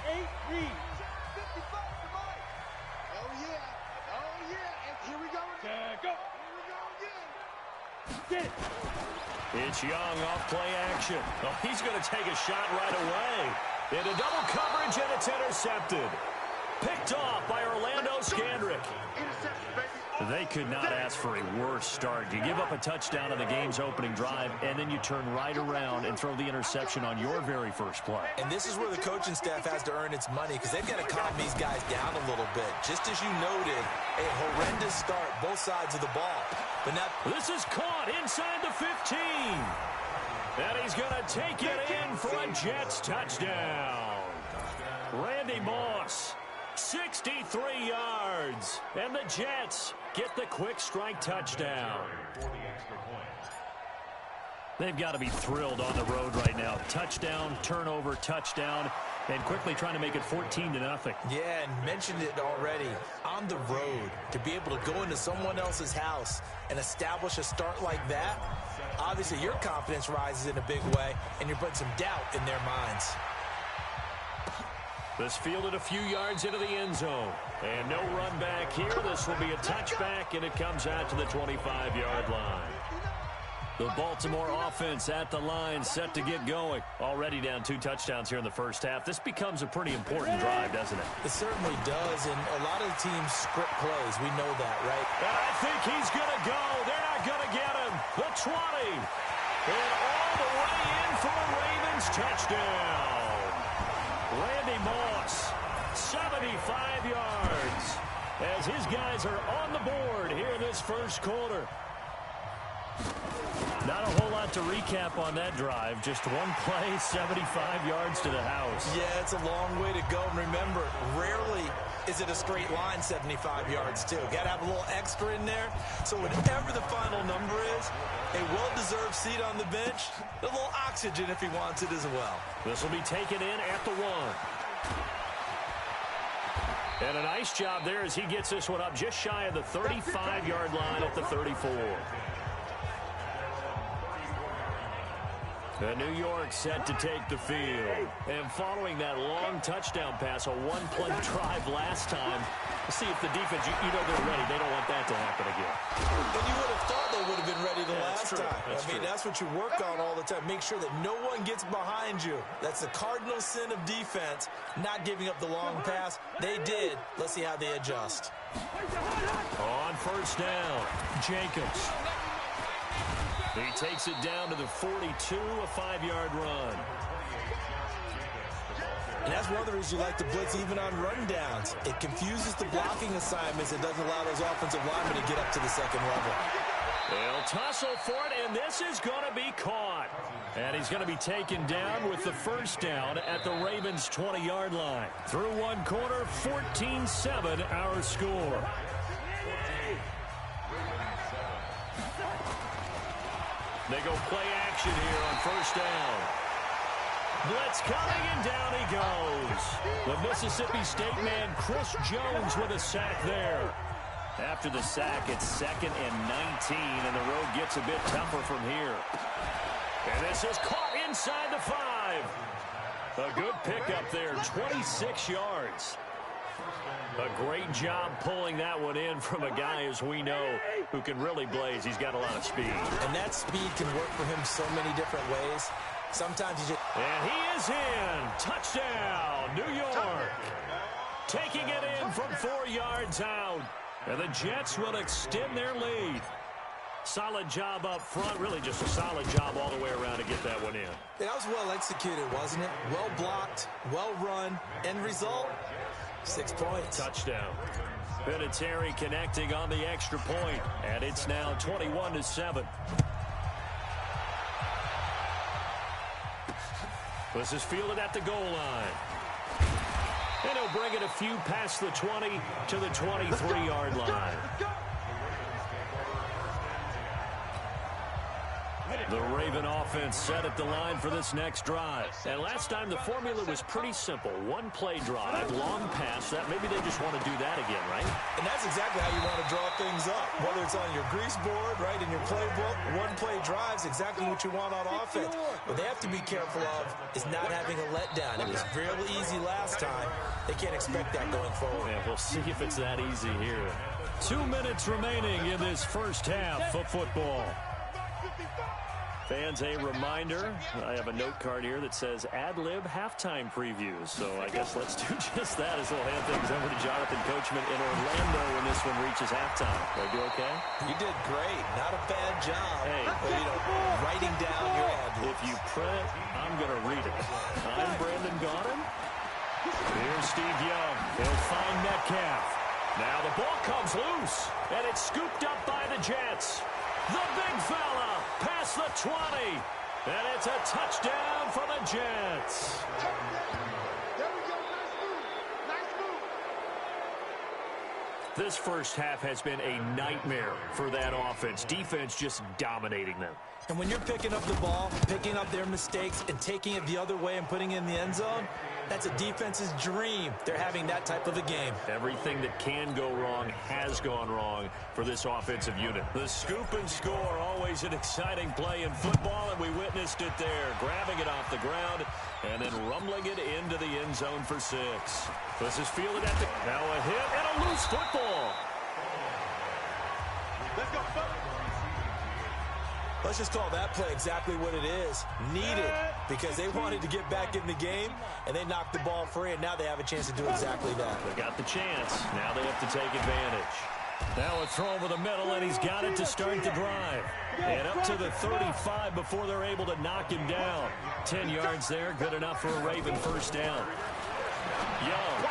8 read. 55 to Mike. Oh, yeah. Oh, yeah. And here we go. Go. Here we go again. Get it. It's Young off play action. Oh, he's going to take a shot right away. Into double coverage, and it's intercepted. Picked off by Orlando Scandrick. They could not ask for a worse start. You give up a touchdown on the game's opening drive, and then you turn right around and throw the interception on your very first play. And this is where the coaching staff has to earn its money because they've got to calm these guys down a little bit. Just as you noted, a horrendous start, both sides of the ball. But now this is caught inside the 15. And he's going to take it in for a Jets touchdown. Randy Moss, 63 yards. And the Jets get the quick strike touchdown. They've got to be thrilled on the road right now. Touchdown, turnover, touchdown, and quickly trying to make it 14-0. Yeah, and mentioned it already. On the road, to be able to go into someone else's house and establish a start like that, obviously your confidence rises in a big way, and you're putting some doubt in their minds. This fielded a few yards into the end zone. And no run back here. This will be a touchback, and it comes out to the 25-yard line. The Baltimore offense at the line, set to get going. Already down 2 touchdowns here in the first half. This becomes a pretty important drive, doesn't it? It certainly does, and a lot of the teams script plays. We know that, right? And I think he's going to go. They're not going to get him. The 20. And all the way in for a Ravens touchdown. Randy Moss, 75 yards, as his guys are on the board here in this first quarter. Not a whole lot to recap on that drive. Just one play, 75 yards to the house. Yeah, it's a long way to go. And remember, rarely is it a straight line 75 yards, too. Got to have a little extra in there. So whatever the final number is, a well-deserved seat on the bench, a little oxygen if he wants it as well. This will be taken in at the 1. And a nice job there as he gets this one up just shy of the 35-yard line at the 34. The New York set to take the field. And following that long touchdown pass, a one-play drive last time, let's see if the defense, you know they're ready. They don't want that to happen again. And you would have thought they would have been ready the last time. That's what you work on all the time. Make sure that no one gets behind you. That's the cardinal sin of defense, not giving up the long pass. They did. Let's see how they adjust. On first down, Jacobs. He takes it down to the 42, a 5-yard run. And that's one of the reasons you like to blitz even on rundowns. It confuses the blocking assignments. It doesn't allow those offensive linemen to get up to the second level. They'll tussle for it, and this is going to be caught. And he's going to be taken down with the first down at the Ravens' 20-yard line. Through one quarter, 14-7 our score. They go play action here on first down. Blitz coming, and down he goes. The Mississippi State man, Chris Jones, with a sack there. After the sack, it's 2nd and 19, and the road gets a bit tougher from here. And this is caught inside the 5. A good pickup there, 26 yards. A great job pulling that one in from a guy, as we know, who can really blaze. He's got a lot of speed. And that speed can work for him so many different ways. Sometimes you just... And he is in. Touchdown, New York. Taking it in from 4 yards out. And the Jets will extend their lead. Solid job up front. Really just a solid job all the way around to get that one in. That was well executed, wasn't it? Well blocked, well run. End result, 6 points. Touchdown. Vinatieri connecting on the extra point, and it's now 21-7. This is fielded at the goal line. And he'll bring it a few past the 20 to the 23-yard line. The Raven offense set at the line for this next drive. And last time the formula was pretty simple. One play drive, long pass. That maybe they just want to do that again, right? And that's exactly how you want to draw things up. Whether it's on your grease board, right, in your playbook, one play drive's exactly what you want on offense. What they have to be careful of is not having a letdown. It was real easy last time. They can't expect that going forward. Yeah, we'll see if it's that easy here. 2 minutes remaining in this first half of football. Fans, a reminder, I have a note card here that says ad-lib halftime previews. So I guess let's do just that as we'll hand things over to Jonathan Coachman in Orlando when this one reaches halftime. Did I do okay? You did great. Not a bad job. Hey, writing down your ad-libs. If you print, I'm going to read it. I'm Brandon Gaudin. Here's Steve Young. He'll find Metcalf. Now the ball comes loose, and it's scooped up by the Jets. The big fella past the 20, and it's a touchdown for the Jets. There we go. Nice move. This first half has been a nightmare for that offense. Defense just dominating them. And when you're picking up the ball, picking up their mistakes, and taking it the other way and putting it in the end zone, that's a defense's dream. They're having that type of a game. Everything that can go wrong has gone wrong for this offensive unit. The scoop and score, always an exciting play in football, and we witnessed it there. Grabbing it off the ground and then rumbling it into the end zone for 6. This is fielded at the... Now a hit and a loose football. Let's go, folks. Let's just call that play exactly what it is. Needed, because they wanted to get back in the game, and they knocked the ball free, and now they have a chance to do exactly that. They got the chance. Now they have to take advantage. Now a throw over the middle, and he's got it to start the drive. And up to the 35 before they're able to knock him down. 10 yards there, good enough for a Raven first down. Young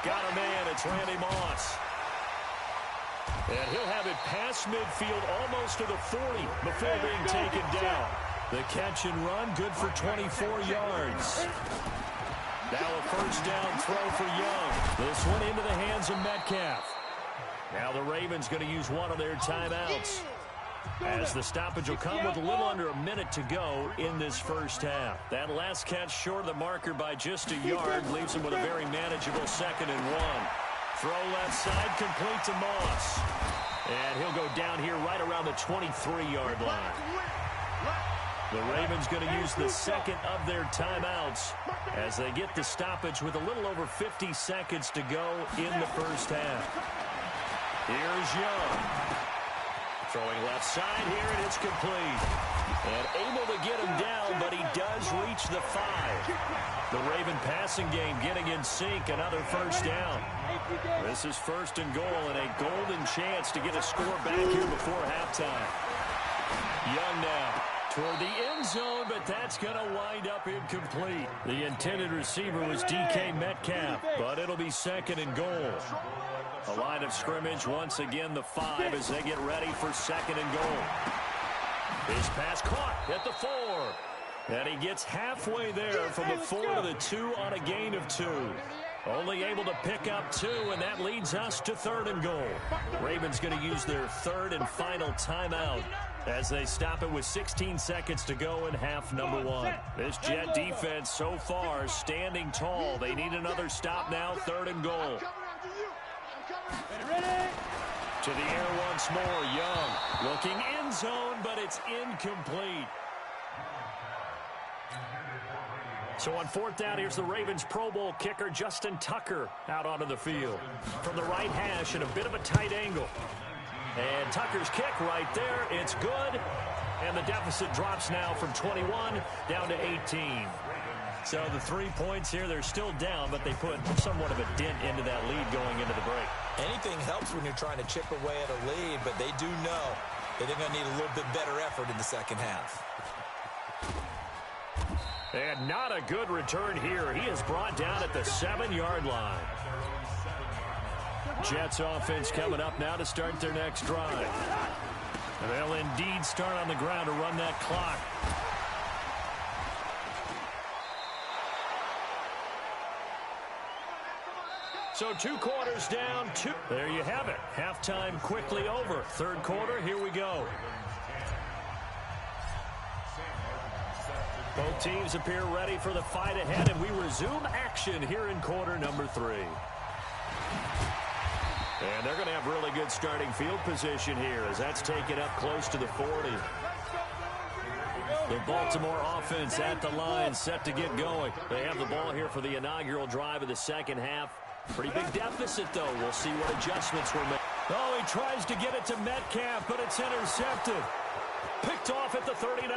got a man. It's Randy Moss. And he'll have it past midfield almost to the 40 before being taken down. The catch and run, good for 24 yards. Now a first down throw for Young. This one into the hands of Metcalf. Now the Ravens going to use one of their timeouts, as the stoppage will come with a little under a minute to go in this first half. That last catch short of the marker by just a yard leaves him with a very manageable 2nd and 1. Throw left side, complete to Moss. And he'll go down here right around the 23-yard line. The Ravens going to use the second of their timeouts as they get the stoppage with a little over 50 seconds to go in the first half. Here's Young. Throwing left side here, and it's complete. And able to get him down, but he does reach the 5. The Raven passing game getting in sync, another first down. This is 1st and goal, and a golden chance to get a score back here before halftime. Young now toward the end zone, but that's going to wind up incomplete. The intended receiver was DK Metcalf, but it'll be 2nd and goal. A line of scrimmage, once again the 5 as they get ready for 2nd and goal. His pass caught at the 4. And he gets halfway there from the 4 to the 2 on a gain of 2. Only able to pick up 2, and that leads us to 3rd and goal. Ravens going to use their 3rd and final timeout as they stop it with 16 seconds to go in half number 1. This Jet defense so far standing tall. They need another stop now, 3rd and goal. To the air once more, Young looking end zone, but it's incomplete. So on 4th down, here's the Ravens Pro Bowl kicker, Justin Tucker, out onto the field. From the right hash in a bit of a tight angle. And Tucker's kick right there, it's good. And the deficit drops now from 21 down to 18. So the 3 points here, they're still down, but they put somewhat of a dent into that lead going into the break. Anything helps when you're trying to chip away at a lead, but they do know that they're going to need a little bit better effort in the second half. And not a good return here. He is brought down at the 7-yard line. Jets offense coming up now to start their next drive. They'll indeed start on the ground to run that clock. So 2 quarters down, 2. There you have it. Halftime quickly over. 3rd quarter, here we go. Both teams appear ready for the fight ahead, and we resume action here in quarter number 3. And they're going to have really good starting field position here as that's taken up close to the 40. The Baltimore offense at the line, set to get going. They have the ball here for the inaugural drive of the second half. Pretty big deficit, though. We'll see what adjustments were made. Oh, he tries to get it to Metcalf, but it's intercepted. Picked off at the 39.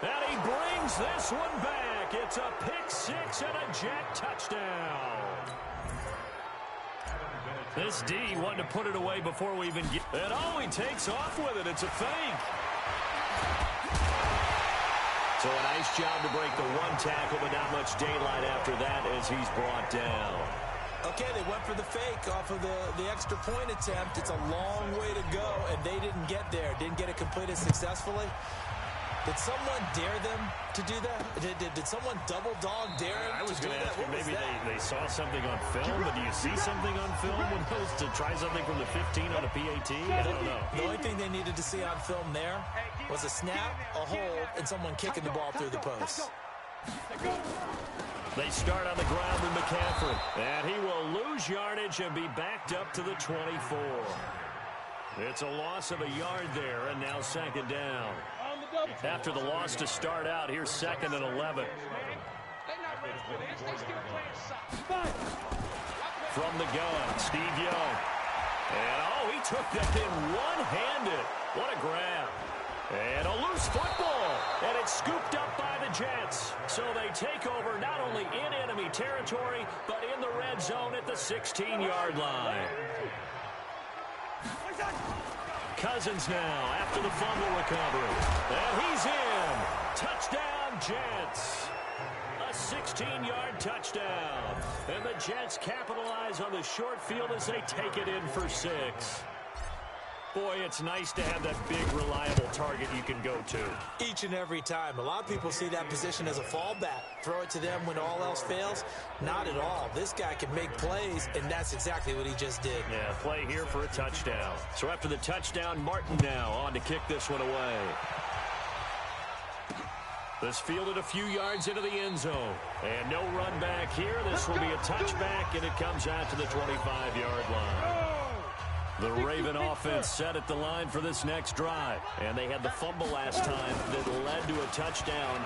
And he brings this one back. It's a pick 6 and a Jet touchdown. This D wanted to put it away before we even get... And oh, he takes off with it. It's a fake. So a nice job to break the 1 tackle, but not much daylight after that as he's brought down. Okay, they went for the fake off of the extra point attempt. It's a long way to go, and they didn't get there. Didn't get it completed successfully. Did someone dare them to do that? Did someone double dog dare them I was to do going to that? ask you, What was maybe that? they saw something on film, but do you see something on film with those to try something from the 15 on a PAT? I don't know. The only thing they needed to see on film there was a snap, a hold, and someone kicking the ball through the post. They start on the ground with McCaffrey, and he will lose yardage and be backed up to the 24. It's a loss of a yard there, and now 2nd down. After the loss to start out, here's 2nd and 11. From the gun, Steve Young. And, oh, he took that in one-handed. What a grab. And a loose football, and it's scooped up by the Jets. So they take over not only in enemy territory, but in the red zone at the 16-yard line. Cousins now after the fumble recovery. And he's in. Touchdown, Jets. A 16-yard touchdown. And the Jets capitalize on the short field as they take it in for 6. Boy, it's nice to have that big, reliable target you can go to. Each and every time. A lot of people see that position as a fallback. Throw it to them when all else fails. Not at all. This guy can make plays, and that's exactly what he just did. Yeah, play here for a touchdown. So after the touchdown, Martin now on to kick this one away. This fielded a few yards into the end zone. And no run back here. This will be a touchback, and it comes out to the 25-yard line. The Raven offense set at the line for this next drive. And they had the fumble last time that led to a touchdown.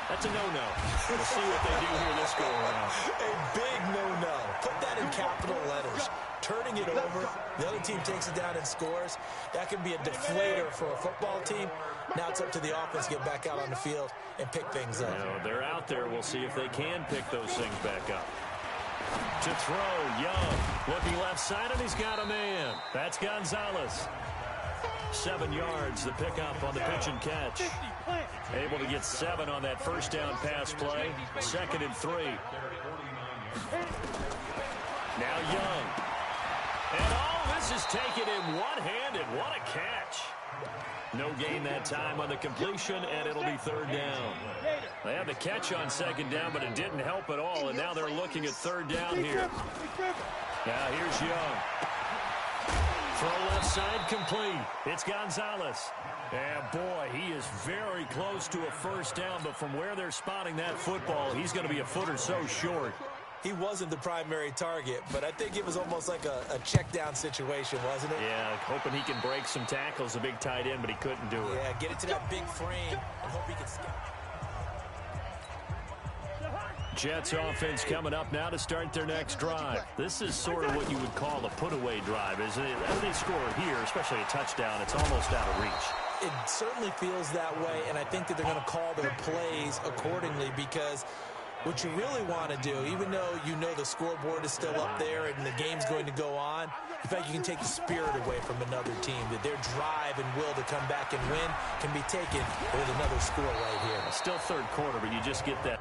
That's a no-no. We'll see what they do here this go-around. A big no-no. Put that in capital letters. Turning it over, the other team takes it down and scores. That can be a deflator for a football team. Now it's up to the offense to get back out on the field and pick things up. They're out there. We'll see if they can pick those things back up. To throw, Young. Looking left side, and he's got a man. That's Gonzalez. 7 yards, the pickup on the pitch and catch. Able to get 7 on that first down pass play. 2nd and 3. Now Young. And this is taken in one-handed. What a catch. No gain that time on the completion, and it'll be 3rd down. They had the catch on 2nd down, but it didn't help at all, and now they're looking at 3rd down here. Now here's Young. Throw left side complete. It's Gonzalez. And boy, he is very close to a 1st down, but from where they're spotting that football, he's going to be a foot or so short. He wasn't the primary target, but I think it was almost like a check down situation, wasn't it? Yeah, hoping he can break some tackles, a big tight end, but he couldn't do it. Yeah, get it to that big frame and hope he can skip. Jets offense coming up now to start their next drive. This is sort of what you would call a put-away drive, isn't it? As they score here, especially a touchdown, it's almost out of reach. It certainly feels that way, and I think that they're going to call their plays accordingly because what you really want to do, even though you know the scoreboard is still up there and the game's going to go on, in fact, you can take the spirit away from another team, that their drive and will to come back and win can be taken with another score right here. Still 3rd quarter, but you just get that.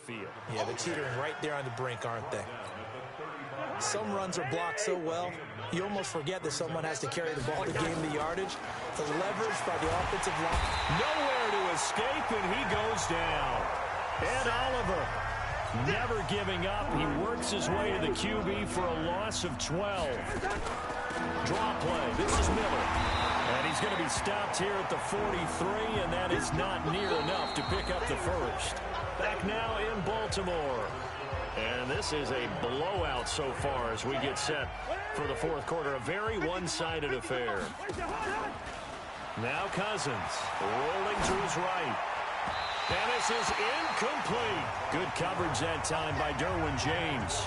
Field. Yeah, they're teetering right there on the brink, aren't they? Some runs are blocked so well, you almost forget that someone has to carry the ball to gain the yardage. The leverage by the offensive line. Nowhere to escape, and he goes down. Ed Oliver, never giving up. He works his way to the QB for a loss of 12. Draw play. This is Miller. And he's going to be stopped here at the 43, and that is not near enough to pick up the first. Back now in Baltimore. And this is a blowout so far as we get set for the 4th quarter. A very one-sided affair. Now Cousins rolling to his right. And this is incomplete. Good coverage that time by Derwin James.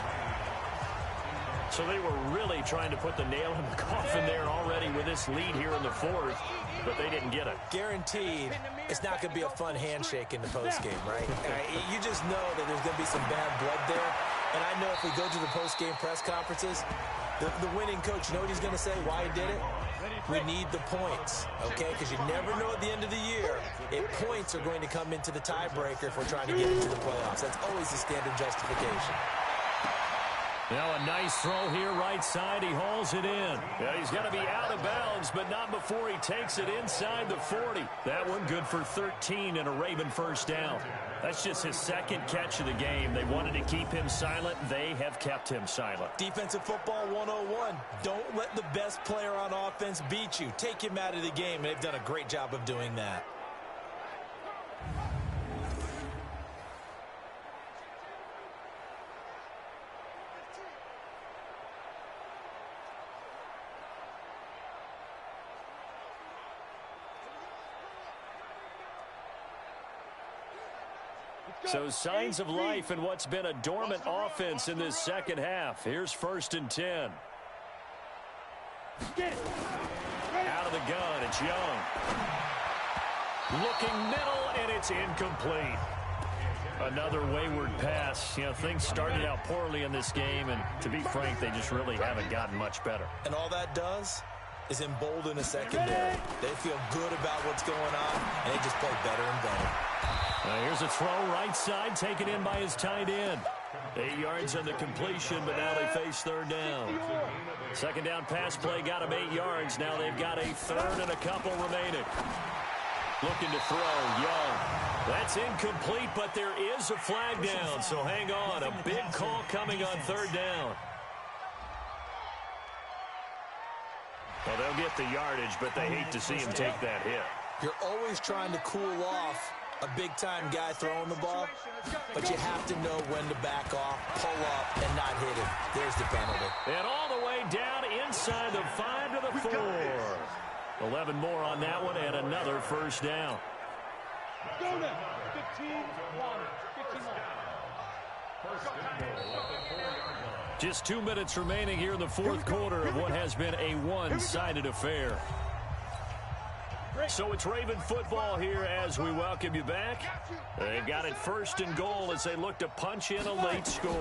So they were really trying to put the nail in the coffin there already with this lead here in the 4th, but they didn't get it. Guaranteed it's not going to be a fun handshake in the postgame, right? You just know that there's going to be some bad blood there. And I know if we go to the postgame press conferences, The winning coach, you know what he's going to say, why he did it? We need the points, okay? Because you never know at the end of the year if points are going to come into the tiebreaker if we're trying to get into the playoffs. That's always the standard justification. Now a nice throw here right side. He hauls it in. Yeah, he's got to be out of bounds, but not before he takes it inside the 40. That one good for 13 and a Raven first down. That's just his second catch of the game. They wanted to keep him silent. They have kept him silent. Defensive football 101. Don't let the best player on offense beat you. Take him out of the game. They've done a great job of doing that. So signs of life in what's been a dormant offense in this second half. Here's 1st and 10. Out of the gun, it's Young. Looking middle, and it's incomplete. Another wayward pass. You know, things started out poorly in this game, and to be frank, they just really haven't gotten much better. And all that does is embolden a secondary. They feel good about what's going on, and they just play better and better. Here's a throw right side, taken in by his tight end. 8 yards on the completion, but now they face 3rd down. Second down pass play got him 8 yards. Now they've got a 3rd and a couple remaining. Looking to throw, Young. That's incomplete, but there is a flag down, so hang on. A big call coming on 3rd down. Well, they'll get the yardage, but they hate to see him take that hit. You're always trying to cool off a big-time guy throwing the ball, but you have to know when to back off, pull up, and not hit him. There's the penalty. And all the way down inside the 5 to the 4. 11 more on that one, and another first down. Go now. 15 1. 15 Just 2 minutes remaining here in the 4th quarter of what has been a one-sided affair. So it's Raven football here as we welcome you back. They've got it 1st and goal as they look to punch in a late score.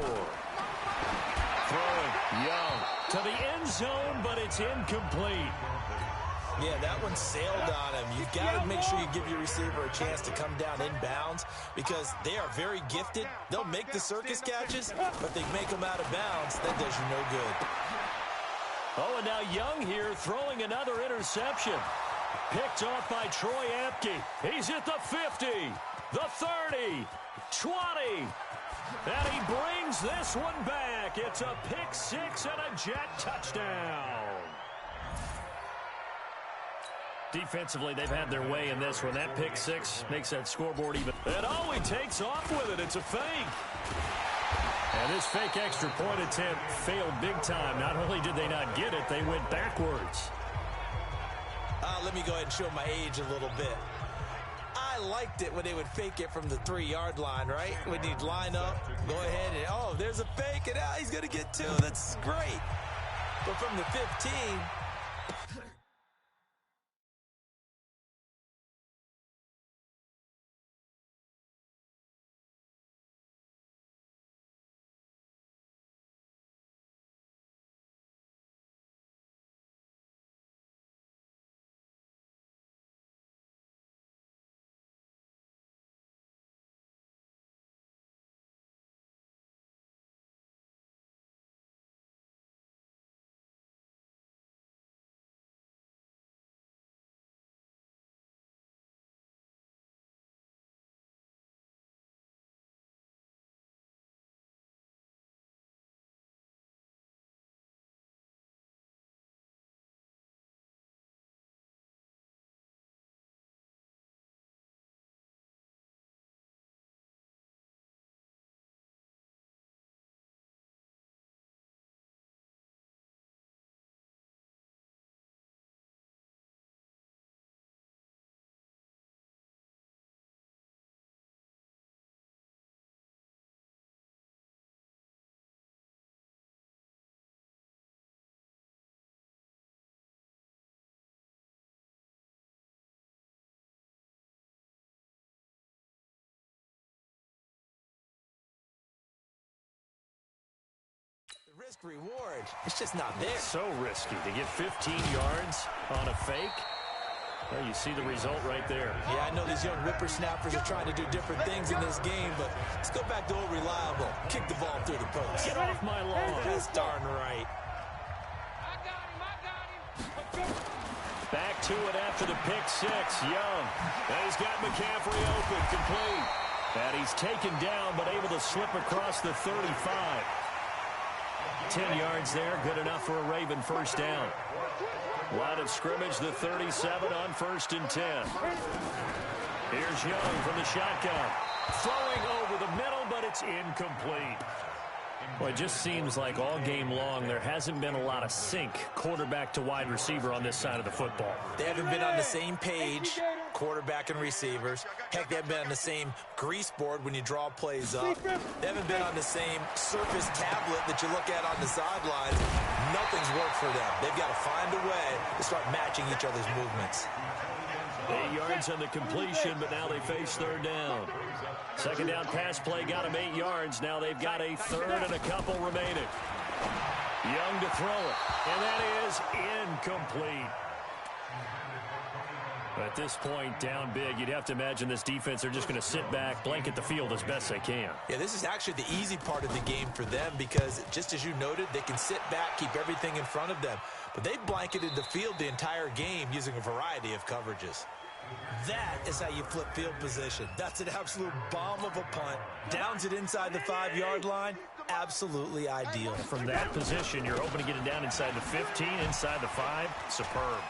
Throwing, Young to the end zone, but it's incomplete. Yeah, that one sailed on him. You've got to make sure you give your receiver a chance to come down inbounds because they are very gifted. They'll make the circus catches, but they make them out of bounds. That does you no good. Oh, and now Young here throwing another interception. Picked off by Troy Apke. He's at the 50, the 30, 20. And he brings this one back. It's a pick 6 and a Jet touchdown. Defensively, they've had their way in this one. That pick 6 makes that scoreboard even. And oh, he takes off with it. It's a fake. And this fake extra point attempt failed big time. Not only did they not get it, they went backwards. Let me go ahead and show my age a little bit. I liked it when they would fake it from the 3-yard line, right? When you'd line up, go ahead and, oh, there's a fake, and he's going to get 2. That's great. But from the 15, risk reward. It's just not there. So risky to get 15 yards on a fake. Well, you see the result right there. Yeah, I know these young whippersnappers are trying to do different things in this game, but let's go back to old reliable. Kick the ball through the post. Get off my lawn. That's darn right. Back to it after the pick six. Young. And he's got McCaffrey open, complete. And he's taken down, but able to slip across the 35. 10 yards there, good enough for a Raven first down. Line of scrimmage, the 37 on 1st and 10. Here's Young from the shotgun. Throwing over the middle, but it's incomplete. Well, it just seems like all game long there hasn't been a lot of sync quarterback to wide receiver on this side of the football. They haven't been on the same page, quarterback and receivers. Heck, they haven't been on the same grease board when you draw plays up. They haven't been on the same surface tablet that you look at on the sidelines. Nothing's worked for them. They've got to find a way to start matching each other's movements. 8 yards on the completion, but now they face 3rd down. Second down pass play got them 8 yards. Now they've got a 3rd and a couple remaining. Young to throw it, and that is incomplete. At this point, down big, you'd have to imagine this defense are just going to sit back, blanket the field as best they can. Yeah, this is actually the easy part of the game for them because, just as you noted, they can sit back, keep everything in front of them. But they blanketed the field the entire game using a variety of coverages. That is how you flip field position. That's an absolute bomb of a punt. Downs it inside the 5-yard line. Absolutely ideal. From that position, you're hoping to get it down inside the 15, inside the 5. Superb.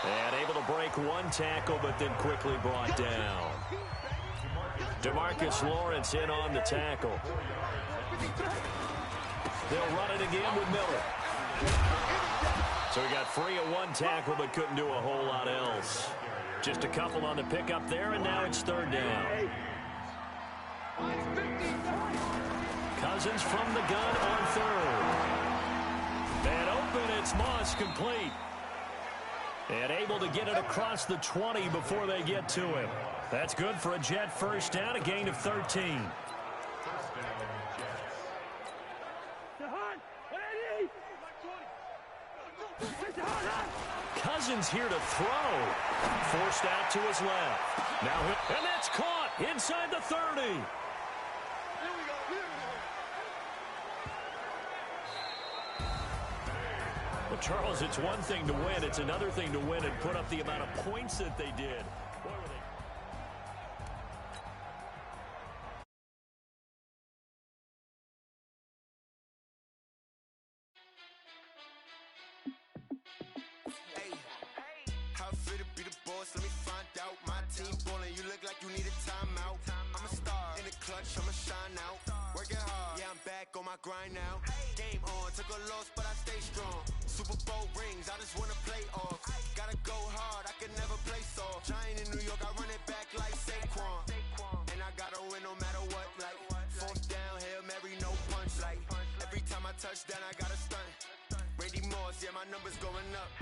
And able to break one tackle, but then quickly brought down. DeMarcus Lawrence in on the tackle. They'll run it again with Miller. So he got free of one tackle, but couldn't do a whole lot else. Just a couple on the pickup there, and now it's 3rd down. Cousins from the gun on 3rd. And open, it's Moss, complete. And able to get it across the 20 before they get to him. That's good for a Jet first down, a gain of 13. Cousins here to throw. Forced out to his left. Now, and that's caught inside the 30. Well, Charles, it's one thing to win. It's another thing to win and put up the amount of points that they did. Boy, were they... How fit to be the boss? Let me find out. My team ballin', you look like you need a timeout. I'm a star in the clutch, I'ma shine out. Working hard, yeah, I'm back on my grind now. Game on, took a loss, but I stay strong. Super Bowl rings, I just wanna play off. Gotta go hard, I can never play soft. Giant in New York, I run it back like Saquon. And I gotta win no matter what, like 4th down, Hail Mary, no punch. Like every time I touch down, I gotta stunt. Randy Moss, yeah, my numbers going up.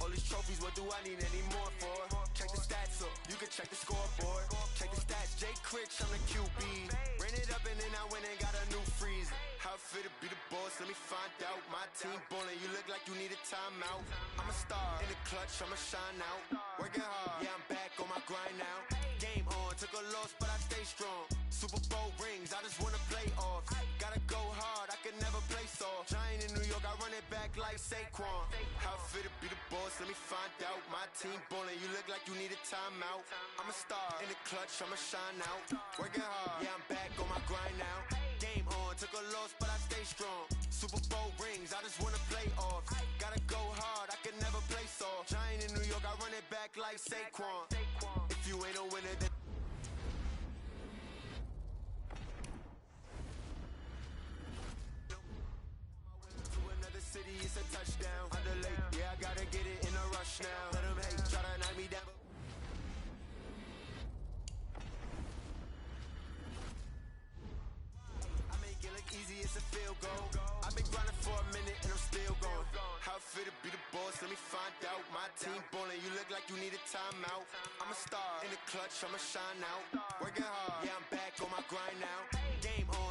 All these trophies, what do I need any more for? Check the stats up, you can check the scoreboard. Check the stats, Jay Critch, I'm the QB. Ran it up and then I went and got a new freezer. How fit to be the boss, let me find out. My team ballin', you look like you need a timeout. I'm a star in the clutch, I'ma shine out. Working hard, yeah, I'm back on my grind now. Game on, took a loss, but I stay strong. Super Bowl rings, I just wanna play off. Gotta go hard, I can never play soft. Giant in New York, I run it back like Saquon. How fit to be the boss, let me find out. My team ballin', you look like you need a timeout. I'm a star in the clutch, I'ma shine out. Working hard, yeah, I'm back on my grind now. Game on, took a loss, but I stay strong. Super Bowl rings, I just wanna play off. Gotta go hard, I can never play soft. Giant in New York, I run it back like Saquon. If you ain't a winner, then it's a touchdown. Underlay, yeah, I gotta get it in a rush now. Let them hate, try to knock me down. I make it look easy, it's a field goal. I've been grinding for a minute and I'm still going. How fit to be the boss, let me find out. My team ballin', you look like you need a timeout. I'm a star in the clutch, I'ma shine out. Working hard, yeah, I'm back on my grind now. Game on.